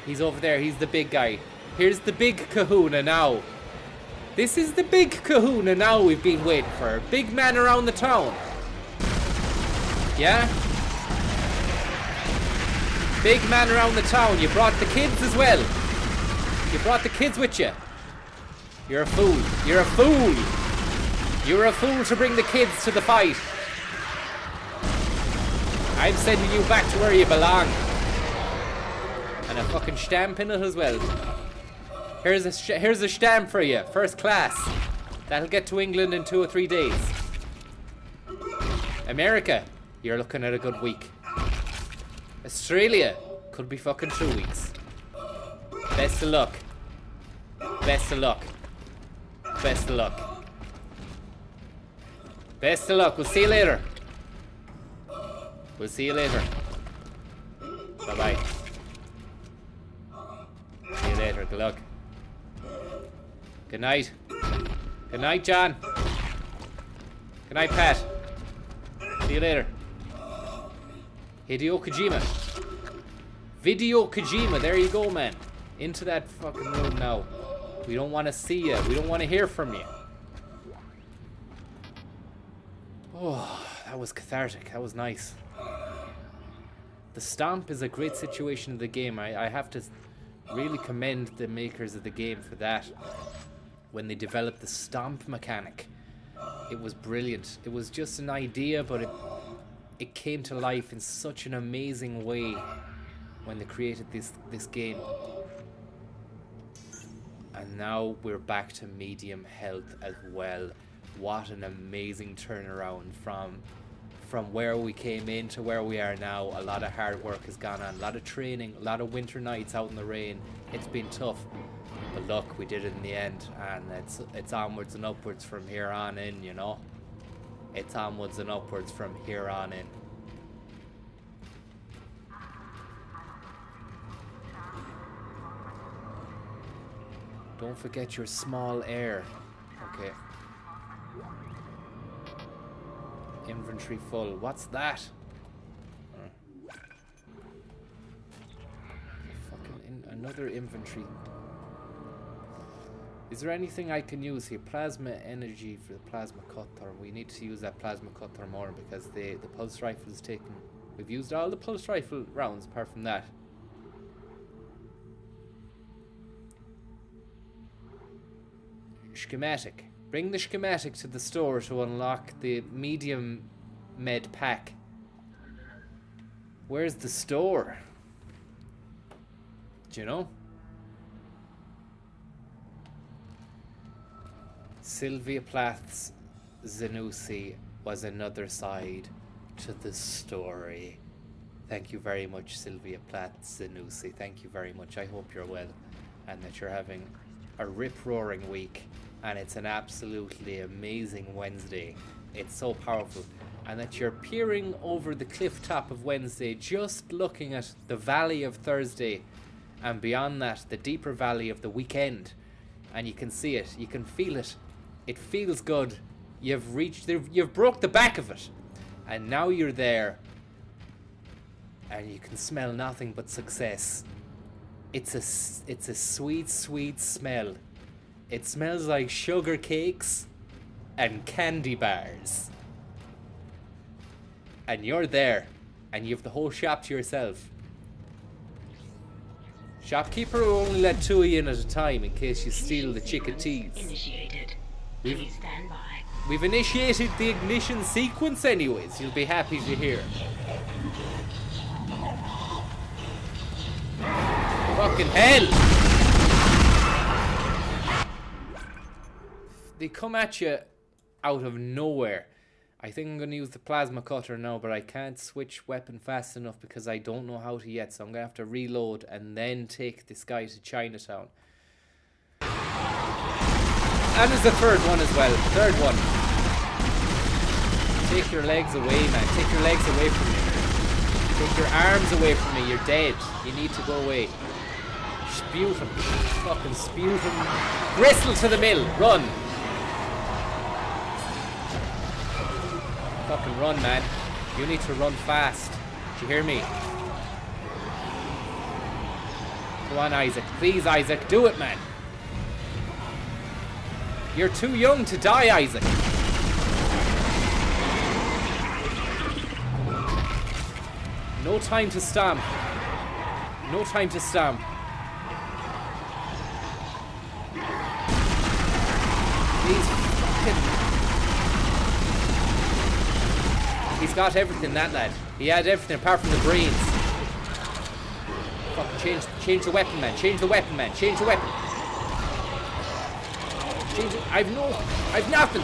He's over there, he's the big guy. Here's the big kahuna now. This is the big kahuna now we've been waiting for. Big man around the town. Yeah? Big man around the town. You brought the kids as well. You brought the kids with you. You're a fool. You're a fool. You're a fool to bring the kids to the fight. I'm sending you back to where you belong. And a fucking stamp in it as well. Here's a stamp for you, first class. That'll get to England in 2 or 3 days. America, you're looking at a good week. Australia, could be fucking 2 weeks. Best of luck. Best of luck. Best of luck. Best of luck. We'll see you later. We'll see you later. Bye-bye. See you later. Good luck. Good night. Good night, John. Good night, Pat. See you later. Hideo Kojima. Video Kojima. There you go, man. Into that fucking room now. We don't want to see you. We don't want to hear from you. Oh, that was cathartic. That was nice. The stomp is a great situation of the game. I have to really commend the makers of the game for that. When they developed the stomp mechanic, it was brilliant. It was just an idea, but it came to life in such an amazing way when they created this game. And now we're back to medium health as well. What an amazing turnaround from where we came in to where we are now. A lot of hard work has gone on, a lot of training, a lot of winter nights out in the rain. It's been tough, but look, we did it in the end, and it's onwards and upwards from here on in, you know. It's onwards and upwards from here on in. Don't forget your small air. Okay. Inventory full. What's that? Fucking another inventory. Is there anything I can use here? Plasma energy for the plasma cutter. We need to use that plasma cutter more because the pulse rifle is taken. We've used all the pulse rifle rounds apart from that. Schematic. Bring the schematic to the store to unlock the medium med pack. Where's the store? Do you know? Sylvia Plath's Zanussi was another side to the story. Thank you very much, Sylvia Plath Zanussi. Thank you very much. I hope you're well and that you're having a rip-roaring week. And it's an absolutely amazing Wednesday. It's so powerful. And that you're peering over the cliff top of Wednesday, just looking at the valley of Thursday, and beyond that, the deeper valley of the weekend. And you can see it, you can feel it. It feels good. You've broke the back of it. And now you're there. And you can smell nothing but success. It's a sweet, sweet smell. It smells like sugar cakes and candy bars. And you're there, and you have the whole shop to yourself. Shopkeeper will only let 2 of you in at a time in case you steal the chickadees. Initiated. Please stand by. We've initiated the ignition sequence anyways, you'll be happy to hear. Fucking hell! They come at you out of nowhere, I think I'm going to use the plasma cutter now, but I can't switch weapon fast enough because I don't know how to yet. So I'm going to have to reload and then take this guy to Chinatown. And there's the third one as well. Third one. Take your legs away, man. Take your legs away from me. Take your arms away from me. You're dead. You need to go away. Sputum. Fucking sputum. Gristle to the mill. Run. Fucking run, man. You need to run fast. Do you hear me? Come on, Isaac. Please, Isaac. Do it, man. You're too young to die, Isaac. No time to stamp. No time to stamp. These fucking... He's got everything, that lad. He had everything apart from the brains. Fucking change the weapon, man. Change the weapon, man. Change the weapon. Change it. I've nothing.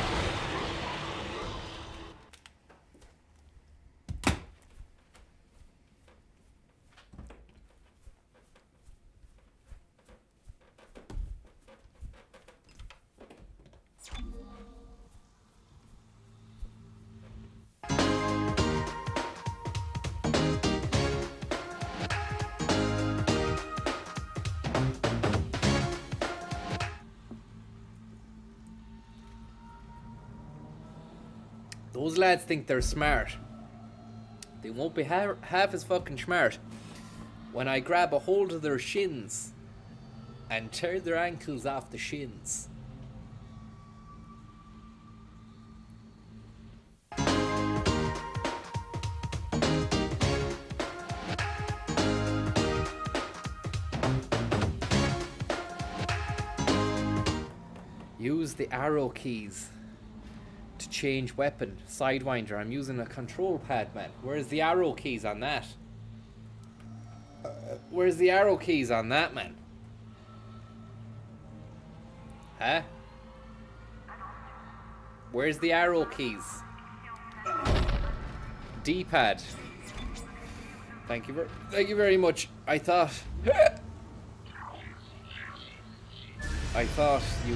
Those lads think they're smart. They won't be half as fucking smart when I grab a hold of their shins and tear their ankles off the shins. Use the arrow keys to change weapon. Sidewinder. I'm using a control pad, man. Where's the arrow keys on that? Where's the arrow keys on that, man? Huh? Where's the arrow keys? D-pad. Thank you very much. I thought you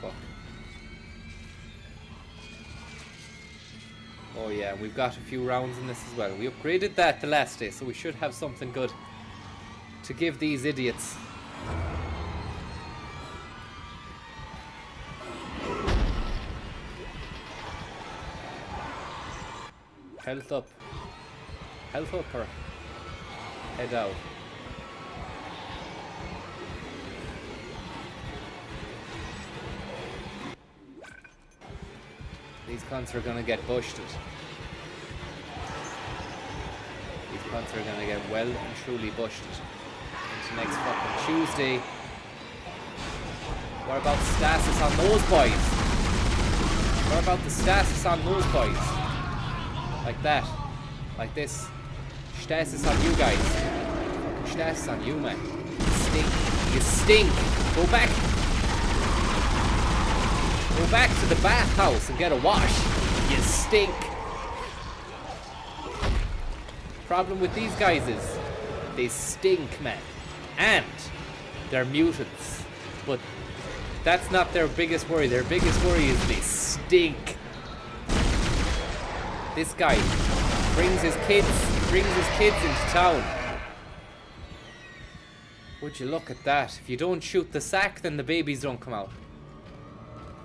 fuck. Oh yeah, we've got a few rounds in this as well. We upgraded that the last day, so we should have something good to give these idiots. Health up. Health up or head out. These cunts are gonna get busted. These cunts are gonna get well and truly busted. Into next fucking Tuesday. What about stasis on those boys? What about the stasis on those boys? Like that. Like this. Stasis on you guys. Fucking stasis on you, man. You stink. You stink. Go back. Go back to the bathhouse and get a wash. You stink. Problem with these guys is they stink, man. And they're mutants. But that's not their biggest worry. Their biggest worry is they stink. This guy brings his kids into town. Would you look at that? If you don't shoot the sack, then the babies don't come out.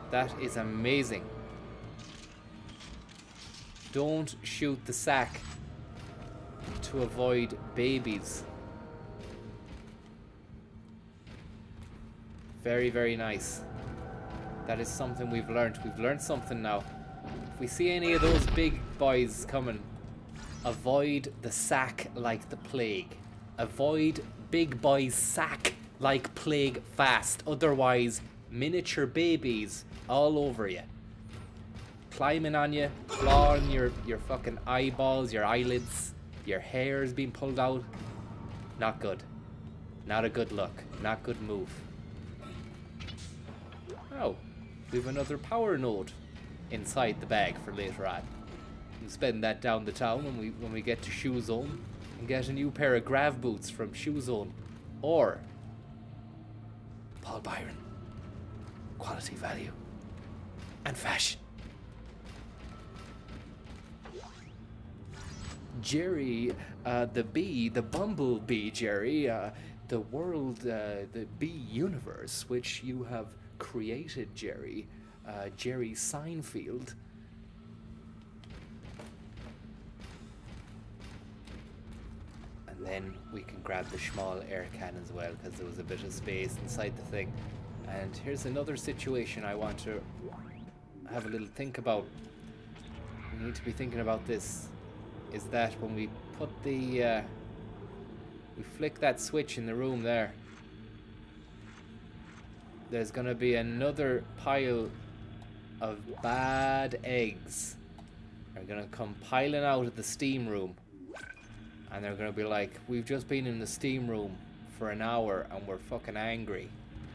That is amazing. Don't shoot the sack to avoid babies. Very, very nice. That is something we've learned. We've learned something now. If we see any of those big boys coming, avoid the sack like the plague. Avoid big boys sack like plague fast. Otherwise, miniature babies all over you. Climbing on you, clawing your fucking eyeballs, your eyelids, your hair is being pulled out. Not good. Not a good look. Not good move. Oh, we have another power node inside the bag for later on. We'll spend that down the town when we get to Shoe Zone and get a new pair of grav boots from Shoe Zone. Or Paul Byron. Quality, value, and fashion. Jerry, the bumblebee, Jerry, the world, the bee universe, which you have created, Jerry, Jerry Seinfeld. And then we can grab the small air can as well, because there was a bit of space inside the thing. And here's another situation I want to have a little think about. We need to be thinking about this. Is that when we put the we flick that switch in the room there's gonna be another pile of bad eggs. They're gonna come piling out of the steam room, and they're gonna be like, we've just been in the steam room for an hour and we're fucking angry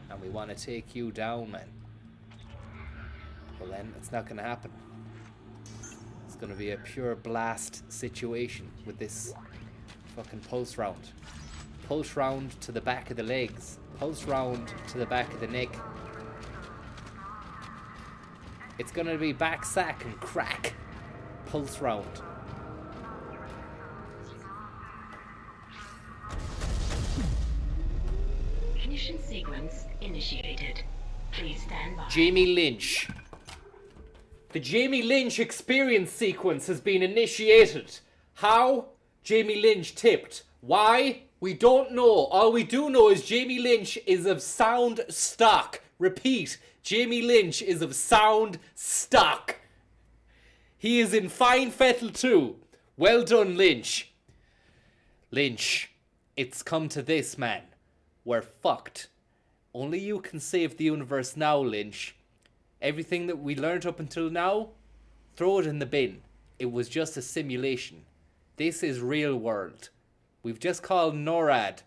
and we want to take you down, man. Well then, it's not gonna happen. It's gonna be a pure blast situation with this fucking pulse round. Pulse round to the back of the legs. Pulse round to the back of the neck. It's gonna be back sack and crack. Pulse round. Ignition sequence initiated. Please stand by. Jamie Lynch. The Jamie Lynch experience sequence has been initiated. How? Jamie Lynch tipped. Why? We don't know. All we do know is Jamie Lynch is of sound stock. Repeat, Jamie Lynch is of sound stock. He is in fine fettle too. Well done, Lynch. Lynch, it's come to this, man. We're fucked. Only you can save the universe now, Lynch. Everything that we learned up until now, throw it in the bin. It was just a simulation. This is real world. We've just called NORAD.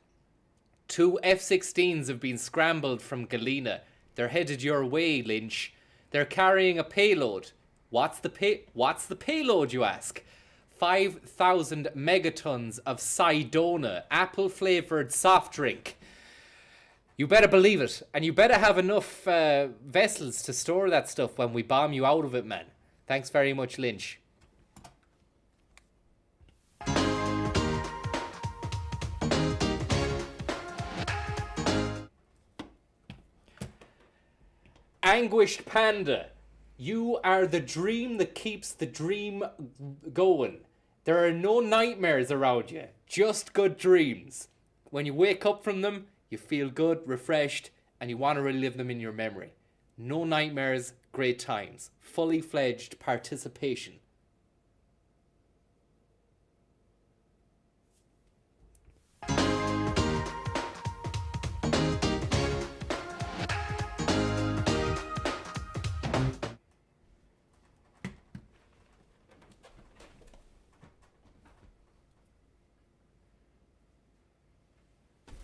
2 F-16s have been scrambled from Galena. They're headed your way, Lynch. They're carrying a payload. What's the payload, you ask? 5,000 megatons of Sidona, apple-flavoured soft drink. You better believe it. And you better have enough vessels to store that stuff when we bomb you out of it, man. Thanks very much, Lynch. Anguished Panda, you are the dream that keeps the dream going. There are no nightmares around you, just good dreams. When you wake up from them, you feel good, refreshed, and you want to relive them in your memory. No nightmares, great times. Fully fledged participation.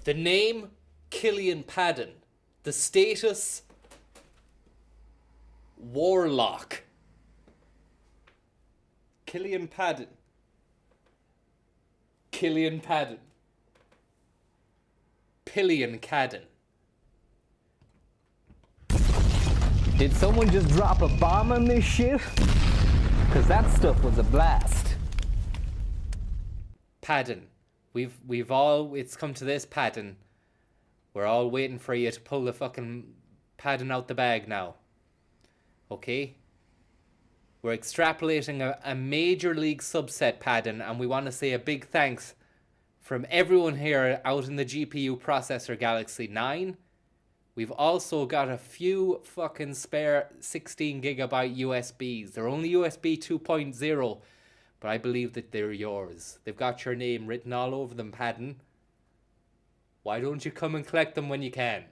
The name, Killian Padden. The status, Warlock. Killian Padden. Killian Padden. Pillion Cadden. Did someone just drop a bomb on this shit? Because that stuff was a blast. Padden. We've all, it's come to this, Padden. We're all waiting for you to pull the fucking Padden out the bag now. Okay? We're extrapolating a major league subset, Padden, and we want to say a big thanks from everyone here out in the GPU processor Galaxy 9. We've also got a few fucking spare 16 gigabyte USBs. They're only USB 2.0, but I believe that they're yours. They've got your name written all over them, Padden. Why don't you come and collect them when you can?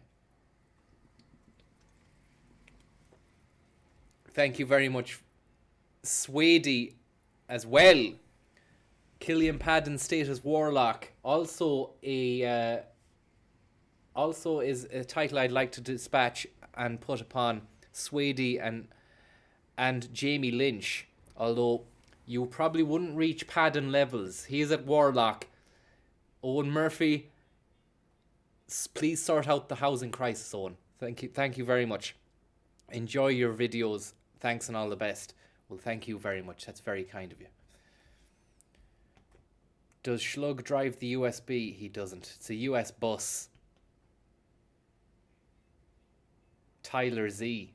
Thank you very much, Swady, as well. Killian Padden status Warlock. Also is a title I'd like to dispatch and put upon Swady and Jamie Lynch. Although you probably wouldn't reach Padden levels. He is at Warlock. Owen Murphy, please sort out the housing crisis, Owen. Thank you very much. Enjoy your videos. Thanks and all the best. Well, thank you very much. That's very kind of you. Does Schlug drive the USB? He doesn't. It's a US bus. Tyler Z.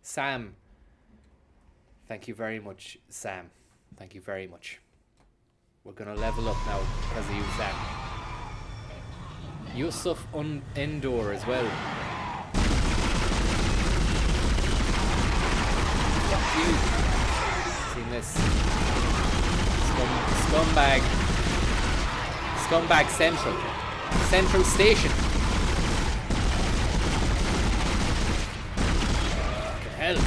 Sam. Thank you very much, Sam. Thank you very much. We're going to level up now because of you, Sam. Yusuf Indoor as well. Fuck you. Seen this? Scumbag. Scumbag Central. Central Station. Fucking hell.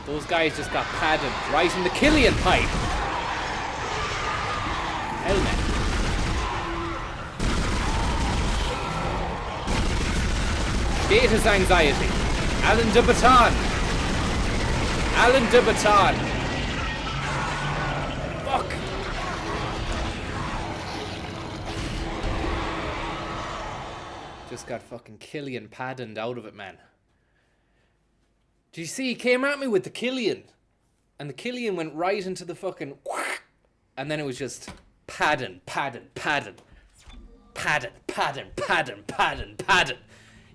Those guys just got padded right in the Killian pipe. Hell, man. Status anxiety. Alan de Baton. Alan de Baton. Fuck. Just got fucking Killian padded out of it, man. Do you see? He came at me with the Killian. And the Killian went right into the fucking... And then it was just padding.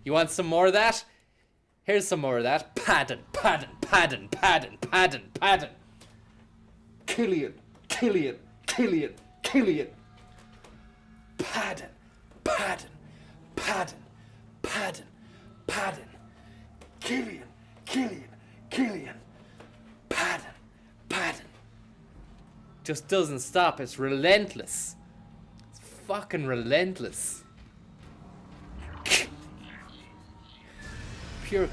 You want some more of that? Here's some more of that. Padding. Killian. Padding. Killian. Padding. Just doesn't stop. It's relentless. It's fucking relentless. Pure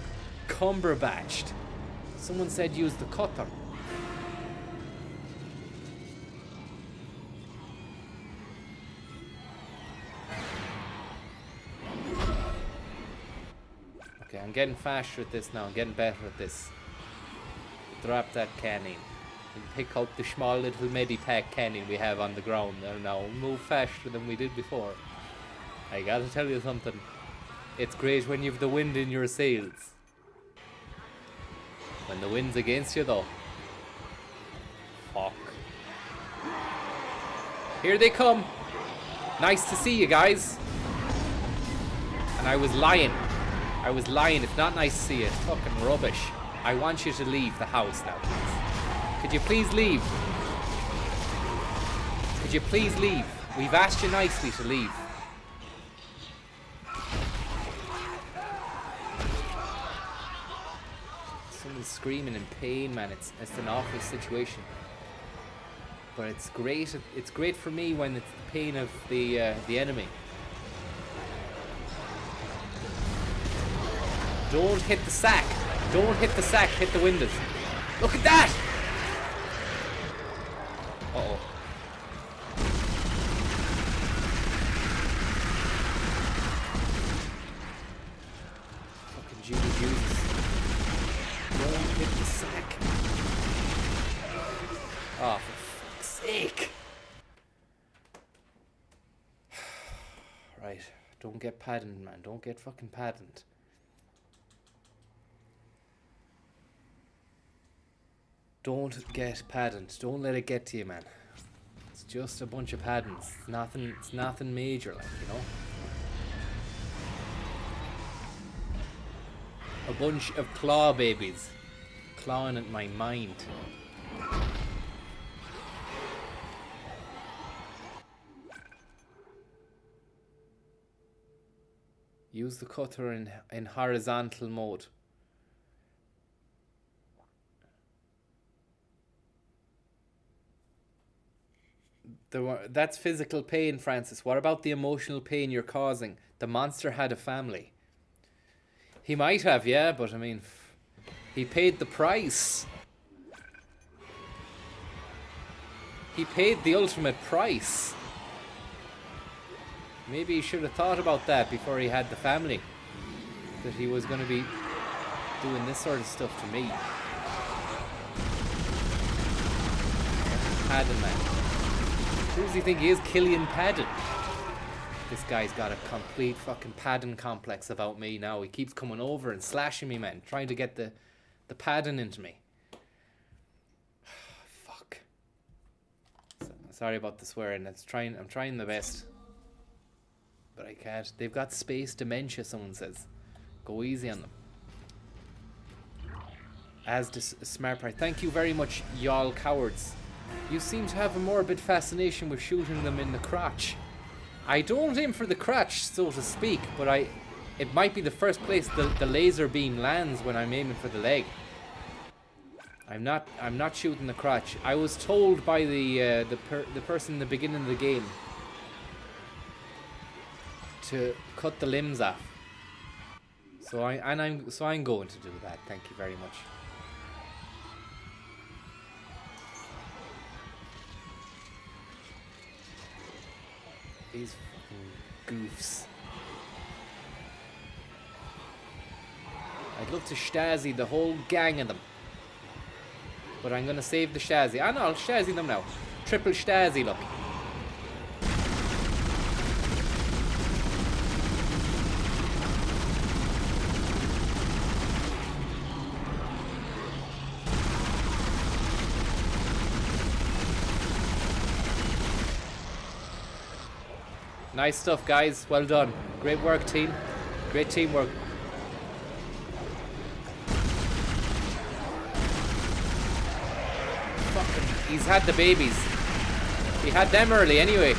Cumberbatched. Someone said use the cutter. Okay, I'm getting faster at this now. I'm getting better at this. Drop that cannon. And pick up the small little Medipack cannon we have on the ground there now. Move faster than we did before. I gotta tell you something. It's great when you've the wind in your sails. When the wind's against you though. Fuck. Here they come. Nice to see you guys. And I was lying. It's not nice to see you. It's fucking rubbish. I want you to leave the house now, please. Could you please leave? Could you please leave? We've asked you nicely to leave. Someone's screaming in pain, man. It's an awful situation. But it's great. It's great for me when it's the pain of the enemy. Don't hit the sack. Don't hit the sack. Hit the windows. Look at that. Uh-oh. Fucking Judy Jesus. Don't hit the sack. Oh, for fuck's sake. Right. Don't get padded, man. Don't get fucking padded. Don't get padded. Don't let it get to you, man. It's just a bunch of paddings. It's nothing major, like, you know. A bunch of claw babies clawing at my mind. Use the cutter in horizontal mode. That's physical pain, Francis. What about the emotional pain you're causing? The monster had a family. He might have, yeah, but I mean, he paid the price. He paid the ultimate price. Maybe he should have thought about that before he had the family. That he was going to be doing this sort of stuff to me. Padden, man. Who does he think he is? Killian Padden. This guy's got a complete fucking Padden complex about me now. He keeps coming over and slashing me, man. Trying to get the Padden into me. Fuck. Sorry about the swearing. I'm trying my best. But I can't. They've got space dementia, someone says. Go easy on them. As does Smart Pride. Thank you very much, y'all cowards. You seem to have a morbid fascination with shooting them in the crotch. I don't aim for the crotch, so to speak, but it might be the first place the laser beam lands when I'm aiming for the leg. I'm not shooting the crotch. I was told by the person in the beginning of the game to cut the limbs off. So I'm going to do that. Thank you very much. These fucking goofs. I'd love to Stasi the whole gang of them. But I'm gonna save the Stasi. Ah no, I'll Stasi them now. Triple Stasi, look. Nice stuff, guys. Well done. Great work, team. Great teamwork. Fucking, he's had the babies. He had them early anyway.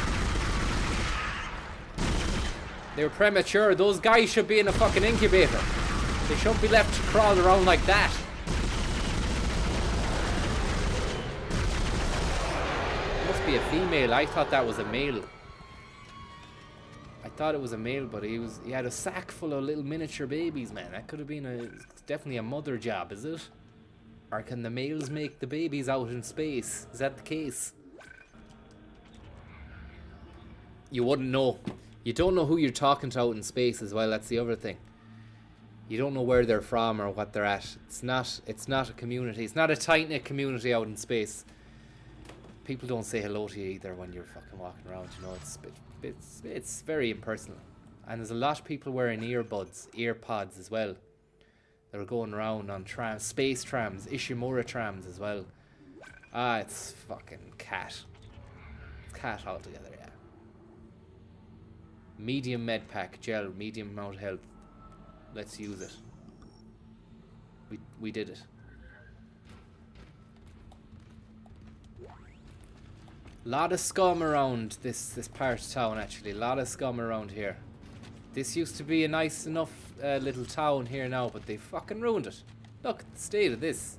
They were premature. Those guys should be in a fucking incubator. They shouldn't be left to crawl around like that. Must be a female. I thought that was a male. I thought it was a male, but he had a sack full of little miniature babies, man. That could have been definitely a mother job, is it? Or can the males make the babies out in space? Is that the case? You wouldn't know. You don't know who you're talking to out in space as well. That's the other thing. You don't know where they're from or what they're at. It's not a community. It's not a tight-knit community out in space. People don't say hello to you either when you're fucking walking around, you know. It's very impersonal. And there's a lot of people wearing earpods as well. They're going around on trams, space trams, Ishimura trams as well. Ah, it's fucking cat. It's cat altogether, yeah. Medium med pack, gel, medium amount of health. Let's use it. We did it. Lot of scum around this part of town, actually. A lot of scum around here. This used to be a nice enough little town here now, but they fucking ruined it. Look at the state of this.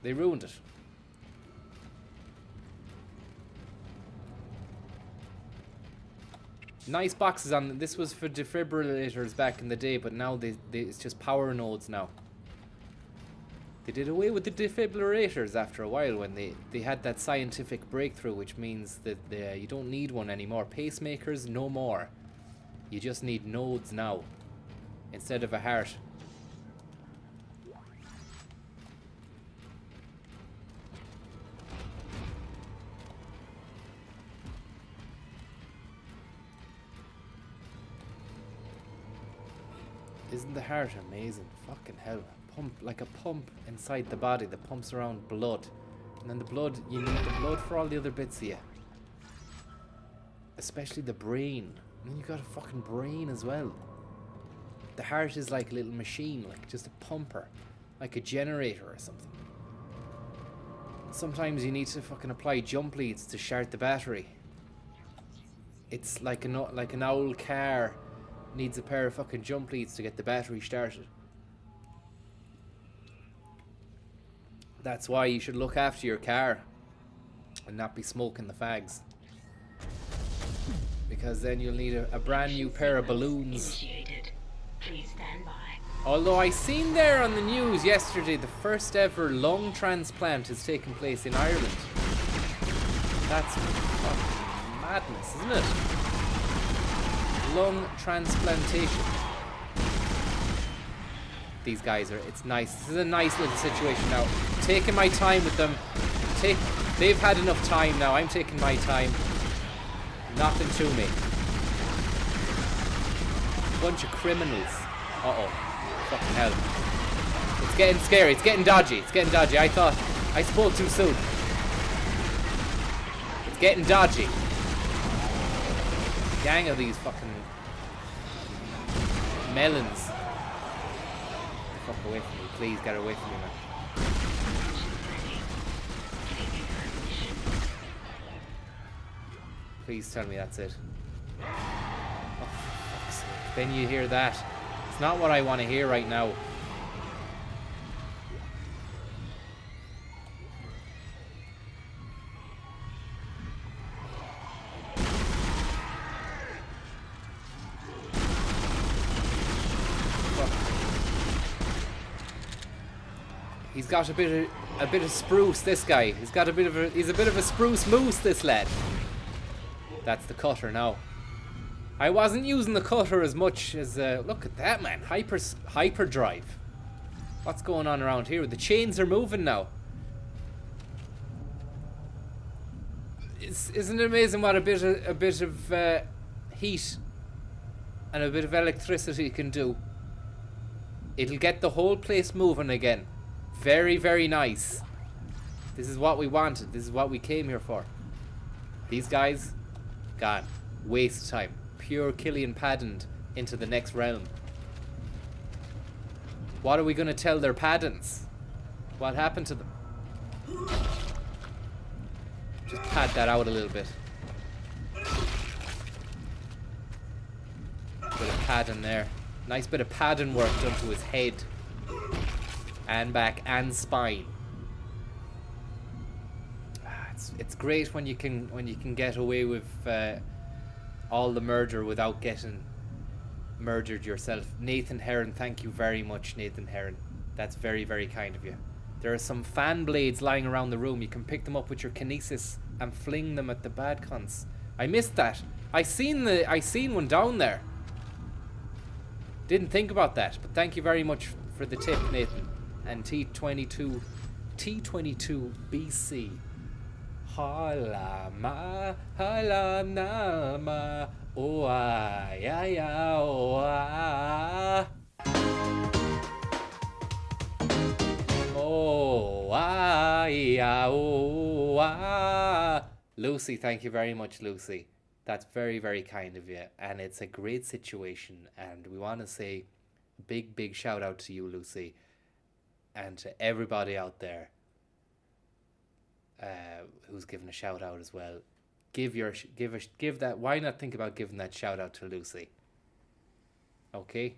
They ruined it. Nice boxes on. This was for defibrillators back in the day, but now it's just power nodes now. They did away with the defibrillators after a while when they had that scientific breakthrough, which means that you don't need one anymore. Pacemakers, no more. You just need nodes now instead of a heart. Isn't the heart amazing? Fucking hell. Pump, like a pump inside the body that pumps around blood. And then the blood, you need the blood for all the other bits of you. Especially the brain. And then you got a fucking brain as well. The heart is like a little machine, like just a pumper. Like a generator or something. Sometimes you need to fucking apply jump leads to start the battery. It's like an old car needs a pair of fucking jump leads to get the battery started. That's why you should look after your car and not be smoking the fags. Because then you'll need a brand new pair of balloons. Please stand by. Although I seen there on the news yesterday the first ever lung transplant has taken place in Ireland. That's fucking madness, isn't it? Lung transplantation. These guys are, it's nice. This is a nice little situation now. Taking my time with them. They've had enough time now. I'm taking my time. Nothing to me. Bunch of criminals. Uh-oh. Fucking hell. It's getting scary. It's getting dodgy. It's getting dodgy. I thought I spoke too soon. It's getting dodgy. Gang of these fucking melons. Fuck away from me. Please get away from me, man. Please tell me that's it. Oh, for fuck's sake. Then you hear that. It's not what I want to hear right now. He's got a bit of spruce, this guy. He's a bit of a spruce moose, this lad. That's the cutter now. I wasn't using the cutter as much as look at that, man. Hyperdrive. What's going on around here? The chains are moving now. Isn't it amazing what a bit of heat and a bit of electricity can do? It'll get the whole place moving again. Very, very nice. This is what we wanted. This is what we came here for. These guys, gone. Waste of time. Pure Killian Paddoned into the next realm. What are we going to tell their Paddons? What happened to them? Just pad that out a little bit. Bit of padding there. Nice bit of padding work done to his head. And back and spine. It's great when you can get away with all the murder without getting murdered yourself. Nathan Heron, thank you very much, Nathan Heron. That's very, very kind of you. There are some fan blades lying around the room. You can pick them up with your kinesis and fling them at the bad cunts. I missed that. I seen one down there. Didn't think about that, but thank you very much for the tip, Nathan. And T22 BC. Hala ma oh ya ya oh oh ya oh Lucy, thank you very much, Lucy. That's very, very kind of you, and it's a great situation, and we want to say a big shout out to you, Lucy. And to everybody out there who's given a shout out as well, give that. Why not think about giving that shout out to Lucy? Okay.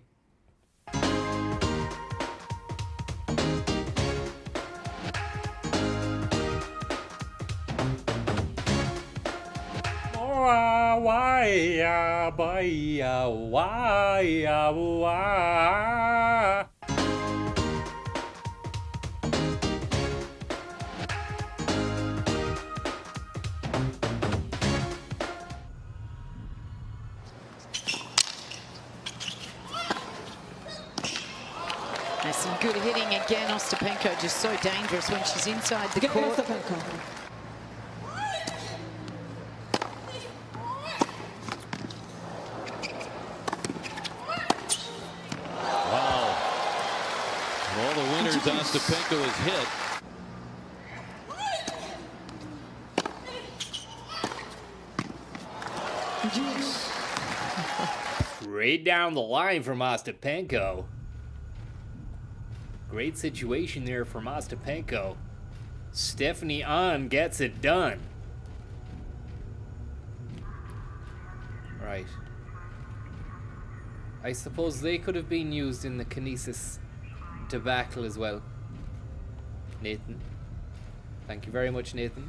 There's some good hitting again. Ostapenko just so dangerous when she's inside the court. Wow. All the winners Ostapenko has hit. Straight down the line from Ostapenko. Great situation there from Ostapenko. Stephanie Ahn gets it done. Right. I suppose they could have been used in the kinesis debacle as well. Nathan. Thank you very much, Nathan.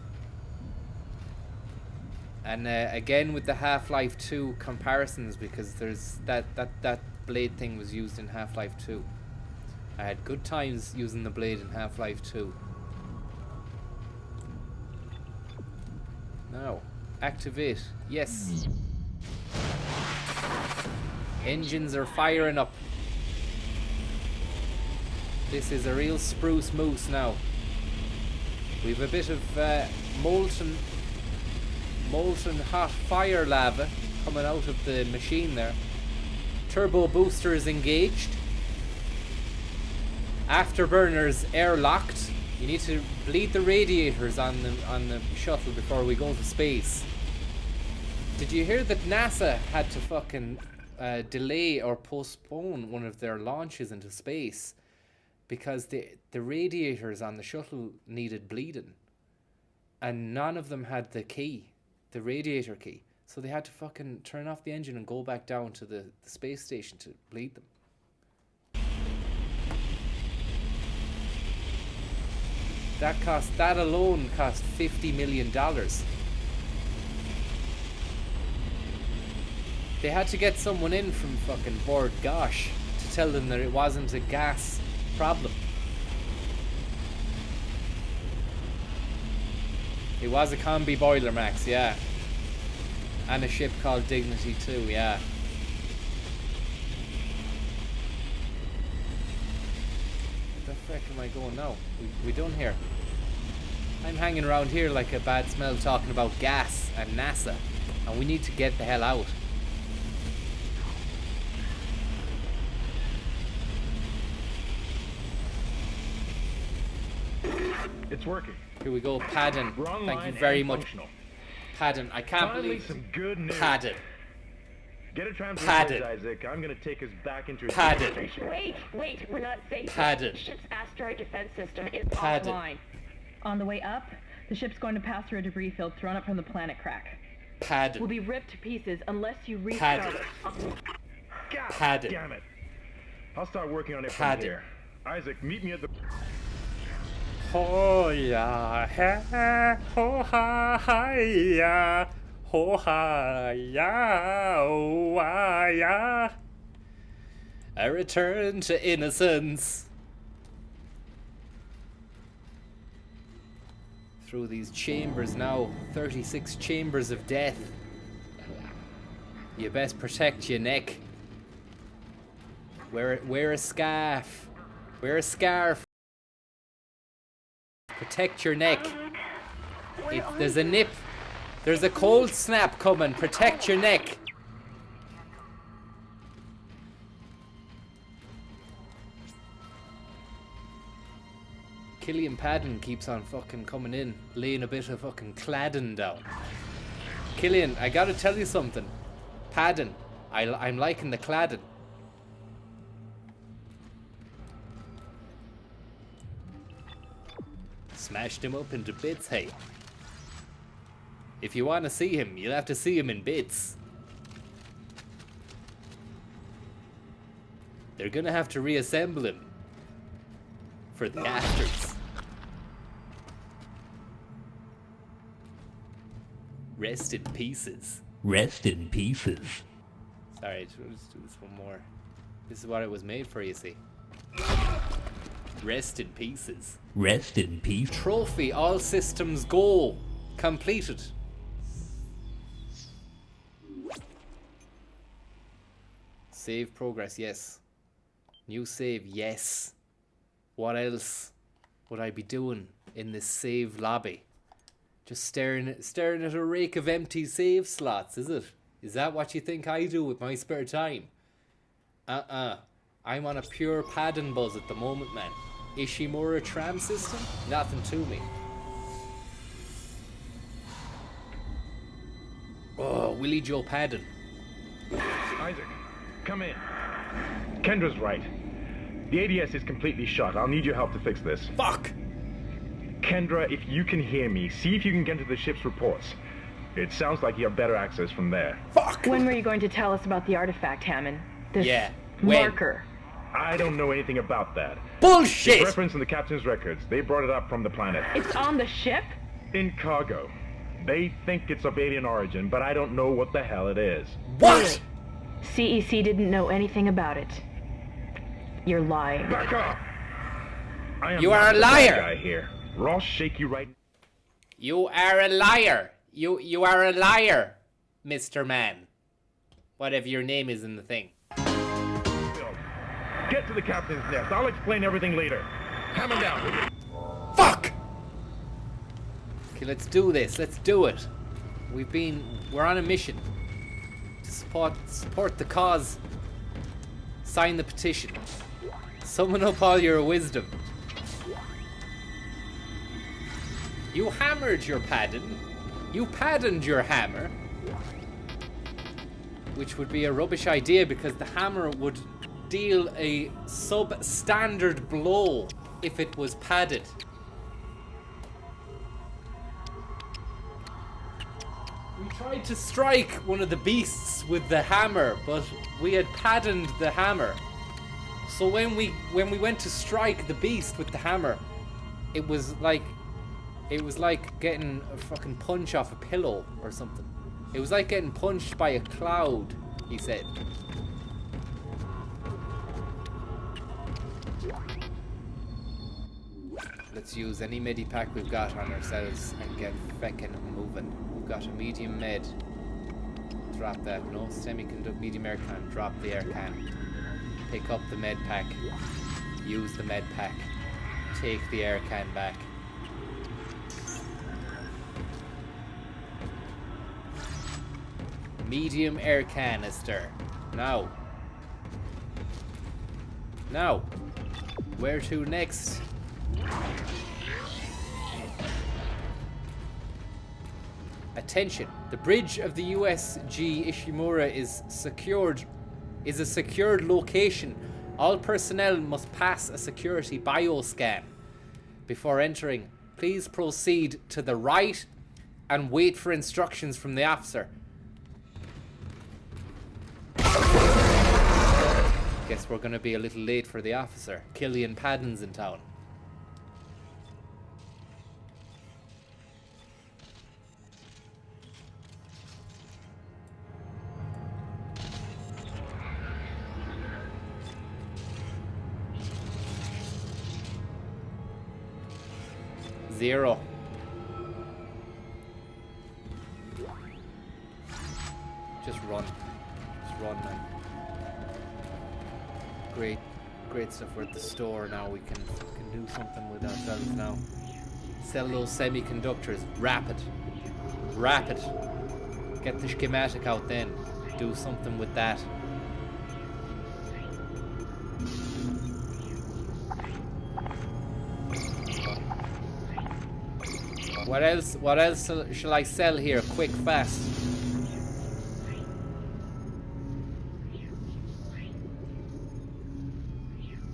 And again with the Half-Life 2 comparisons, because there's that blade thing was used in Half-Life 2. I had good times using the blade in Half-Life 2. Now, activate. Yes. Engines are firing up. This is a real spruce moose now. We've a bit of molten hot fire lava coming out of the machine there. Turbo booster is engaged. Afterburners air locked. You need to bleed the radiators on the shuttle before we go to space. Did you hear that NASA had to fucking delay or postpone one of their launches into space because the radiators on the shuttle needed bleeding, and none of them had the key, the radiator key, so they had to fucking turn off the engine and go back down to the space station to bleed them. That alone cost $50 million. They had to get someone in from fucking Bord Gosh to tell them that it wasn't a gas problem. It was a combi boiler, Max, yeah. And a ship called Dignity too, yeah. Where the frick am I going now? We done here. I'm hanging around here like a bad smell talking about gas and NASA, and we need to get the hell out. It's working. Here we go, Padden. Wrong Thank you line very and much. functional. Padden, I can't Finally, believe some good news. Padden. Get a transfer, Padden. Isaac. I'm gonna take us back into his Padden. station. Wait, we're not safe. Padden. The ship's asteroid defense system is Padden. offline. On the way up, the ship's going to pass through a debris field thrown up from the planet crack. Padden. We'll be ripped to pieces unless you restart Padden. it. God Padden. damn it. I'll start working on it Padden. from here. Isaac, meet me at the... Ho ya ha, ho ha ha ya, ho ha ya, oh ah, ya. A return to innocence. Through these chambers now, 36 chambers of death. You best protect your neck. Wear a scarf. Wear a scarf. Protect your neck. There's a nip. There's a cold snap coming. Protect your neck. Killian Padden keeps on fucking coming in, laying a bit of fucking cladding down. Killian, I gotta tell you something. Padden, I'm liking the cladding. Smashed him up into bits, hey. If you want to see him, you'll have to see him in bits. They're gonna have to reassemble him for the afters. Rest in pieces. Rest in pieces. Sorry, let's do this one more. This is what it was made for, you see. Rest in pieces. Rest in peace. Trophy, all systems go. Completed. Save progress, yes. New save, yes. What else would I be doing in this save lobby? Just staring at a rake of empty save slots, is it? Is that what you think I do with my spare time? I'm on a pure Padden buzz at the moment, man. Ishimura tram system? Nothing to me. Oh, Willie Joe Padden. Isaac, come in. Kendra's right. The ADS is completely shut. I'll need your help to fix this. Fuck! Kendra, if you can hear me, see if you can get to the ship's reports. It sounds like you have better access from there. Fuck! When were you going to tell us about the artifact, Hammond? This when? marker. I don't know anything about that. Bullshit! It's referenced in the captain's records. They brought it up from the planet. It's on the ship? In cargo. They think it's of alien origin, but I don't know what the hell it is. What? CEC didn't know anything about it. You're lying. Back off! I am You not are a the bad liar! guy here. Ross, shake you right. You are a liar! You are a liar, Mr. Man. Whatever your name is in the thing. Get to the captain's nest. I'll explain everything later. Hammer down. Fuck! Okay, let's do this. Let's do it. We're on a mission to support the cause. Sign the petition. Summon up all your wisdom. You hammered your paddon. You paddoned your hammer. Which would be a rubbish idea because the hammer would deal a substandard blow if it was padded. We tried to strike one of the beasts with the hammer, but we had paddoned the hammer. So when we went to strike the beast with the hammer, it was like getting a fucking punch off a pillow or something. It was like getting punched by a cloud, he said. Let's use any medipack we've got on ourselves and get feckin' moving. We've got a medium med. Drop that. No semiconductor medium air can. Drop the air can. Pick up the med pack. Use the med pack. Take the air can back. Medium air canister. Now. Now. Where to next? Attention. The bridge of the USG Ishimura is a secured location. All personnel must pass a security bioscan before entering. Please proceed to the right and wait for instructions from the officer. Guess we're gonna be a little late for the officer. Killian Paddon's in town. Zero. Just run. Just run, man. Great stuff. We're at the store now. We can do something with ourselves now. Sell those semiconductors. Rapid. Get the schematic out then. Do something with that. What else shall I sell here? Quick, fast.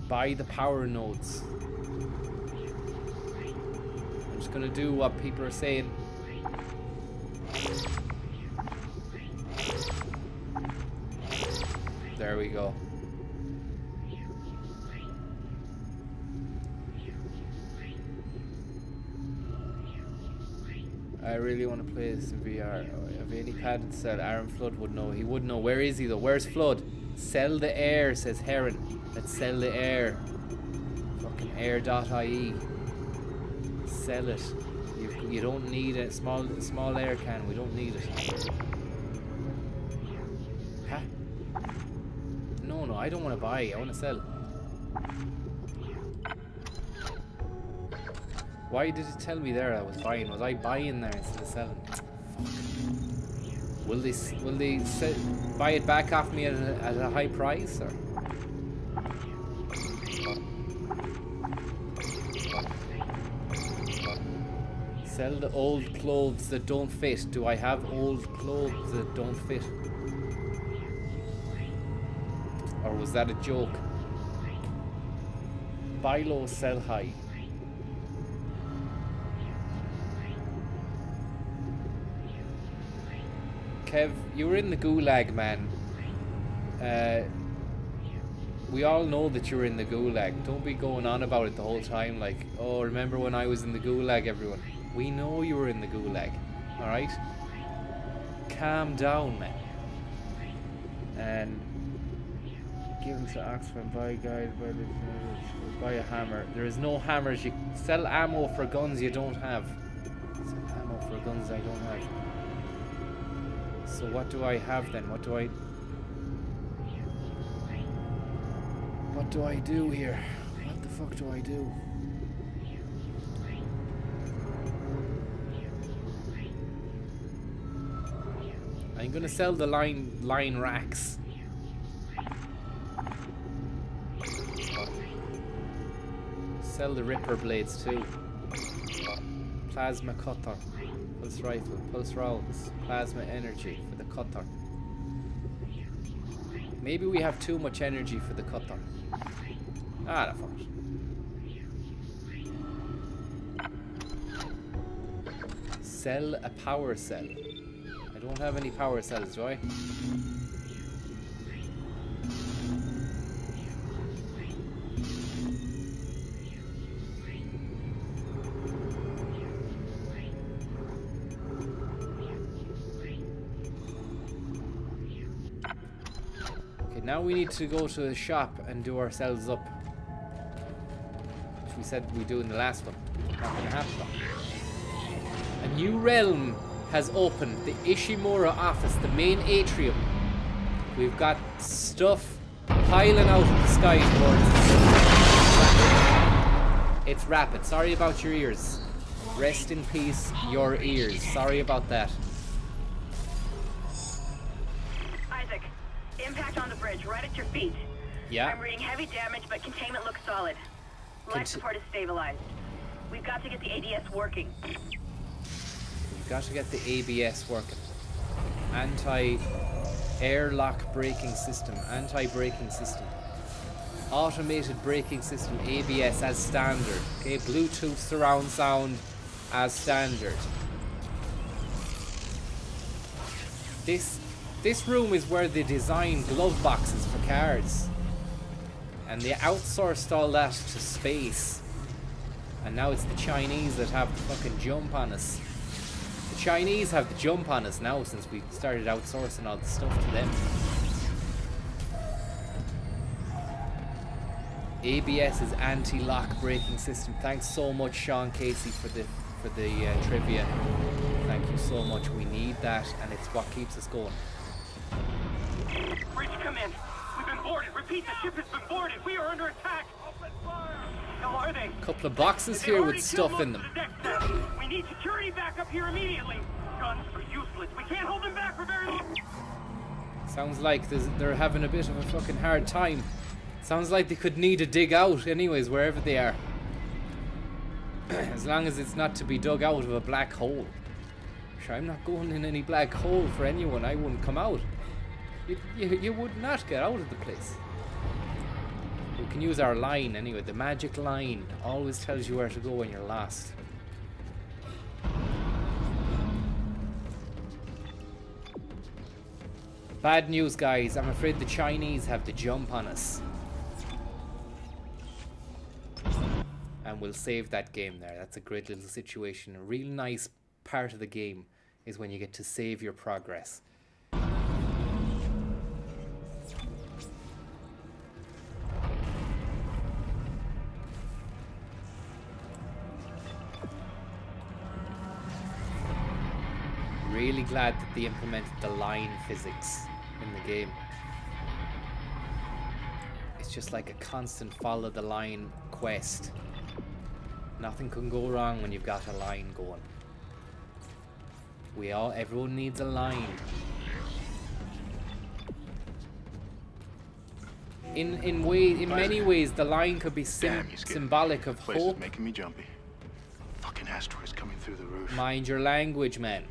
Buy the power nodes. I'm just gonna do what people are saying. There we go. I really want to play this in VR. Have any padded sell? Aaron Flood would know. He would know. Where is he though? Where's Flood? Sell the air, says Heron. Let's sell the air. Fucking air.ie. Sell it. You don't need a small air can. We don't need it. Huh? No, I don't want to buy. I want to sell. Why did it tell me there I was buying? Was I buying there instead of selling? Fuck. Will they buy it back off me at a high price or? Sell the old clothes that don't fit. Do I have old clothes that don't fit? Or was that a joke? Buy low, sell high. Kev, you were in the gulag, man. We all know that you're in the gulag. Don't be going on about it the whole time like, oh, remember when I was in the gulag, everyone. We know you were in the gulag, alright? Calm down, man. And give him to Oxford, buy guys, buy a hammer. There is no hammers. You sell ammo for guns you don't have. Sell ammo for guns I don't have. So what do I have then? What do I do here? What the fuck do I do? I'm gonna sell the line racks. Sell the Ripper blades too. Plasma cutter, pulse rifle, pulse rounds, plasma energy for the cutter. Maybe we have too much energy for the cutter. Ah, the fuck. Sell a power cell. I don't have any power cells, do I? Okay, now we need to go to the shop and do ourselves up. Which we said we do in the last one. Not gonna happen though. A new realm has opened, the Ishimura office, the main atrium. We've got stuff piling out of the sky towards us. It's rapid. Sorry about your ears. Rest in peace, your ears. Sorry about that. Isaac, impact on the bridge, right at your feet. Yeah. I'm reading heavy damage, but containment looks solid. Life support is stabilized. We've got to get the ADS working. Got to get the ABS working. Anti-airlock braking system, anti-braking system, automated braking system, ABS as standard. Okay, Bluetooth surround sound as standard. This room is where they design glove boxes for cars, and they outsourced all that to space. And now it's the Chinese that have the fucking jump on us. Chinese have the jump on us now since we started outsourcing all the stuff to them. ABS is anti-lock braking system. Thanks so much, Sean Casey, for the trivia. Thank you so much. We need that, and it's what keeps us going. Bridge, come in. We've been boarded. Repeat, the ship has been boarded. We are under attack. Open fire. How are they? Couple of boxes here with stuff in them. We need security back up here immediately. Guns are useless. We can't hold them back for very long. Sounds like they're having a bit of a fucking hard time. Sounds like they could need to dig out anyways, wherever they are. As long as it's not to be dug out of a black hole. Sure, I'm not going in any black hole for anyone. I wouldn't come out. You would not get out of the place. We can use our line anyway. The magic line always tells you where to go when you're lost. Bad news, guys. I'm afraid the Chinese have the jump on us. And we'll save that game there. That's a great little situation. A real nice part of the game is when you get to save your progress. Really glad that they implemented the line physics in the game. It's just like a constant follow the line quest. Nothing can go wrong when you've got a line going. Everyone needs a line. In many ways, the line could be symbolic of Place is hope. making me jumpy. Fucking asteroids coming through the roof. Mind your language, man.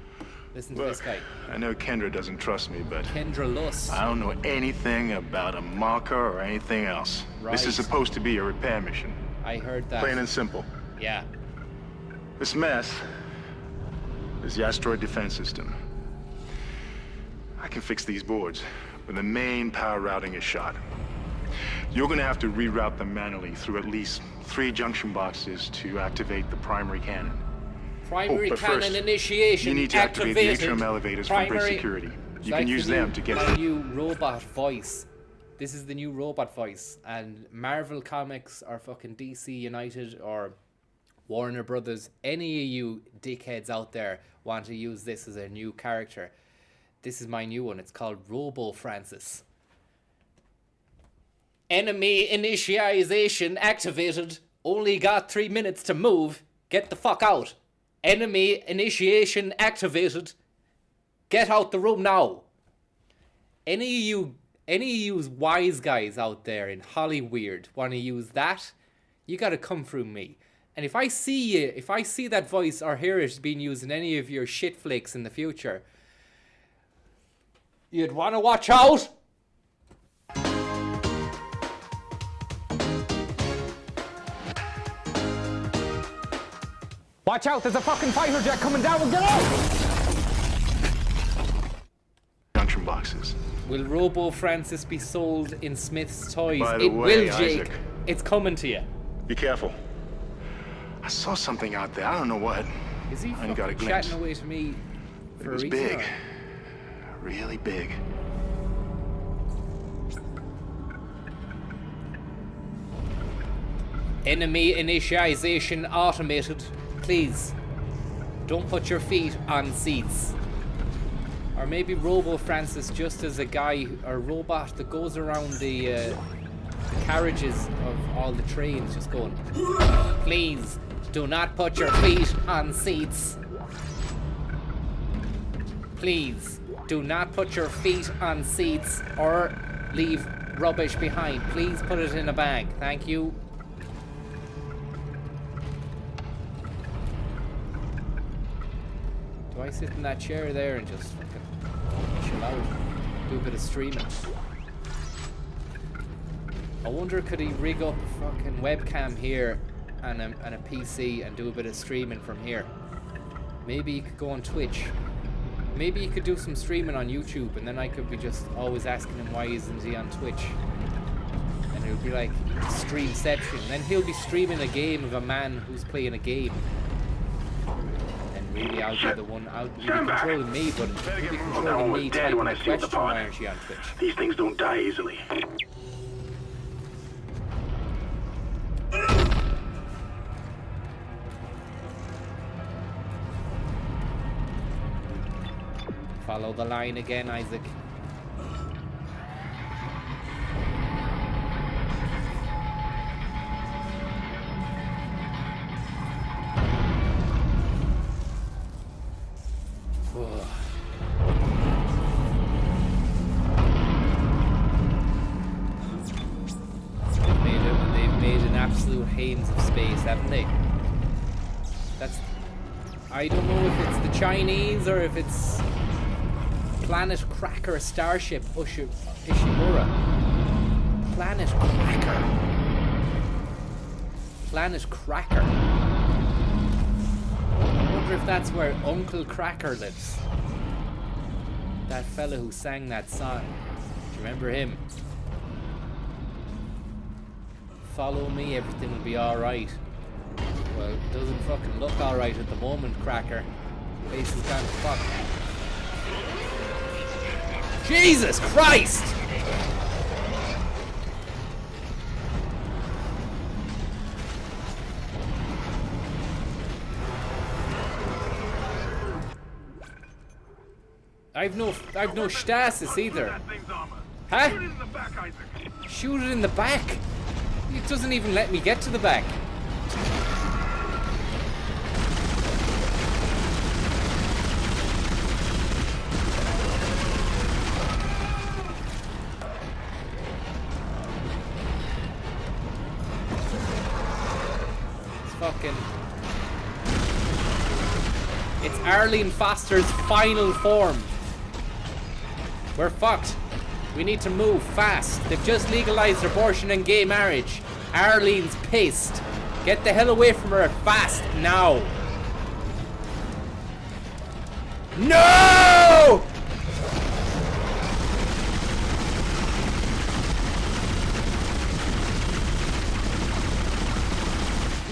Listen to this guy. I know Kendra doesn't trust me, but Kendra Lust. I don't know anything about a marker or anything else. This is Right. supposed to be a repair mission. I heard that. Plain and simple. Yeah. This mess is the asteroid defense system. I can fix these boards, but the main power routing is shot. You're gonna have to reroute them manually through at least 3 junction boxes to activate the primary cannon. Primary but cannon first, initiation you need to activate the activated. atrium elevators for bridge security. You can use them to get the through. new robot voice. This is the new robot voice, and Marvel Comics or fucking DC United or Warner Brothers, any of you dickheads out there want to use this as a new character, This is my new one. It's called Robo Francis. Enemy initialization activated. Only got 3 minutes to move. Get the fuck out. Enemy initiation activated. Get out the room now. Any of you wise guys out there in Hollywood want to use that, you gotta come through me. And if I see that voice or hear it being used in any of your shit flicks in the future, you'd want to watch out. Watch out, there's a fucking fighter jet coming down. Get out! Junction boxes. Will Robo Francis be sold in Smith's Toys? By the It way, will, Jake. Isaac. It's coming to you. Be careful. I saw something out there. I don't know what. Is he I only got a fucking glimpse. chatting away to me It for was a reason? big. or- Really big. Enemy initialization automated. Please, don't put your feet on seats. Or maybe Robo Francis just as a guy or robot that goes around the carriages of all the trains just going, please, do not put your feet on seats. Please, do not put your feet on seats or leave rubbish behind. Please put it in a bag. Thank you. Do I sit in that chair there and just fucking chill out? Do a bit of streaming? I wonder, could he rig up a fucking webcam here and a PC and do a bit of streaming from here? Maybe he could go on Twitch. Maybe he could do some streaming on YouTube, and then I could be just always asking him why isn't he on Twitch. And it would be like Streamception. Then he'll be streaming a game of a man who's playing a game. And really I'll be the one, I'll be controlling me, but he'll be controlling me dead typing when I the see the question, pod. why aren't you on Twitch? These things don't die easily. Follow the line again, Isaac. They've made an absolute hames of space, haven't they? That's... I don't know if it's the Chinese or if it's Planet Cracker Starship Ishimura. Planet Cracker. Planet Cracker. I wonder if that's where Uncle Cracker lives. That fella who sang that song. Do you remember him? Follow me, everything will be alright. Well, it doesn't fucking look alright at the moment, Cracker. Face is kind of fucked. Jesus Christ! I've no stasis either. Huh? Shoot it in the back. It doesn't even let me get to the back. It's Arlene Foster's final form. We're fucked. We need to move fast. They've just legalized abortion and gay marriage. Arlene's pissed. Get the hell away from her fast now. No!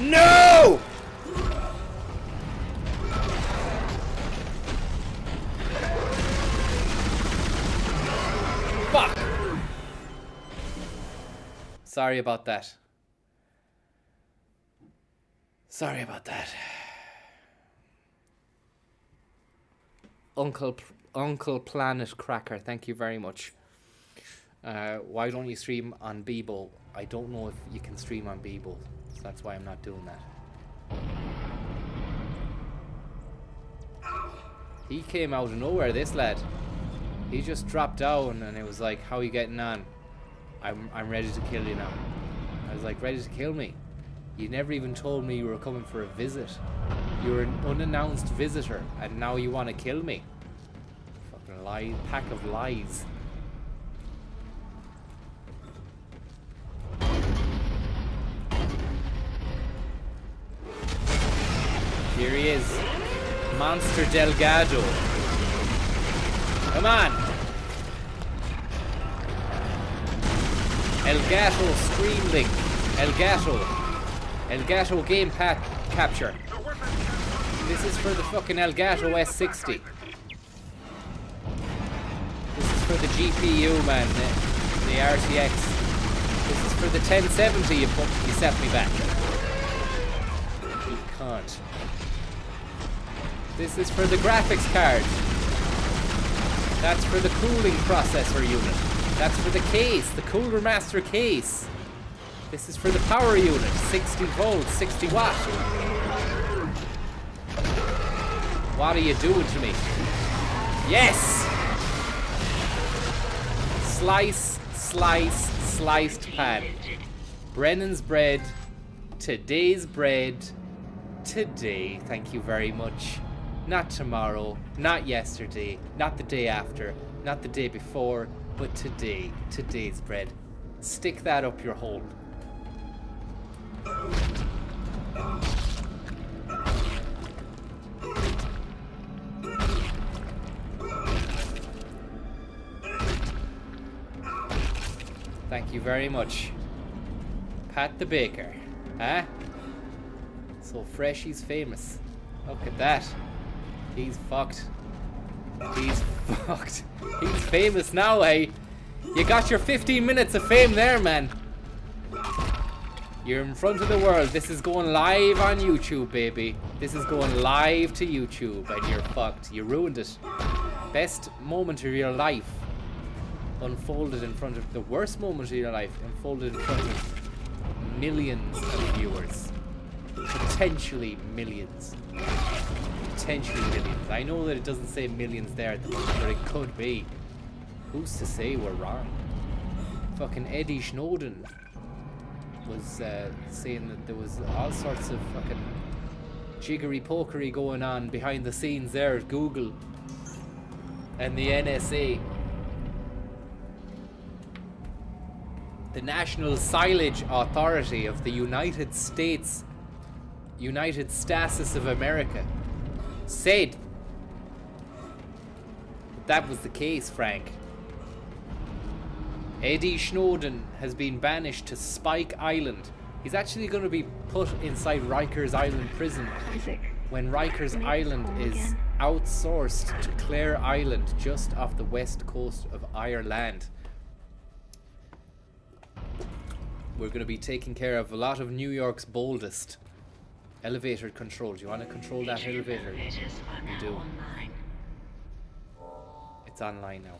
No! Fuck! Sorry about that. Sorry about that. Uncle Planet Cracker, thank you very much. Why don't you stream on Bebo? I don't know if you can stream on Bebo, so that's why I'm not doing that. He came out of nowhere, this lad. He just dropped down and it was like, how are you getting on? I'm ready to kill you now. I was like, ready to kill me? You never even told me you were coming for a visit. You were an unannounced visitor and now you want to kill me. Fucking lie, pack of lies. Here he is. Monster Delgado. Come on. Elgato Stream Link. Elgato game capture. This is for the fucking Elgato S60. This is for the GPU, man. The RTX. This is for the 1070 you set me back. You can't. This is for the graphics card. That's for the cooling processor unit. That's for the case, the Cooler Master case. This is for the power unit, 60 volts, 60 watt. What are you doing to me? Yes! Slice, slice, sliced pan. Brennan's bread. Today's bread. Today, thank you very much. Not tomorrow, not yesterday, not the day after, not the day before, but today. Today's bread. Stick that up your hole. Thank you very much. Pat the Baker. Huh? So fresh he's famous. Look at that. He's fucked. He's fucked. He's famous now, eh? You got your 15 minutes of fame there, man. You're in front of the world. This is going live on YouTube, baby. This is going live to YouTube, and you're fucked. You ruined it. Best moment of your life unfolded in front of the worst moment of your life unfolded in front of millions of viewers. Potentially millions. Potentially millions. I know that it doesn't say millions there at the moment, but it could be. Who's to say we're wrong? Fucking Eddie Snowden was saying that there was all sorts of fucking jiggery-pokery going on behind the scenes there at Google and the NSA. The National Silage Authority of the United States, United States of America, said that was the case, Frank. Eddie Snowden has been banished to Spike Island. He's actually going to be put inside Rikers Island prison when Rikers Island is outsourced to Clare Island, just off the west coast of Ireland. We're going to be taking care of a lot of New York's boldest. Elevator control. Do you want to control that elevator? You do. It's online now.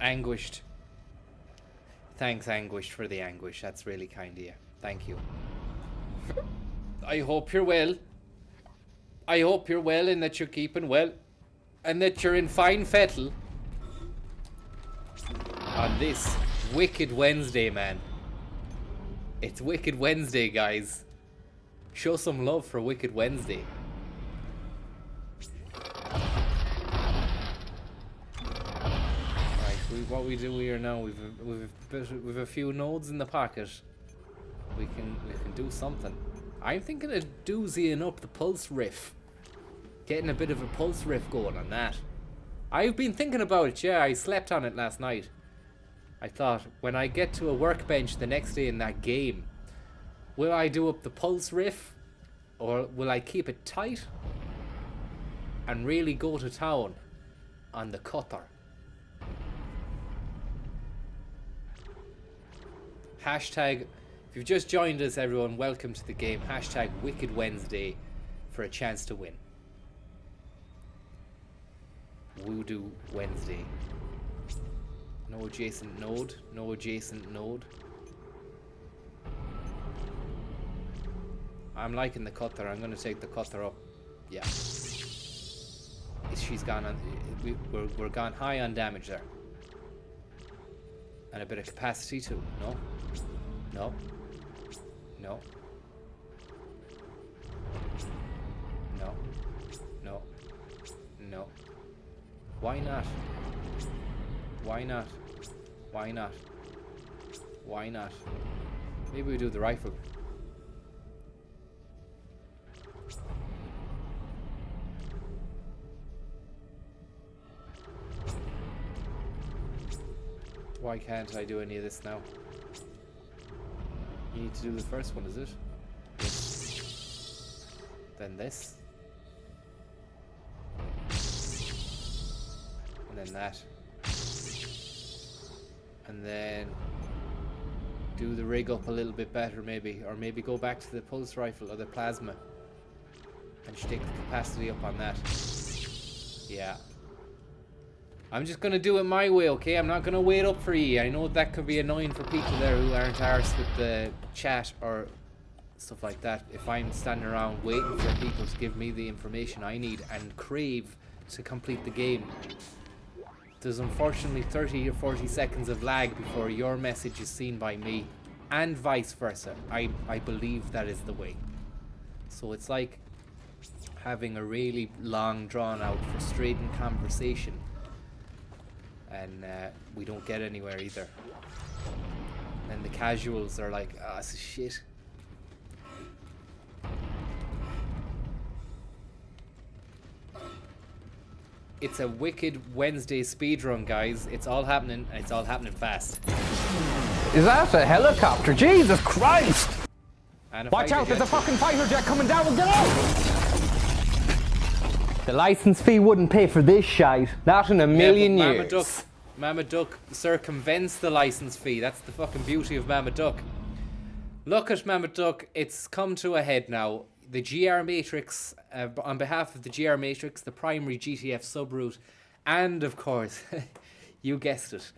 Anguished. Thanks, Anguished, for the anguish. That's really kind of you. Thank you. I hope you're well. I hope you're well and that you're keeping well. And that you're in fine fettle. On this Wicked Wednesday, man. It's Wicked Wednesday, guys. Show some love for Wicked Wednesday. What we do here now, we've a few nodes in the pocket. We can do something. I'm thinking of doozying up the pulse riff, getting a bit of a pulse riff going on that. I've been thinking about it. Yeah, I slept on it last night. I thought, when I get to a workbench the next day in that game, will I do up the pulse riff, or will I keep it tight and really go to town on the cutter? Hashtag, if you've just joined us, everyone, welcome to the game. Hashtag Wicked Wednesday for a chance to win. Voodoo Wednesday. No adjacent node. No adjacent node. I'm liking the cutter. I'm going to take the cutter up. Yeah. She's gone on. We're gone high on damage there. And a bit of capacity too. No. No. No. No. No. No. Why not? Why not? Why not? Why not? Maybe we do the rifle. Why can't I do any of this now? You need to do the first one, is it? Yes. Then this. And then that. And then do the rig up a little bit better maybe. Or maybe go back to the pulse rifle or the plasma. And stick the capacity up on that. Yeah. I'm just gonna do it my way, okay? I'm not gonna wait up for you. I know that could be annoying for people there who aren't arsed with the chat or stuff like that. If I'm standing around waiting for people to give me the information I need and crave to complete the game, there's unfortunately 30 or 40 seconds of lag before your message is seen by me, and vice versa. I believe that is the way. So it's like having a really long, drawn-out, frustrating conversation. And we don't get anywhere either. And the casuals are like, ah, this is shit. It's a wicked Wednesday speedrun, guys. It's all happening, and it's all happening fast. Is that a helicopter? Jesus Christ! And watch out, there's a fucking fighter jet coming down. Get out! The license fee wouldn't pay for this shite. Not in a million years. Mama Duck circumvents the license fee. That's the fucking beauty of Mama Duck. Look at Mama Duck. It's come to a head now. The GR Matrix, on behalf of the GR Matrix, the primary GTF subroute, and of course, you guessed it,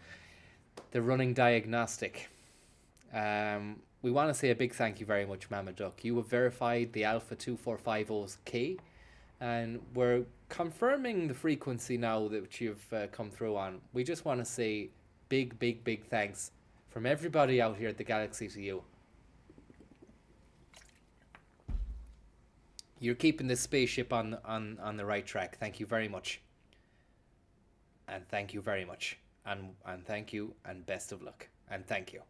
the running diagnostic. We want to say a big thank you very much, Mama Duck. You have verified the Alpha 2450K. And we're confirming the frequency now that you've come through on. We just want to say big, big, big thanks from everybody out here at the Galaxy to you. You're keeping this spaceship on the right track. Thank you very much. And thank you very much. And thank you, and best of luck. And thank you.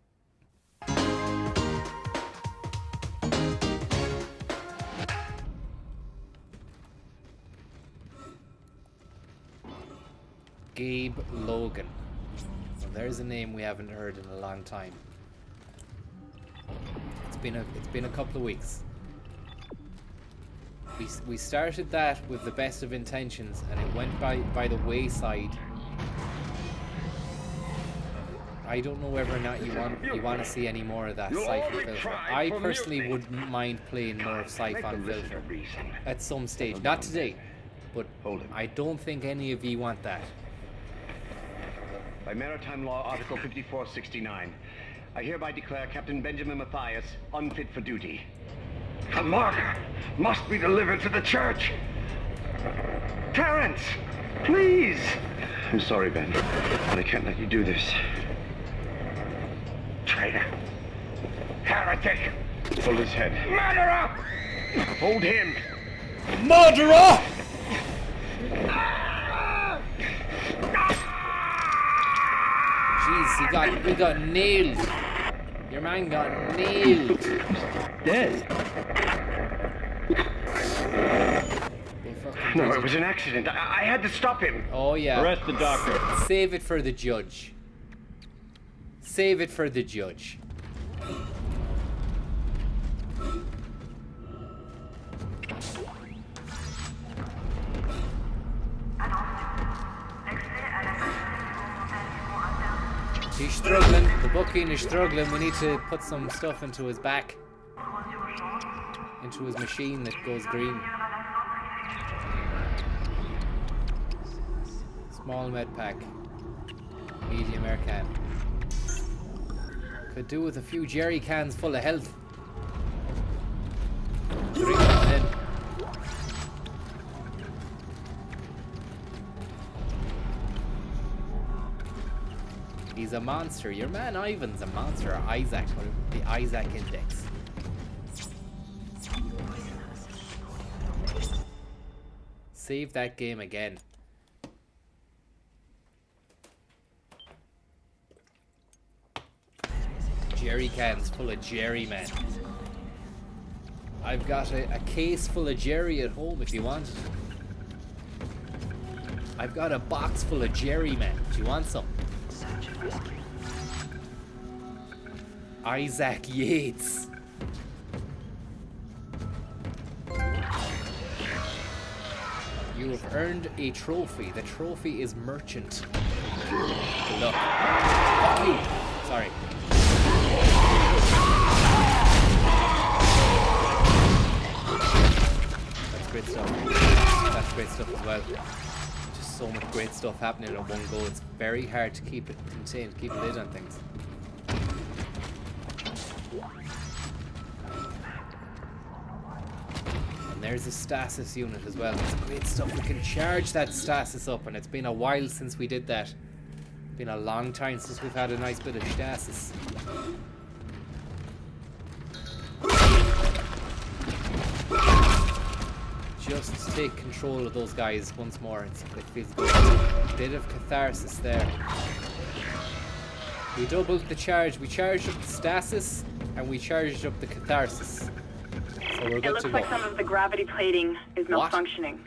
Gabe Logan. Well, there's a name we haven't heard in a long time. It's been a couple of weeks. We started that with the best of intentions, and it went by the wayside. I don't know whether or not you want to see any more of that Siphon filter. I personally wouldn't mind playing more of Siphon filter at some stage. Not today, but I don't think any of you want that. By Maritime Law, Article 5469, I hereby declare Captain Benjamin Mathias unfit for duty. The marker must be delivered to the church. Terrence, please. I'm sorry, Ben, but I can't let you do this. Traitor. Heretic. Pull his head. Murderer! Hold him. Murderer! Jeez, he got nailed. Your man got nailed. Dead. No, it was an accident. I had to stop him. Oh yeah. Arrest the doctor. Save it for the judge. Save it for the judge. He's struggling. The booking is struggling. We need to put some stuff into his back. Into his machine that goes green. Small med pack. Medium air can. Could do with a few jerry cans full of health. Drink it in. He's a monster. Your man Ivan's a monster. Or Isaac. Or the Isaac Index. Save that game again. Jerry cans full of Jerry, man. I've got a case full of Jerry at home if you want it. I've got a box full of Jerry, man. Do you want some? Isaac Yates. You have earned a trophy. The trophy is merchant. Good luck. Fuck you. Sorry. That's great stuff. That's great stuff as well. Just so much great stuff happening at one go. It's very hard to keep it contained, keep a lid on things. And there's a stasis unit as well. It's great stuff. We can charge that stasis up, and it's been a while since we did that. Been a long time since we've had a nice bit of stasis. Just take control of those guys once more. It feels good. Bit of catharsis there. We doubled the charge. We charged up the stasis and we charged up the catharsis. So we're good to go. It looks like some of the gravity plating is malfunctioning.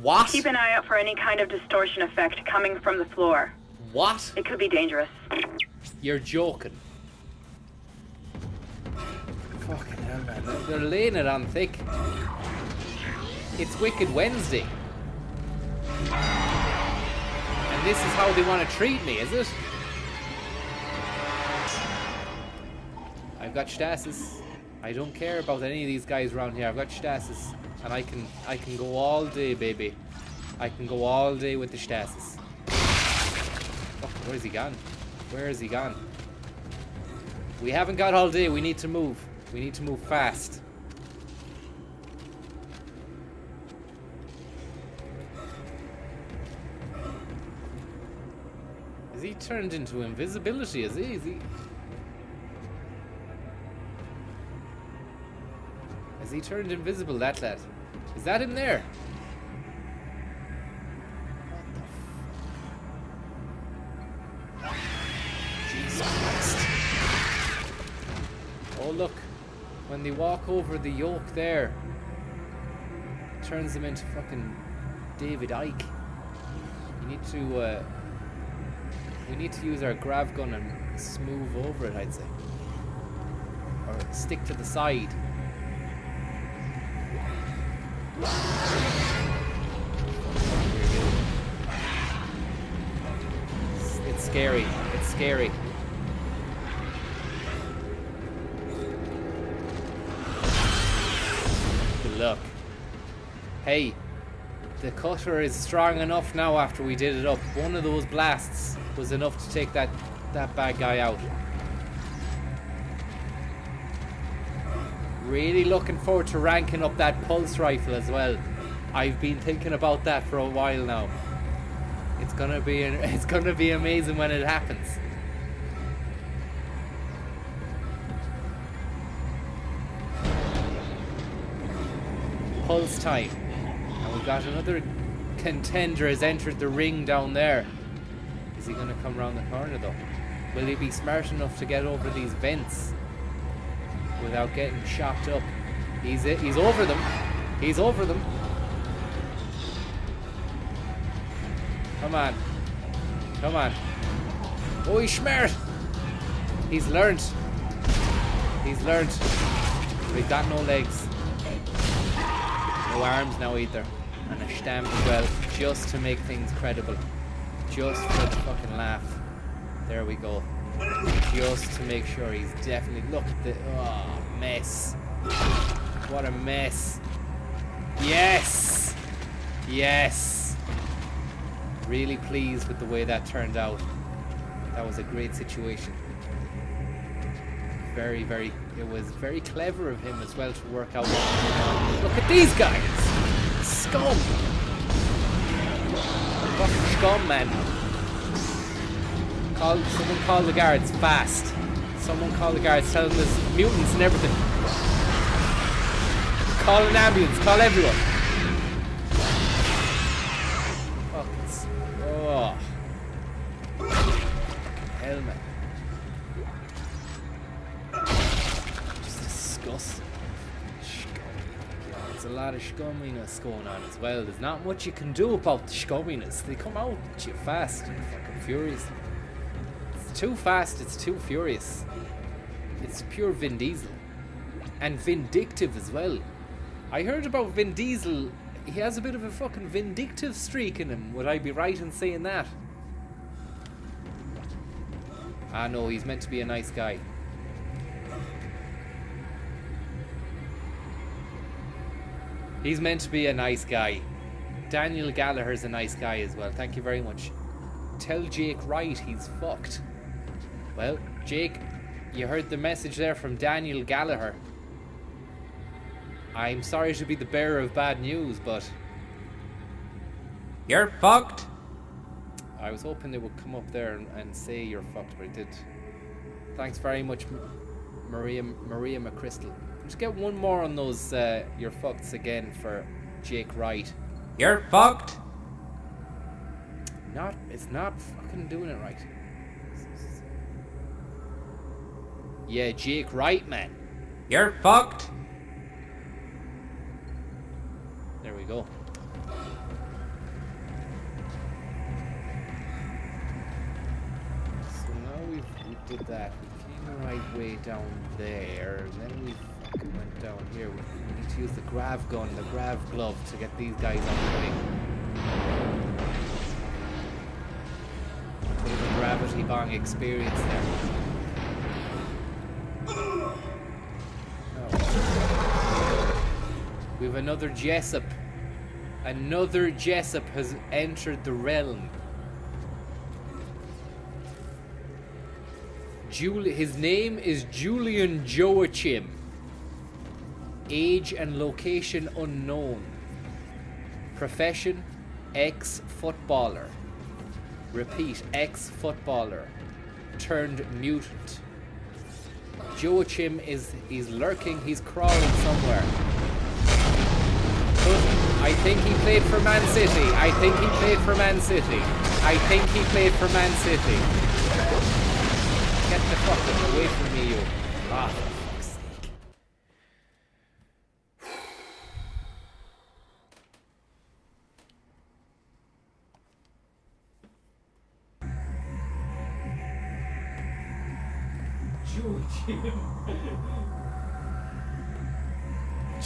What? Keep an eye out for any kind of distortion effect coming from the floor. What? It could be dangerous. You're joking. Fucking hell, man. They're laying it on thick. It's Wicked Wednesday. And this is how they want to treat me, is it? I've got stasis. I don't care about any of these guys around here. I've got stasis. And I can go all day, baby. I can go all day with the stasis. Fuck, where's he gone? Where is he gone? We haven't got all day. We need to move. We need to move fast. Is he turned into invisibility? Is he? Has he turned invisible, that lad? Is that him there? What the f... Jesus Christ. Oh look, when they walk over the yoke there, it turns them into fucking David Icke. We need to use our grav gun and smooth over it, I'd say. Or stick to the side. It's scary. It's scary. Good luck. Hey, the cutter is strong enough now after we did it up. One of those blasts was enough to take that bad guy out. Really looking forward to ranking up that pulse rifle as well. I've been thinking about that for a while now. It's gonna be amazing when it happens. Pulse time. And we've got another contender has entered the ring down there. Is he gonna come around the corner though? Will he be smart enough to get over these vents without getting chopped up? He's over them. He's over them. Come on. Come on. Oh, he's smart. He's learnt. He's learnt. We've got no legs. No arms now either. And a stamp as well, just to make things credible. Just for the fucking laugh. There we go. Just to make sure he's definitely... Look at the... Oh, mess. What a mess. Yes! Yes! Really pleased with the way that turned out. That was a great situation. It was very clever of him as well to work out. Look at these guys! Scum! Fucking scum, man. Someone call the guards fast. Someone call the guards, tell them there's mutants and everything. Call an ambulance, call everyone. Oh. Hell, man. Just disgusting. There's a lot of scumminess going on as well. There's not much you can do about the scumminess. They come out at you fast and fucking furious. It's too fast, it's too furious. It's pure Vin Diesel. And vindictive as well. I heard about Vin Diesel. He has a bit of a fucking vindictive streak in him. Would I be right in saying that? Ah, no, he's meant to be a nice guy. He's meant to be a nice guy. Daniel Gallagher's a nice guy as well. Thank you very much. Tell Jake Wright he's fucked. Well, Jake, you heard the message there from Daniel Gallagher. I'm sorry to be the bearer of bad news, but... You're fucked. I was hoping they would come up there and say you're fucked, but I did. Thanks very much, Maria McChrystal. Just get one more on those you're fuckeds again for Jake Wright. You're fucked. It's not fucking doing it right. Yeah, Jake Wright, man. You're fucked. There we go. So now we did that. We came the right way down there, and then we fucking went down here. We need to use the grav gun, the grav glove to get these guys on the way. Bit of a gravity bong experience there. We have another Jessup. Another Jessup has entered the realm. His name is Julian Joachim. Age and location unknown. Profession, ex-footballer. Repeat, ex-footballer. Turned mutant. Joachim he's lurking, he's crawling somewhere. I think he played for Man City. I think he played for Man City. I think he played for Man City. Get the fuck away from me, you. Ah, for fuck's sake.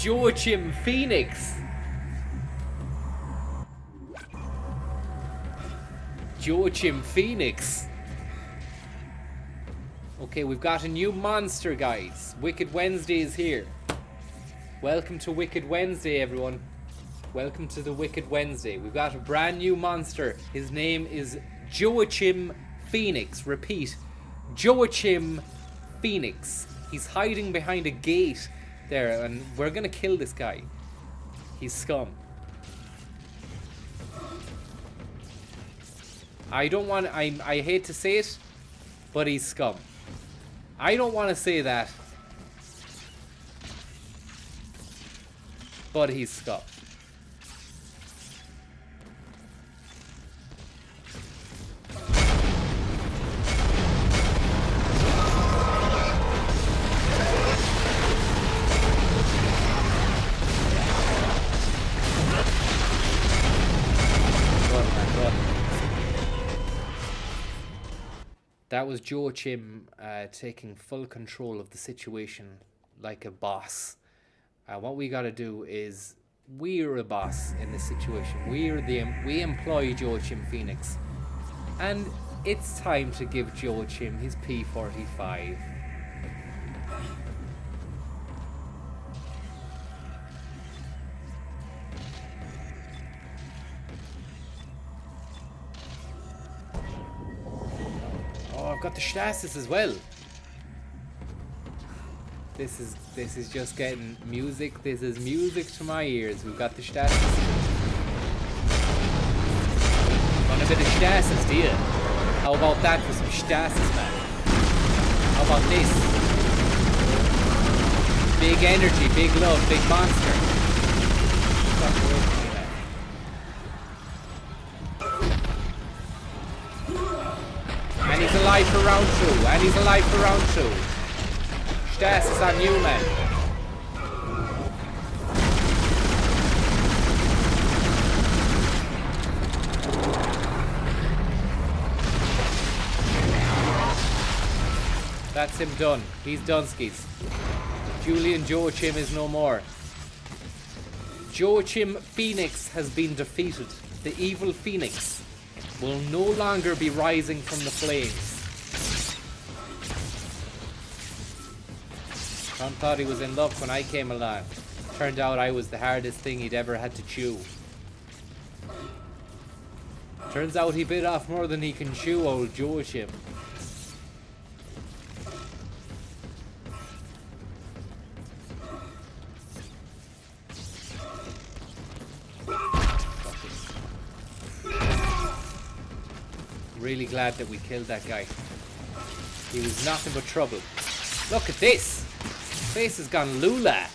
Joachim Phoenix. Joachim Phoenix. Okay, we've got a new monster, guys. Wicked Wednesday is here. Welcome to Wicked Wednesday, everyone. Welcome to the Wicked Wednesday. We've got a brand new monster. His name is Joachim Phoenix. Repeat, Joachim Phoenix. He's hiding behind a gate there, and we're gonna kill this guy. He's scum. I hate to say it, but he's scum. I don't want to say that, but he's scum. That was Joachim taking full control of the situation like a boss. What we gotta do is, we're a boss in this situation. We employ Joachim Phoenix. And it's time to give Joachim his P45. got the stasis as well. This is just getting music. This is music to my ears. We've got the stasis. Want a bit of stasis, do you? How about that for some stasis, man? How about this? Big energy, big love, big monster. Fuck away from me, man. And he's alive for round 2. And he's alive for round 2. Stasis on you, man. That's him done. He's done, skis. Julian Joachim is no more. Joachim Phoenix has been defeated. The evil Phoenix will no longer be rising from the flames. John thought he was in luck when I came along. Turned out I was the hardest thing he'd ever had to chew. Turns out he bit off more than he can chew, old Joachim. Really glad that we killed that guy. He was nothing but trouble. Look at this! Place has gone lula.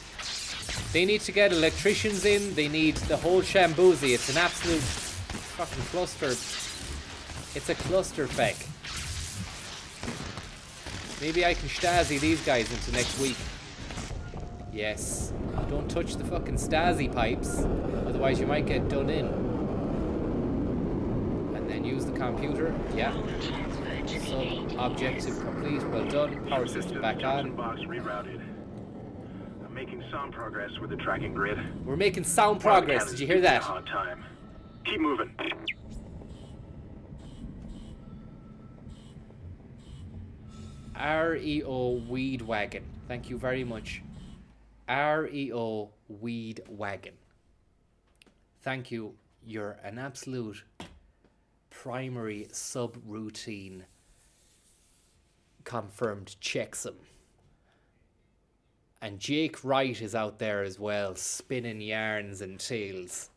They need to get electricians in. They need the whole shamboozy. It's an absolute fucking cluster. It's a cluster feck. Maybe I can Stasi these guys into next week. Yes. Don't touch the fucking Stasi pipes. Otherwise you might get done in. And then use the computer. Yeah. So, objective complete. Well done. Power system back on. Box rerouted. I'm making sound progress with the tracking grid. We're making sound progress. Did you hear that? On time. Keep moving. REO Weed Wagon. Thank you very much. REO Weed Wagon. Thank you. You're an absolute primary subroutine confirmed checksum. And Jake Wright is out there as well, spinning yarns and tales.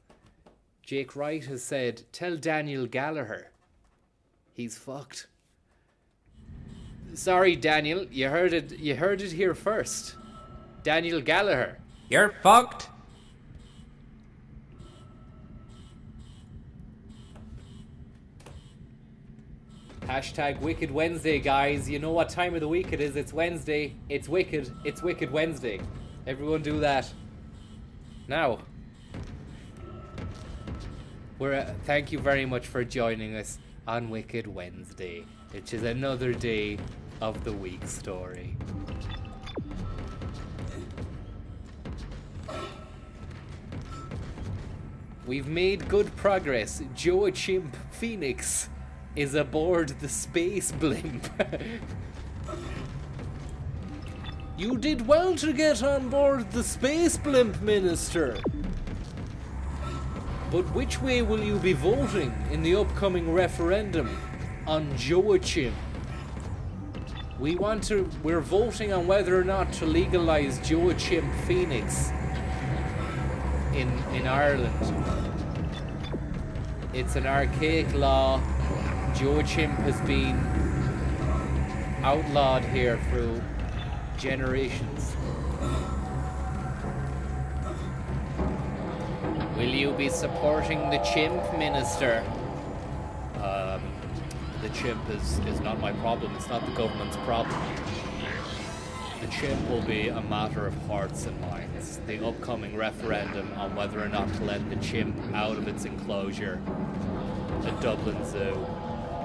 Jake Wright has said, tell Daniel Gallagher he's fucked. Sorry, Daniel, you heard it here first. Daniel Gallagher, you're fucked. Hashtag Wicked Wednesday, guys. You know what time of the week it is. It's Wednesday. It's Wicked. It's Wicked Wednesday. Everyone do that. Now. Thank you very much for joining us on Wicked Wednesday, which is another day of the week story. We've made good progress. Joachim Phoenix is aboard the space blimp. You did well to get on board the space blimp, Minister. But which way will you be voting in the upcoming referendum on Joachim? We're voting on whether or not to legalize Joachim Phoenix in Ireland. It's an archaic law. Joachim has been outlawed here through generations. Will you be supporting the chimp, Minister? The chimp is not my problem. It's not the government's problem. The chimp will be a matter of hearts and minds. The upcoming referendum on whether or not to let the chimp out of its enclosure at Dublin Zoo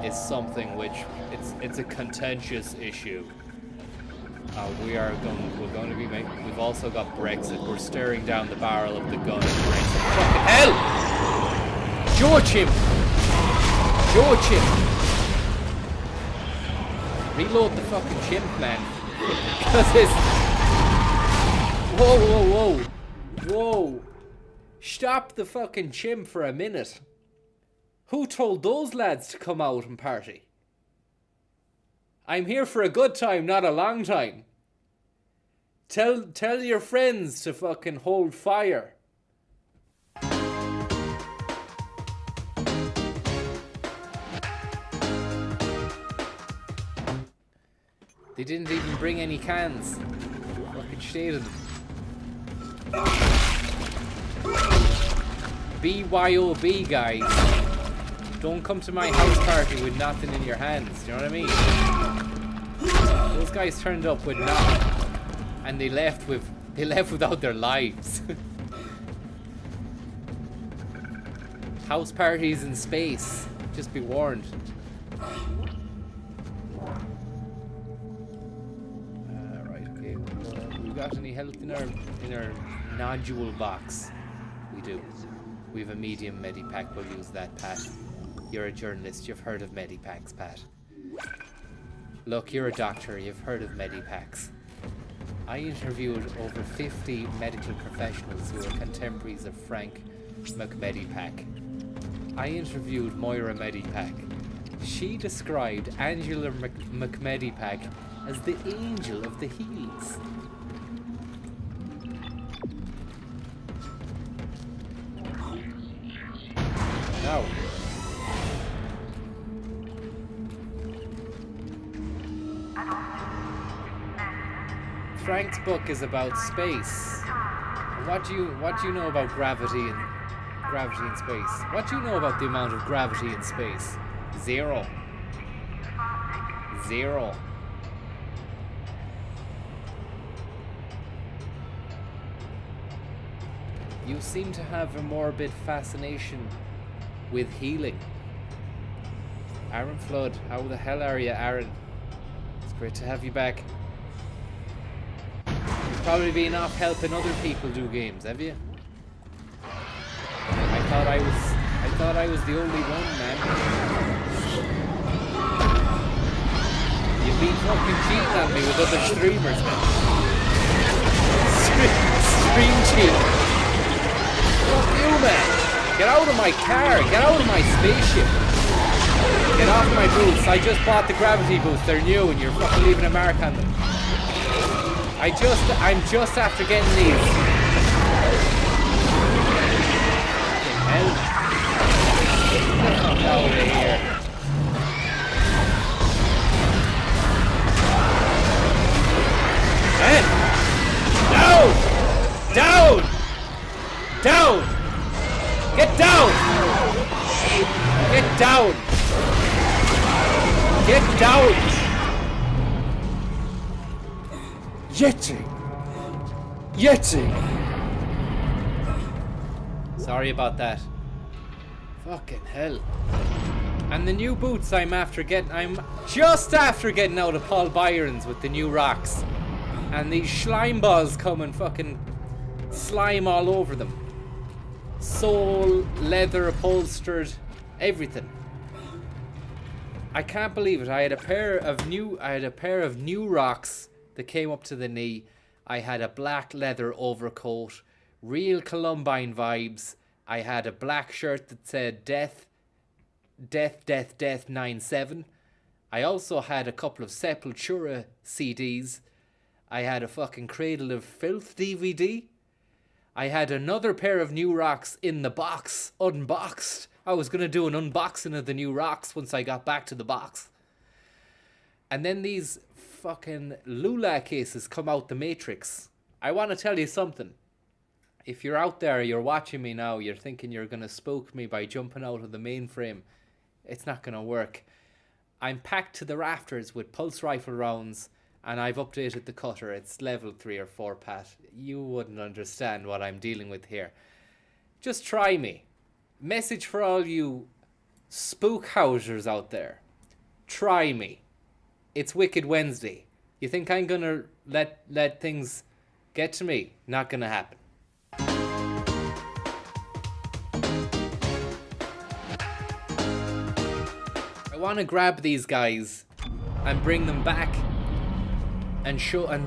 is something which it's a contentious issue. We're going to be making. We've also got Brexit. We're staring down the barrel of the gun of Brexit. Fucking hell! Joachim! Reload the fucking chimp, man. Because it's. Whoa! Stop the fucking chimp for a minute. Who told those lads to come out and party? I'm here for a good time, not a long time. Tell your friends to fucking hold fire. They didn't even bring any cans. Fucking shade of them. BYOB, guys. Don't come to my house party with nothing in your hands. Do you know what I mean? Those guys turned up with nothing, and they left without their lives. House parties in space. Just be warned. Got any health in our nodule box? We do. We have a medium medipack. We'll use that, Pat. You're a journalist. You've heard of medipacks, Pat. Look, you're a doctor. You've heard of medipacks. I interviewed over 50 medical professionals who are contemporaries of Frank McMedipack. I interviewed Moira Medipack. She described Angela McMedipack as the angel of the heels. No. Frank's book is about space. What do you know about gravity in space? What do you know about the amount of gravity in space? Zero. You seem to have a morbid fascination with healing. Aaron Flood, how the hell are you, Aaron? It's great to have you back. You've probably been off helping other people do games, have you? I thought I was the only one, man. You've been fucking cheating on me with other streamers, man. Stream cheat. Fuck you, man. Get out of my car. Get out of my spaceship. Get off my boots. I just bought the gravity boots. They're new and you're fucking leaving a mark on them. I'm just after getting these. Fucking hell. Get the fuck out of here. Down! Down! Down! Get down! Get down! Get down! Yeti! Sorry about that. Fucking hell. And the new boots I'm just after getting out of Paul Byron's with the new rocks. And these slime balls come and fucking slime all over them. Sole, leather upholstered, everything. I can't believe it. I had a pair of new rocks that came up to the knee. I had a black leather overcoat, real Columbine vibes. I had a black shirt that said Death 97. I also had a couple of Sepultura CDs. I had a fucking Cradle of Filth DVD. I had another pair of new rocks in the box, unboxed. I was going to do an unboxing of the new rocks once I got back to the box. And then these fucking Lula cases come out the Matrix. I want to tell you something. If you're out there, you're watching me now, you're thinking you're going to spook me by jumping out of the mainframe. It's not going to work. I'm packed to the rafters with pulse rifle rounds. And I've updated the cutter. It's level 3 or 4, Pat. You wouldn't understand what I'm dealing with here. Just try me. Message for all you spook housers out there. Try me. It's Wicked Wednesday. You think I'm gonna let things get to me? Not gonna happen. I want to grab these guys and bring them back. And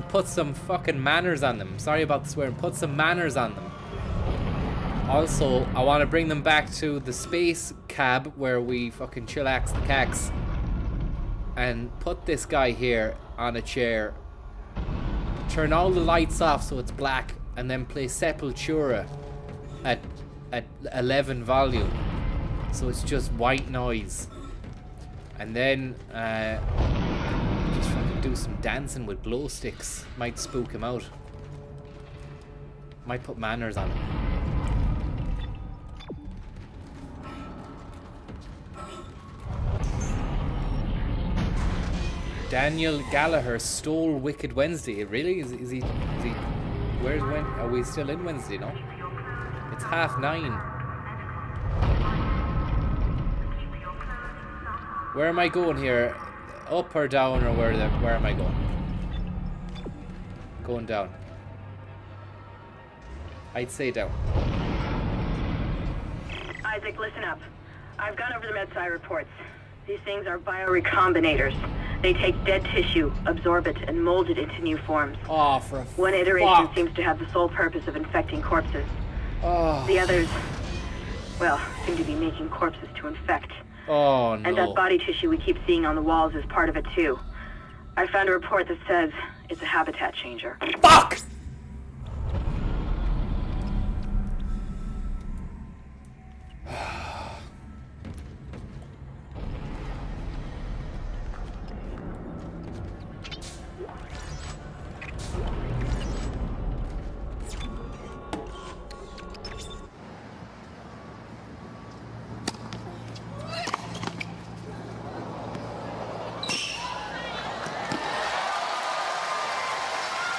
put some fucking manners on them. Sorry about the swearing. Put some manners on them. Also, I want to bring them back to the space cab where we fucking chillax the cax. and put this guy here on a chair, turn all the lights off so it's black, and then play Sepultura at 11 volume, so it's just white noise, and then just fucking do some dancing with glow sticks. Might spook him out. Might put manners on him. Daniel Gallagher stole Wicked Wednesday. Really? Is he? Where's when? Are we still in Wednesday? No. It's 9:30. Where am I going here? Up or down, or where am I going? Going down. I'd say down. Isaac, listen up. I've gone over the MedSci reports. These things are biorecombinators. They take dead tissue, absorb it, and mold it into new forms. Oh, for a One iteration seems to have the sole purpose of infecting corpses. Oh. The others, well, seem to be making corpses to infect. Oh, no. And that body tissue we keep seeing on the walls is part of it, too. I found a report that says it's a habitat changer. Fuck!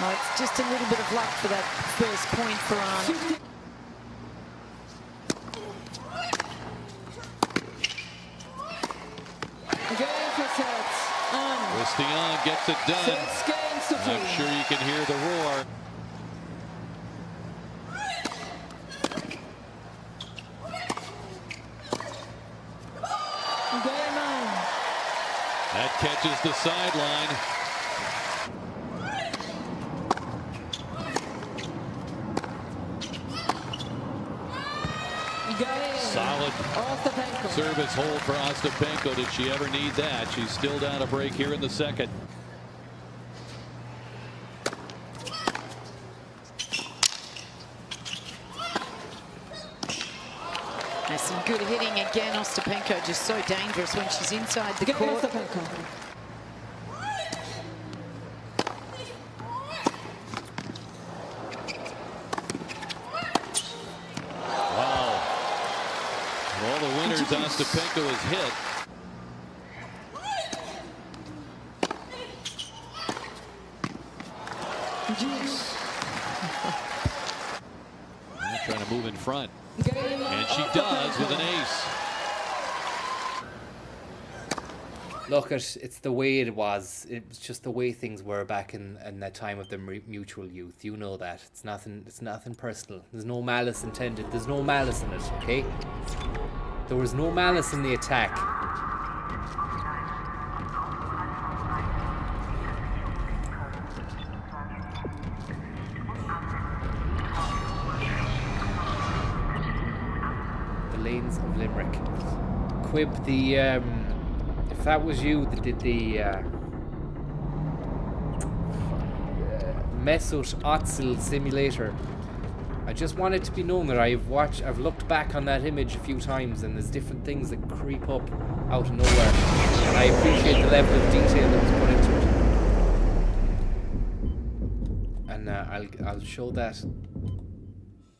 Well, it's just a little bit of luck for that first point for Arnold. Christian gets it done. I'm sure you can hear the roar. That catches the sideline. Solid service hold for Ostapenko. Did she ever need that? She's still down a break here in the second. There's some good hitting again. Ostapenko just so dangerous when she's inside the court. All the winners Ostapenko has hit. Trying to move in front. And she does with an ace. Look, it's the way it was. It's just the way things were back in that time of the mutual youth. You know that. It's nothing personal. There's no malice intended. There's no malice in it, okay? There was no malice in the attack. The Lanes of Limerick. Quib, if that was you that did the Mesut Özil simulator, I just want it to be known that I've looked back on that image a few times, and there's different things that creep up out of nowhere, and I appreciate the level of detail that was put into it. And I'll show that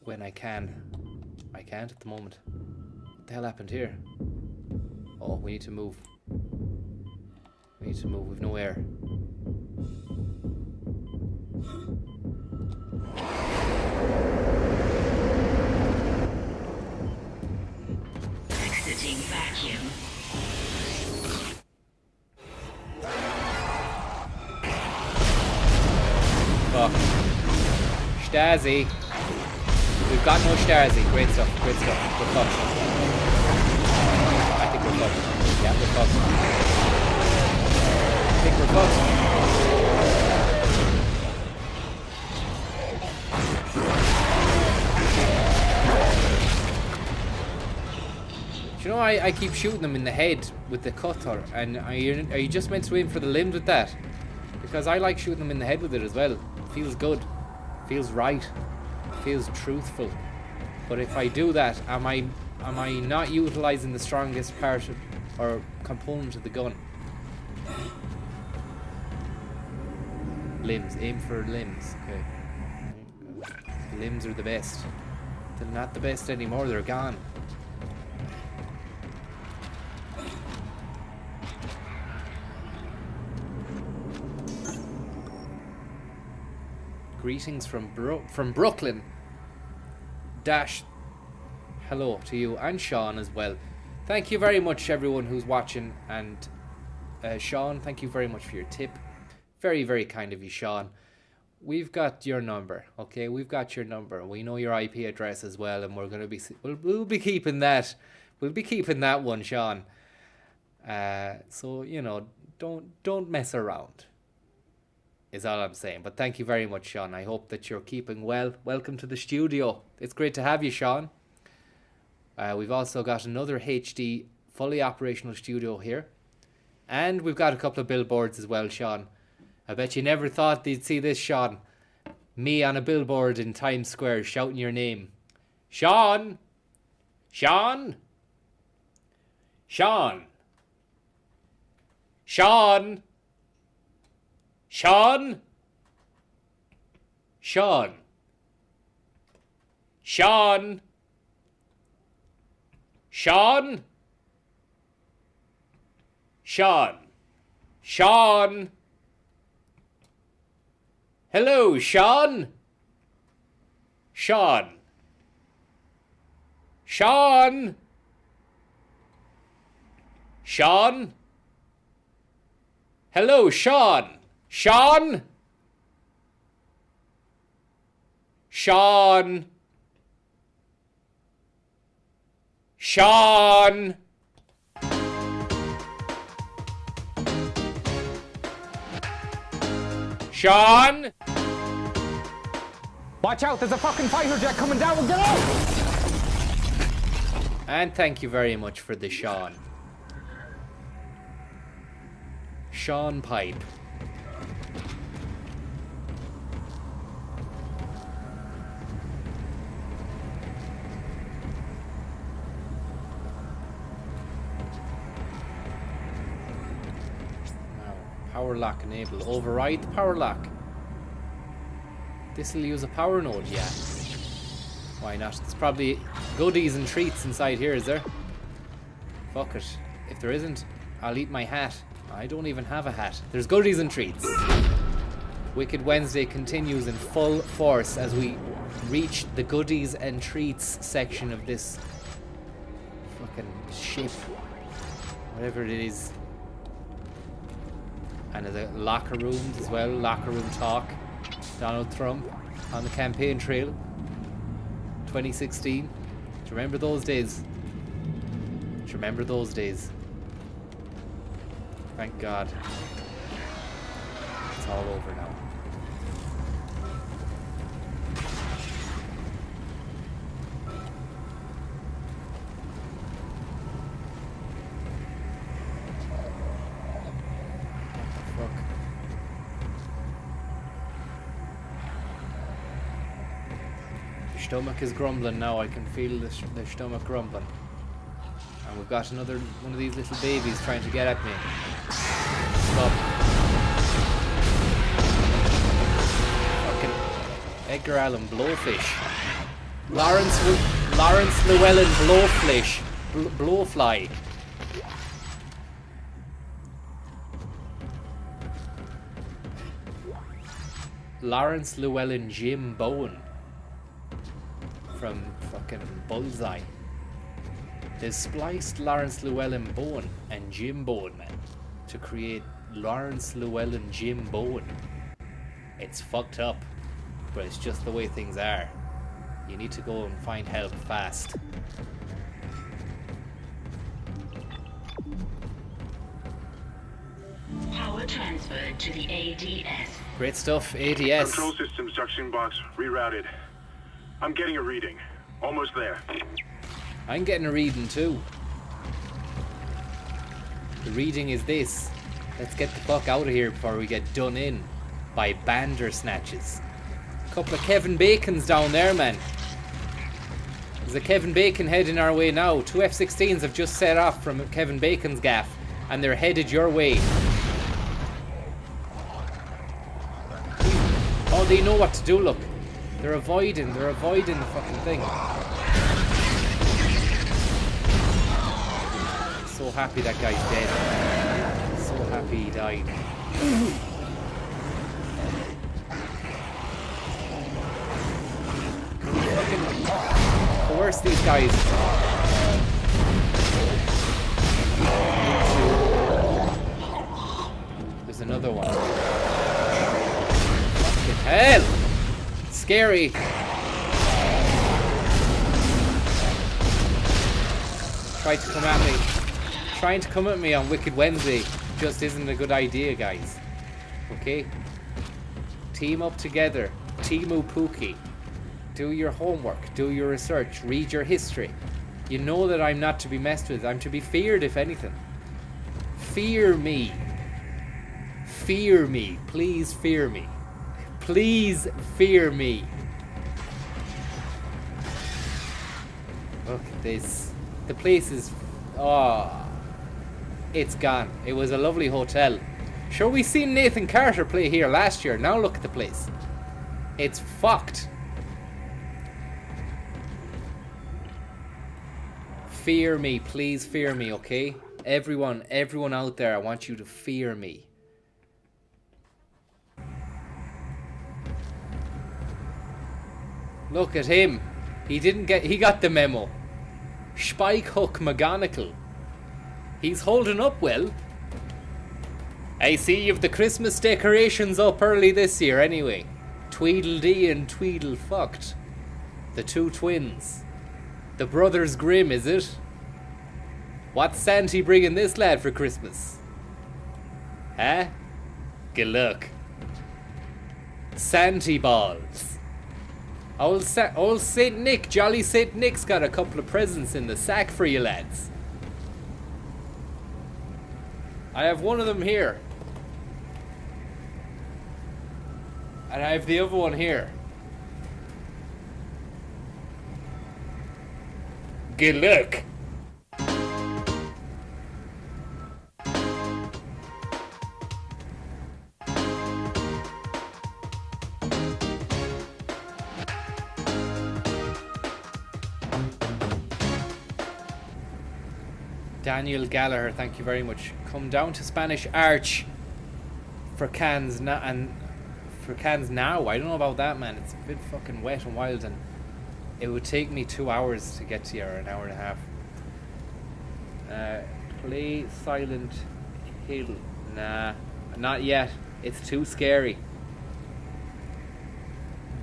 when I can. I can't at the moment. What the hell happened here? Oh, we need to move. We need to move with no air. Exiting vacuum. Fuck. Stasi. We've got no Stasi. Great stuff. Great stuff. We're fucked. I think we're fucked. Yeah, we're fucked. I think we're fucked. You know, I keep shooting them in the head with the cutter, and are you just meant to aim for the limbs with that? Because I like shooting them in the head with it as well. It feels good, feels right, feels truthful. But if I do that, am I not utilizing the strongest part of, or component of the gun? Limbs, aim for limbs. Okay. The limbs are the best. They're not the best anymore, they're gone. Greetings from Brooklyn. Dash, hello to you and Sean as well. Thank you very much, everyone who's watching. And Sean, thank you very much for your tip. Very, very kind of you, Sean. We've got your number, okay? We've got your number. We know your IP address as well, and we're gonna be we'll be keeping that. We'll be keeping that one, Sean. So you know, don't mess around. Is all I'm saying. But thank you very much, Sean. I hope that you're keeping well. Welcome to the studio. It's great to have you, Sean. We've also got another HD fully operational studio here. And we've got a couple of billboards as well, Sean. I bet you never thought they'd see this, Sean. Me on a billboard in Times Square shouting your name. Sean! Sean! Sean! Sean! Sean! Sean! Sean! Sean! Sean! Sean! Hello, Sean! Sean! Sean! Sean! Hello, Sean! Sean! Sean! Sean! Sean! Watch out, there's a fucking fighter jet coming down, get out! And thank you very much for the Sean. Sean Pipe. Power lock enabled. Override the power lock. This will use a power node, yeah. Why not? There's probably goodies and treats inside here, is there? Fuck it. If there isn't, I'll eat my hat. I don't even have a hat. There's goodies and treats. Wicked Wednesday continues in full force as we reach the goodies and treats section of this fucking ship. Whatever it is. And the locker rooms as well, locker room talk. Donald Trump on the campaign trail. 2016. Do you remember those days? Do you remember those days? Thank God. It's all over now. Stomach is grumbling now. I can feel the stomach grumbling. And we've got another one of these little babies trying to get at me. Stop. Fucking Edgar Allan Blowfish. Lawrence Llewellyn Blowfish. Blowfly. Lawrence Llewellyn Jim Bowen. From fucking Bullseye. They spliced Lawrence Llewellyn Bowen and Jim Bowen, man, to create Lawrence Llewellyn Jim Bowen. It's fucked up, but it's just the way things are. You need to go and find help fast. Power transferred to the ADS. Great stuff, ADS. Control systems junction box rerouted. I'm getting a reading. Almost there. I'm getting a reading too. The reading is this. Let's get the fuck out of here before we get done in by Bandersnatches. Couple of Kevin Bacons down there, man. There's a Kevin Bacon heading our way now. 2 F-16s have just set off from Kevin Bacon's gaff, and they're headed your way. Oh, they know what to do, look. They're avoiding the fucking thing. So happy that guy's dead. So happy he died. Coerce these guys. There's another one. Fucking hell! Scary. Trying to come at me on Wicked Wednesday just isn't a good idea, guys. Okay? Team up together. Timu Pookie. Do your homework, do your research, read your history. You know that I'm not to be messed with. I'm to be feared, if anything. Fear me. Fear me. Please fear me. Please fear me. Look at this. The place is... Oh, it's gone. It was a lovely hotel. Sure, we seen Nathan Carter play here last year. Now look at the place. It's fucked. Fear me, please fear me, okay? Everyone out there, I want you to fear me. Look at him. He got the memo. Spike Hook McGonagall. He's holding up well. I see you've the Christmas decorations up early this year anyway. Tweedledee and Tweedle fucked. The two twins. The Brothers Grimm, is it? What's Santy bringing this lad for Christmas? Huh? Good luck. Santy balls. Old Saint Nick, Jolly Saint Nick's got a couple of presents in the sack for you lads. I have one of them here. And I have the other one here. Good luck. Daniel Gallagher, thank you very much. Come down to Spanish Arch for cans now. I don't know about that, man. It's a bit fucking wet and wild, and it would take me 2 hours to get to you, or an hour and a half. Play Silent Hill. Nah, not yet. It's too scary.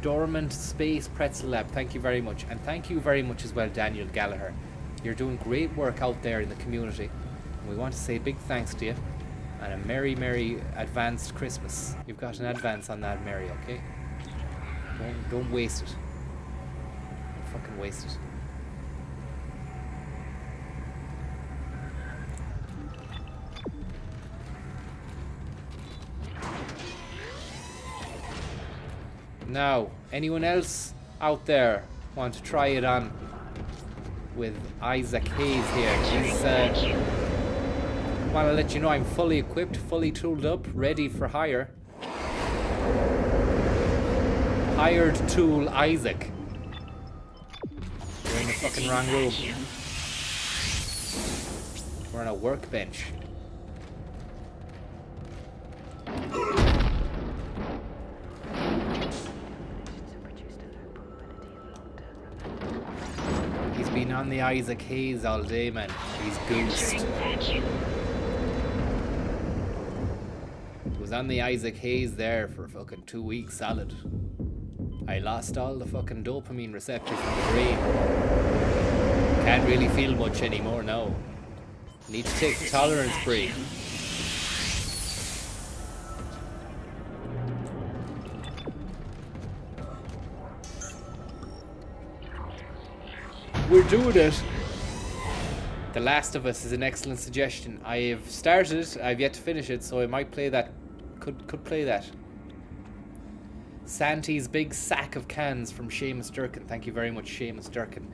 Dormant Space Pretzel Lab, thank you very much. And thank you very much as well, Daniel Gallagher. You're doing great work out there in the community. And we want to say big thanks to you. And a merry, merry advanced Christmas. You've got an advance on that, Mary, okay? Don't waste it. Don't fucking waste it. Now, anyone else out there want to try it on with Isaac Hayes here? He's, want to let you know I'm fully equipped, fully tooled up, ready for hire. Hired tool Isaac. You're in the fucking wrong room. We're on a workbench. He's been on the Isaac Hayes all day, man. He's goosed. Was on the Isaac Hayes there for fucking 2 weeks solid. I lost all the fucking dopamine receptors in the brain. Can't really feel much anymore now. Need to take the tolerance break. We're doing it. The Last of Us is an excellent suggestion. I have started, I've yet to finish it, so I might play that. Could play that. Santi's big sack of cans from Seamus Durkin. Thank you very much, Seamus Durkin.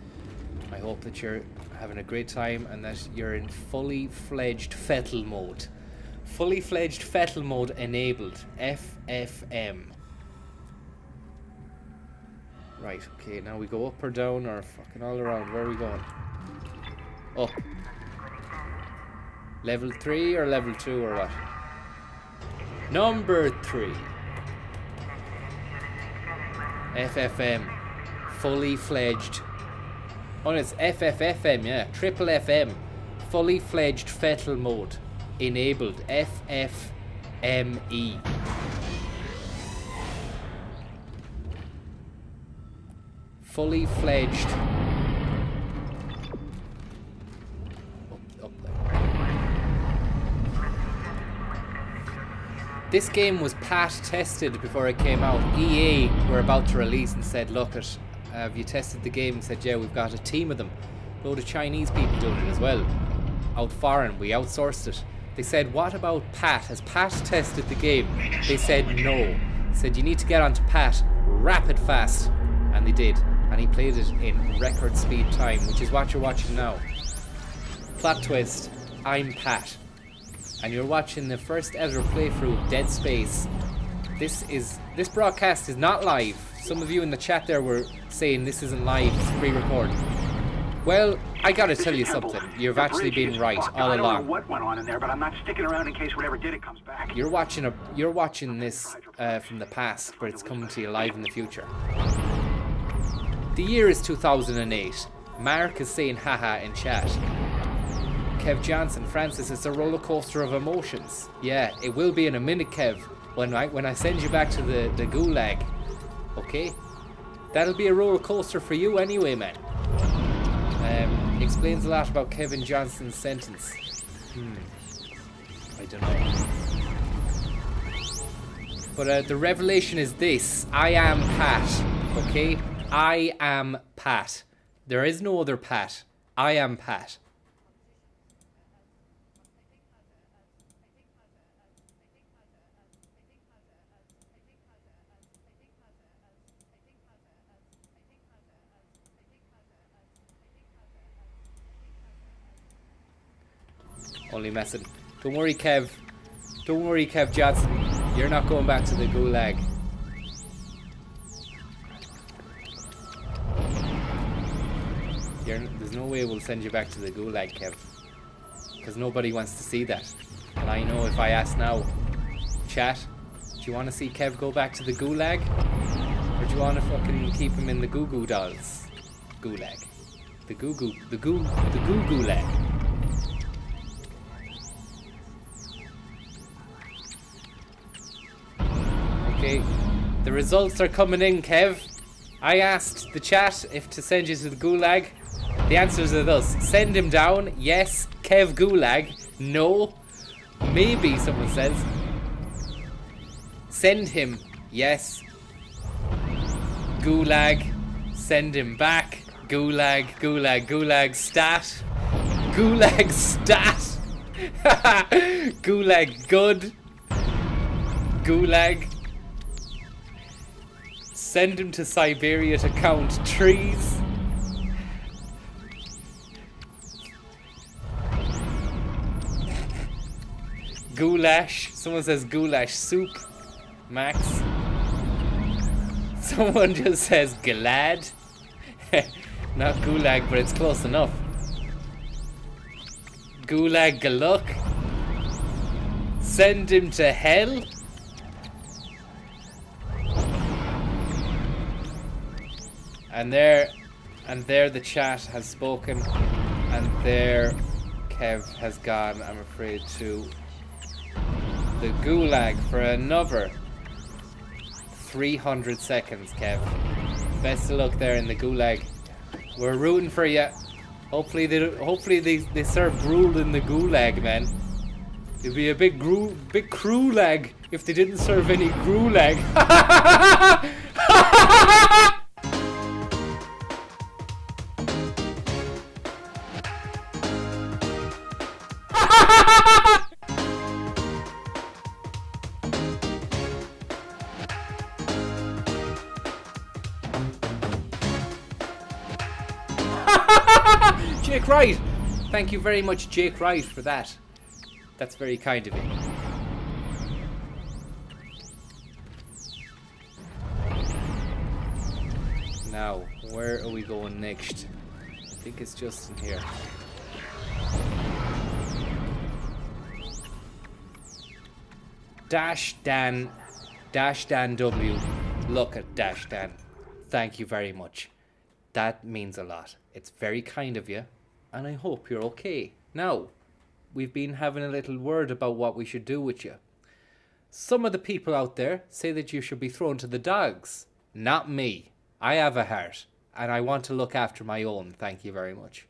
I hope that you're having a great time and that you're in fully fledged fettle mode. Fully fledged fettle mode enabled. FFM. Right, okay, now we go up or down or fucking all around. Where are we going? Up. Level 3 or level 2 or what? Number 3. FFM. Fully fledged. Oh, it's FFFM, yeah. Triple FM. Fully fledged fettle mode. Enabled. FFME. Fully fledged. Up there. This game was pat tested before it came out. EA were about to release and said, look, have you tested the game? And said, yeah, we've got a team of them. A load of Chinese people doing it as well. Out foreign, we outsourced it. They said, what about Pat? Has Pat tested the game? They said no. They said, you need to get onto Pat rapid fast. And they did. And he played it in record speed time, which is what you're watching now. Plot twist, I'm Pat. And you're watching the first ever playthrough of Dead Space. This broadcast is not live. Some of you in the chat there were saying this isn't live, it's pre-recorded. Well, I gotta tell you something. You've actually been right all along. I don't know what went on in there, but I'm not sticking around in case whatever did it comes back. You're watching this from the past, but it's coming to you live in the future. The year is 2008. Mark is saying haha in chat. Kev Johnson, Francis, it's a roller coaster of emotions. Yeah, it will be in a minute, Kev. When I send you back to the gulag. Okay? That'll be a roller coaster for you anyway, man. Explains a lot about Kevin Johnson's sentence. I don't know. But the revelation is this. I am Pat. Okay? I am Pat. There is no other Pat. I am Pat. Only messing. Don't worry, Kev. Don't worry, Kev Johnson. You're not going back to the gulag. There's no way we'll send you back to the gulag, Kev. Because nobody wants to see that. And I know if I ask now, chat, do you want to see Kev go back to the gulag? Or do you want to fucking keep him in the Goo Goo Dolls gulag? The Goo Gulag. Okay, the results are coming in, Kev. I asked the chat if to send you to the gulag. The answers are thus. Send him down. Yes. Kev gulag. No. Maybe, someone says. Send him. Yes. Gulag. Send him back. Gulag. Gulag. Gulag. Stat. Gulag stat. Gulag good. Gulag. Send him to Siberia to count trees. Goulash. Someone says goulash soup. Max. Someone just says galad. Not gulag, but it's close enough. Gulag galuk. Send him to hell. And there the chat has spoken, and there Kev has gone, I'm afraid, to the gulag for another 300 seconds, Kev. Best of luck there in the gulag. We're rooting for you. Hopefully they serve gruel in the gulag, man. It'd be a big crew lag if they didn't serve any grulag. Jake Wright! Thank you very much, Jake Wright, for that. That's very kind of you. Now, where are we going next? I think it's just in here. Dash Dan W. Look at Dash Dan. Thank you very much. That means a lot. It's very kind of you, and I hope you're okay. Now, we've been having a little word about what we should do with you. Some of the people out there say that you should be thrown to the dogs. Not me. I have a heart, and I want to look after my own. Thank you very much.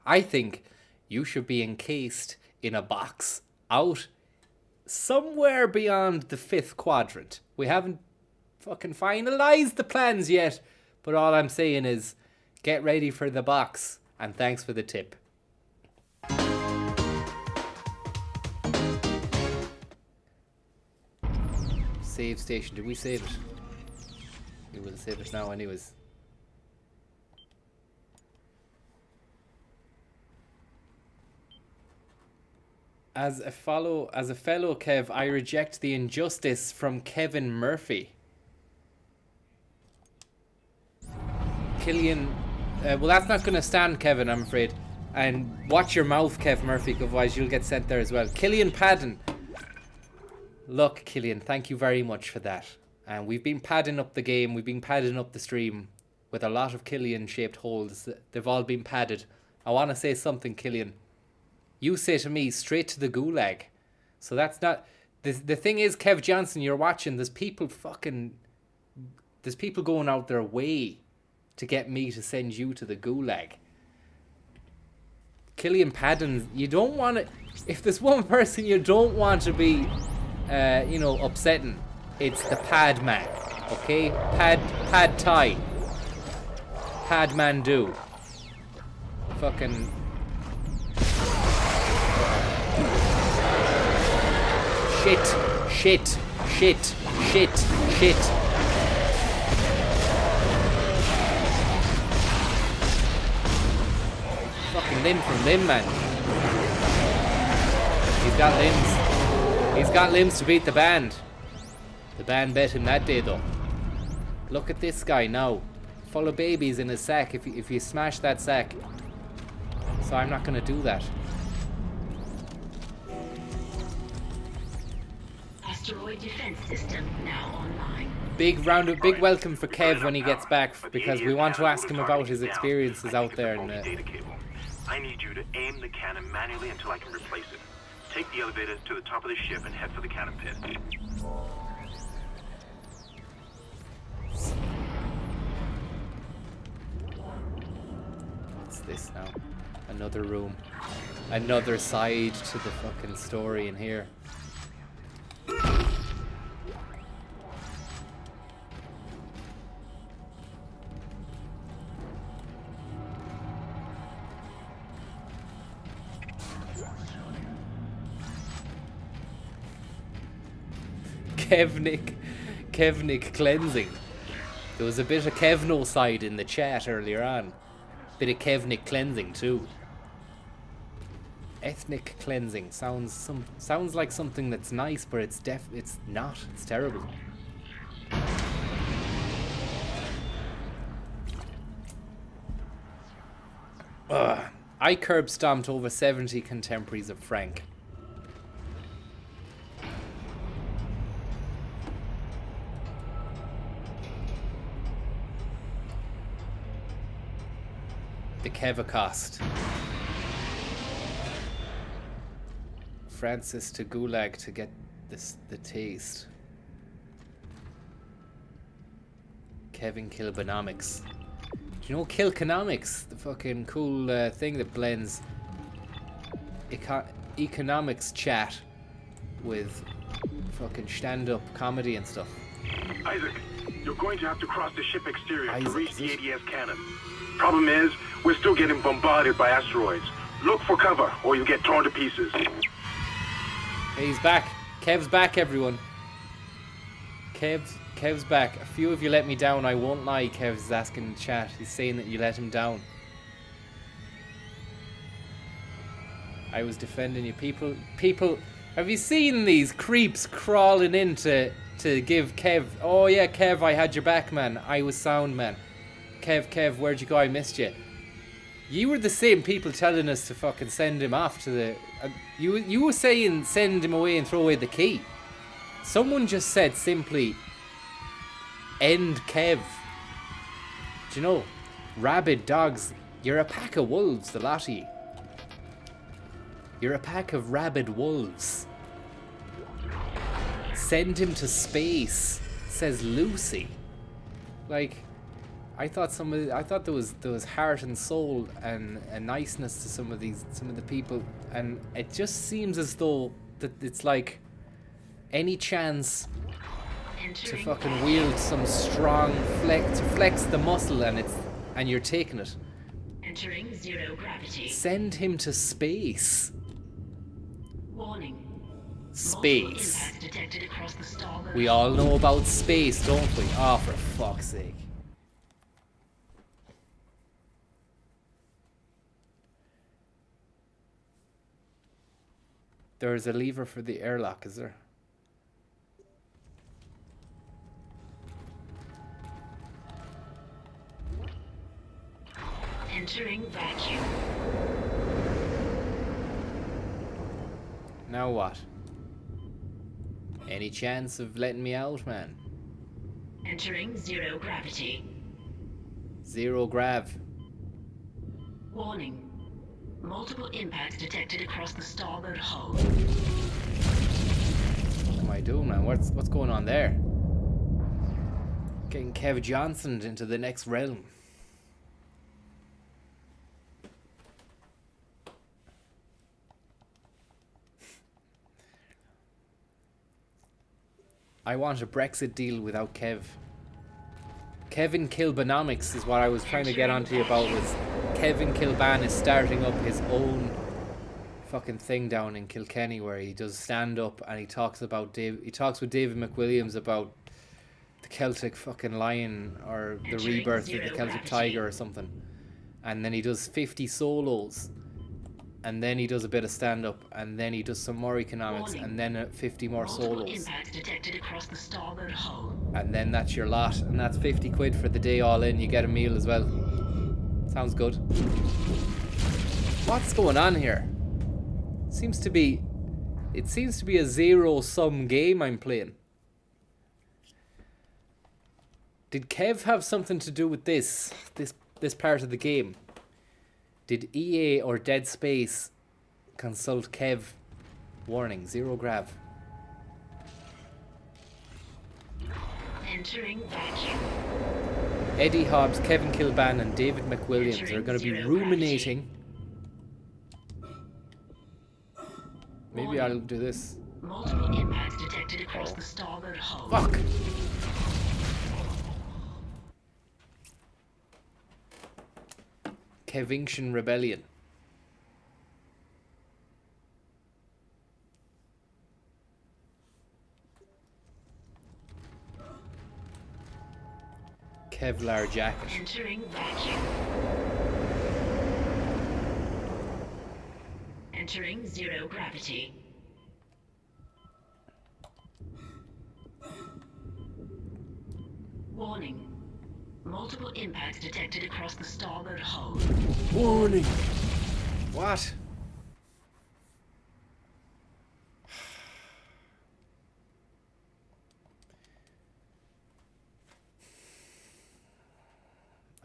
I think you should be encased in a box out somewhere beyond the 5th quadrant. We haven't fucking finalized the plans yet, but all I'm saying is get ready for the box, and thanks for the tip. Save station. Did we save it? We will save it now anyways. As a fellow Kev, I reject the injustice from Kevin Murphy. Killian, well, that's not going to stand, Kevin, I'm afraid. And watch your mouth, Kev Murphy, otherwise you'll get sent there as well. Killian Padden. Look, Killian, thank you very much for that. And we've been padding up the game, we've been padding up the stream with a lot of Killian-shaped holes. They've all been padded. I want to say something, Killian. You say to me, straight to the gulag. So that's not... The thing is, Kev Johnson, you're watching, there's people going out their way to get me to send you to the gulag. Killian Padden, you don't want to... If there's one person you don't want to be, upsetting, it's the pad man, okay? Pad Thai. Pad Mandu. Fucking... Shit. Fucking limb from limb, man. He's got limbs. He's got limbs to beat the band. The band bet him that day, though. Look at this guy now. Full of babies in his sack if you smash that sack. So I'm not going to do that. Asteroid defense system now online. Big welcome for Kev when he gets back, because we want to ask him about his experiences out there. I need you to aim the cannon manually until I can replace it. Take the elevator to the top of the ship and head for the cannon pit. What's this now? Another room. Another side to the fucking story in here. Kevnik cleansing. There was a bit of Kevno side in the chat earlier on. Bit of Kevnik cleansing too. Ethnic cleansing sounds like something that's nice, but it's not. It's terrible. I curb stomped over 70 contemporaries of Frank. The Kevacost. Francis to Gulag to get the taste. Kevin Kilbenomics. Do you know Kilconomics? The fucking cool thing that blends economics chat with fucking stand-up comedy and stuff. Isaac, you're going to have to cross the ship exterior to reach the ADS cannon. Problem is, we're still getting bombarded by asteroids. Look for cover, or you'll get torn to pieces. Hey, he's back. Kev's back, everyone. Kev's back. A few of you let me down, I won't lie. Kev's asking in the chat. He's saying that you let him down. I was defending you. People, have you seen these creeps crawling in to give Kev? Oh yeah, Kev, I had your back, man. I was sound, man. Kev, where'd you go? I missed you. You were the same people telling us to fucking send him off to the... you were saying send him away and throw away the key. Someone just said simply, end Kev. Do you know, rabid dogs, you're a pack of wolves, the lot of you. You're a pack of rabid wolves. Send him to space, says Lucy. Like... I thought there was heart and soul and a niceness to some of the people, and it just seems as though that it's like any chance to fucking wield some strong flex the muscle, and you're taking it. Entering zero gravity. Send him to space. Warning. Space. Impacts detected across the starboard. We all know about space, don't we? Oh, for fuck's sake. There's a lever for the airlock, is there? Entering vacuum. Now what? Any chance of letting me out, man? Entering zero gravity. Zero grav. Warning. Multiple impacts detected across the starboard hull. What am I doing, man? What's going on there? Getting Kev Johnson into the next realm. I want a Brexit deal without Kev. Kevin Kilbanomics is what I was trying to get onto you about. Was Kevin Kilban is starting up his own fucking thing down in Kilkenny where he does stand up and he talks with David McWilliams about the Celtic fucking lion or the rebirth of the Celtic tiger or something, and then he does 50 solos, and then he does a bit of stand up, and then he does some more economics, and then 50 more solos, impacts detected across the starboard hull. and then that's your lot, and that's 50 quid for the day all in. You get a meal as well. Sounds good. What's going on here? It seems to be a zero-sum game I'm playing. Did Kev have something to do with this part of the game? Did EA or Dead Space consult Kev? Warning, zero grav. Entering vacuum. Eddie Hobbs, Kevin Kilban and David McWilliams are going to be ruminating. Maybe I'll do this. Multiple impacts detected across the starboard hull. Fuck! Kevinction Rebellion. Kevlar jacket. Entering vacuum. Entering zero gravity. Warning. Multiple impacts detected across the starboard hull. Warning! What?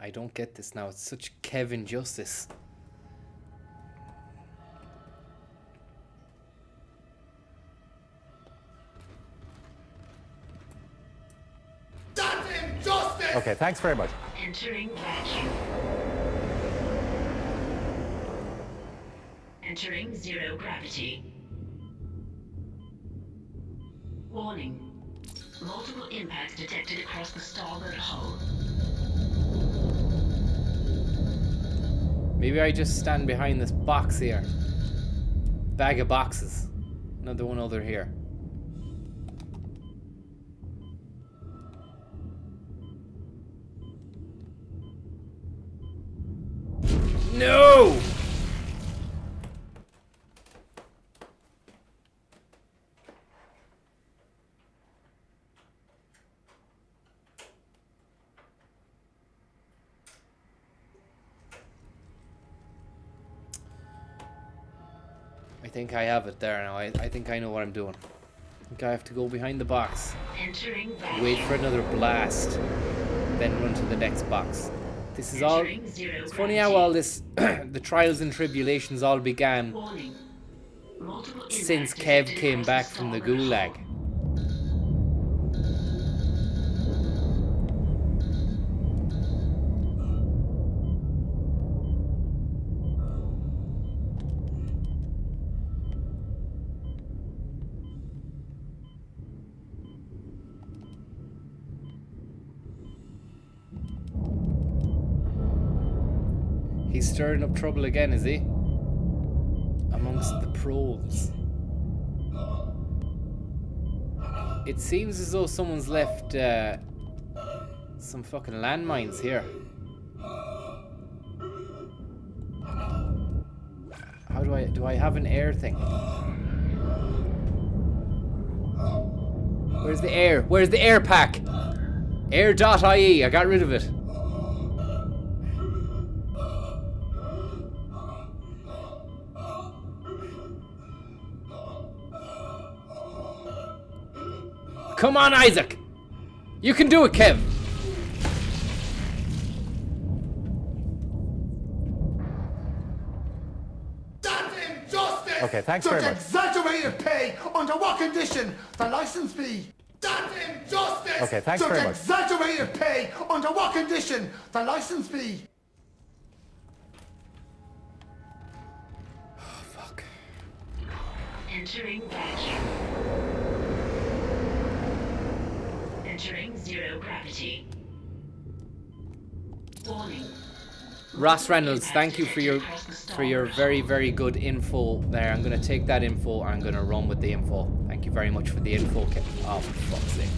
I don't get this now. It's such Kevin justice. That's injustice! Okay, thanks very much. Entering vacuum. Entering zero gravity. Warning. Multiple impacts detected across the starboard hull. Maybe I just stand behind this box here. Bag of boxes. Another one over here. No! think I have it there now. I think I know what I'm doing. I think I have to go behind the box, wait for another blast, then run to the next box. This is all... It's funny how all this... the trials and tribulations all began since Kev came back from the gulag. He's stirring up trouble again, is he? Amongst the probes. It seems as though someone's left some fucking landmines here. How do I have an air thing? Where's the air? Where's the air pack? Air.ie, I got rid of it. Come on, Isaac! You can do it, Kev! Okay, thanks very much. Exaggerated pay. Under what condition? The license fee. That's injustice. Okay, thanks very much. Exaggerated pay. Under what condition? The license fee. Oh, fuck. Entering vacuum. Entering zero gravity. Warning. Ross Reynolds, thank you for your very, very good info there. I'm gonna take that info and I'm gonna run with the info. Thank you very much for the info. Oh, for fuck's sake.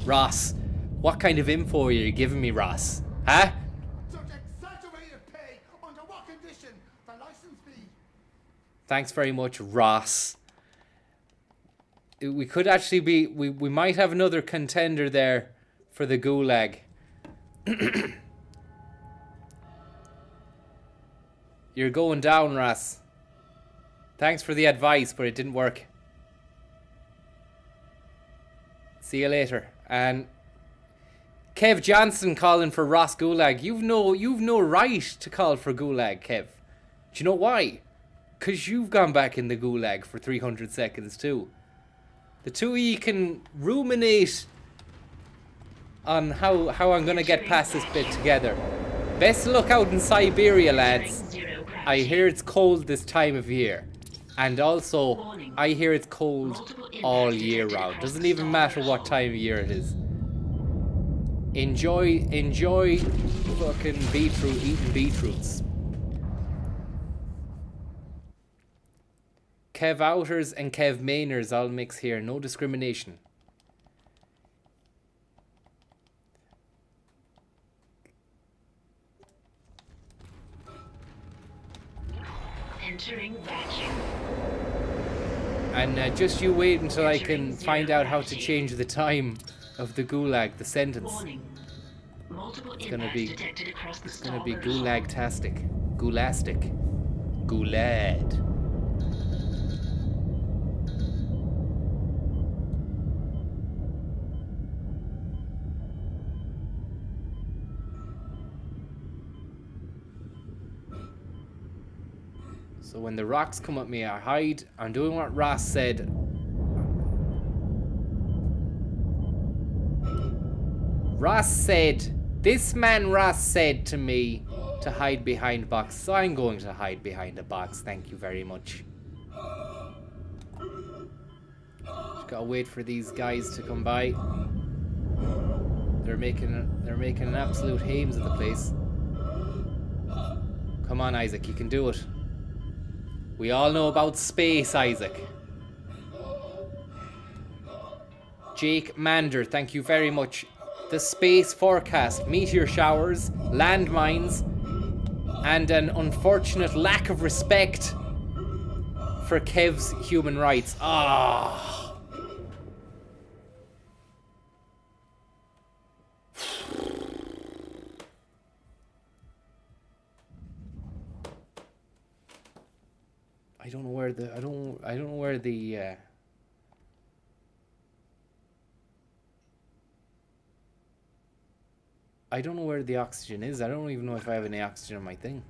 Ross, what kind of info are you giving me, Ross? Huh? Thanks very much, Ross. We could actually be... We might have another contender there for the gulag. You're going down, Ross. Thanks for the advice, but it didn't work. See you later. And Kev Johnson calling for Ross Gulag. You've no right to call for Gulag, Kev. Do you know why? Because you've gone back in the Gulag for 300 seconds too. The two of you can ruminate on how I'm going to get past this bit together. Best of luck out in Siberia, lads. I hear it's cold this time of year. And also, I hear it's cold all year round. Doesn't even matter what time of year it is. Enjoy fucking eating beetroots. Kev Outers and Kev Mainers all mix here. No discrimination. Entering vacuum. And just you wait until I can find out how to change the time of the gulag, the sentence. It's gonna be gulag-tastic. Gulastic. Gulad. So when the rocks come at me, I hide. I'm doing what Ross said. This man Ross said to me to hide behind box. So I'm going to hide behind a box. Thank you very much. Just gotta wait for these guys to come by. They're making an absolute hames of the place. Come on, Isaac, you can do it. We all know about space, Isaac. Jake Mander, thank you very much. The space forecast, meteor showers, landmines, and an unfortunate lack of respect for Kev's human rights. Ah. I don't know where the I don't know where the I don't know where the oxygen is. I don't even know if I have any oxygen on my thing.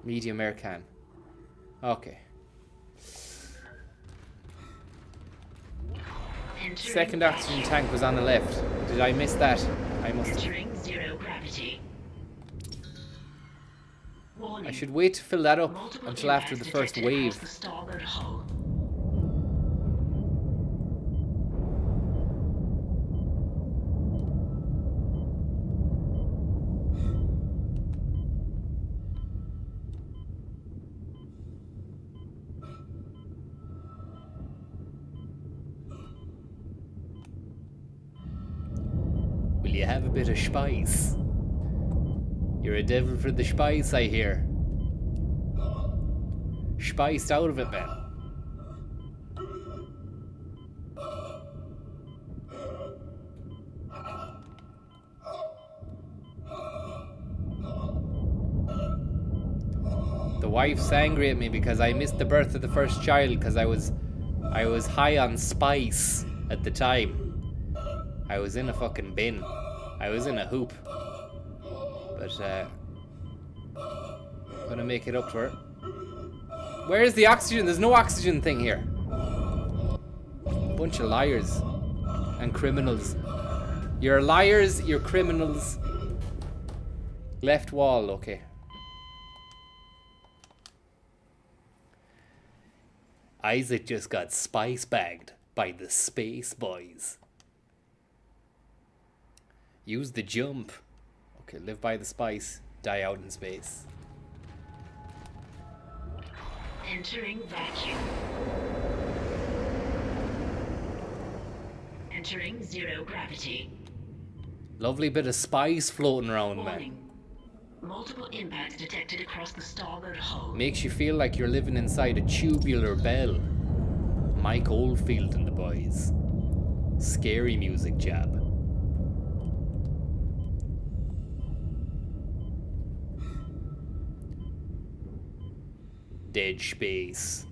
Medium air can. Okay. Second oxygen tank was on the left. Did I miss that? I must have. Entering zero gravity. I should wait to fill that up until after the first wave. The starboard hull. Will you have a bit of spice? You're a devil for the spice, I hear. Spiced out of it, man. The wife's angry at me because I missed the birth of the first child because I was high on spice at the time. I was in a fucking bin. I was in a hoop. But I'm gonna make it up to her. Where is the oxygen? There's no oxygen thing here. Bunch of liars and criminals. You're liars, you're criminals. Left wall, okay. Isaac just got spice bagged by the space boys. Use the jump. Okay, live by the spice, die out in space. Entering vacuum. Entering zero gravity. Lovely bit of spice floating around, man. Warning. Multiple impacts detected across the starboard hull. Makes you feel like you're living inside a tubular bell. Mike Oldfield and the boys. Scary music jab. Dead space.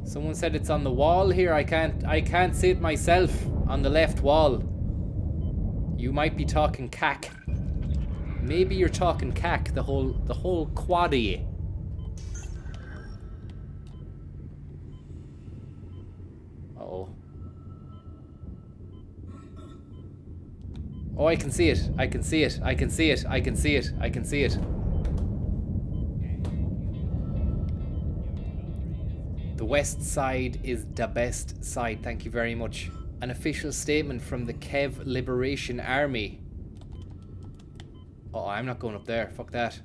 Someone said it's on the wall here. I can't see it myself on the left wall. You might be talking cack. Maybe you're talking cack, the whole quaddy. Uh-oh. Oh, I can see it. I can see it. I can see it. I can see it. I can see it. The west side is the best side. Thank you very much. An official statement from the Kev Liberation Army. Oh, I'm not going up there. Fuck that.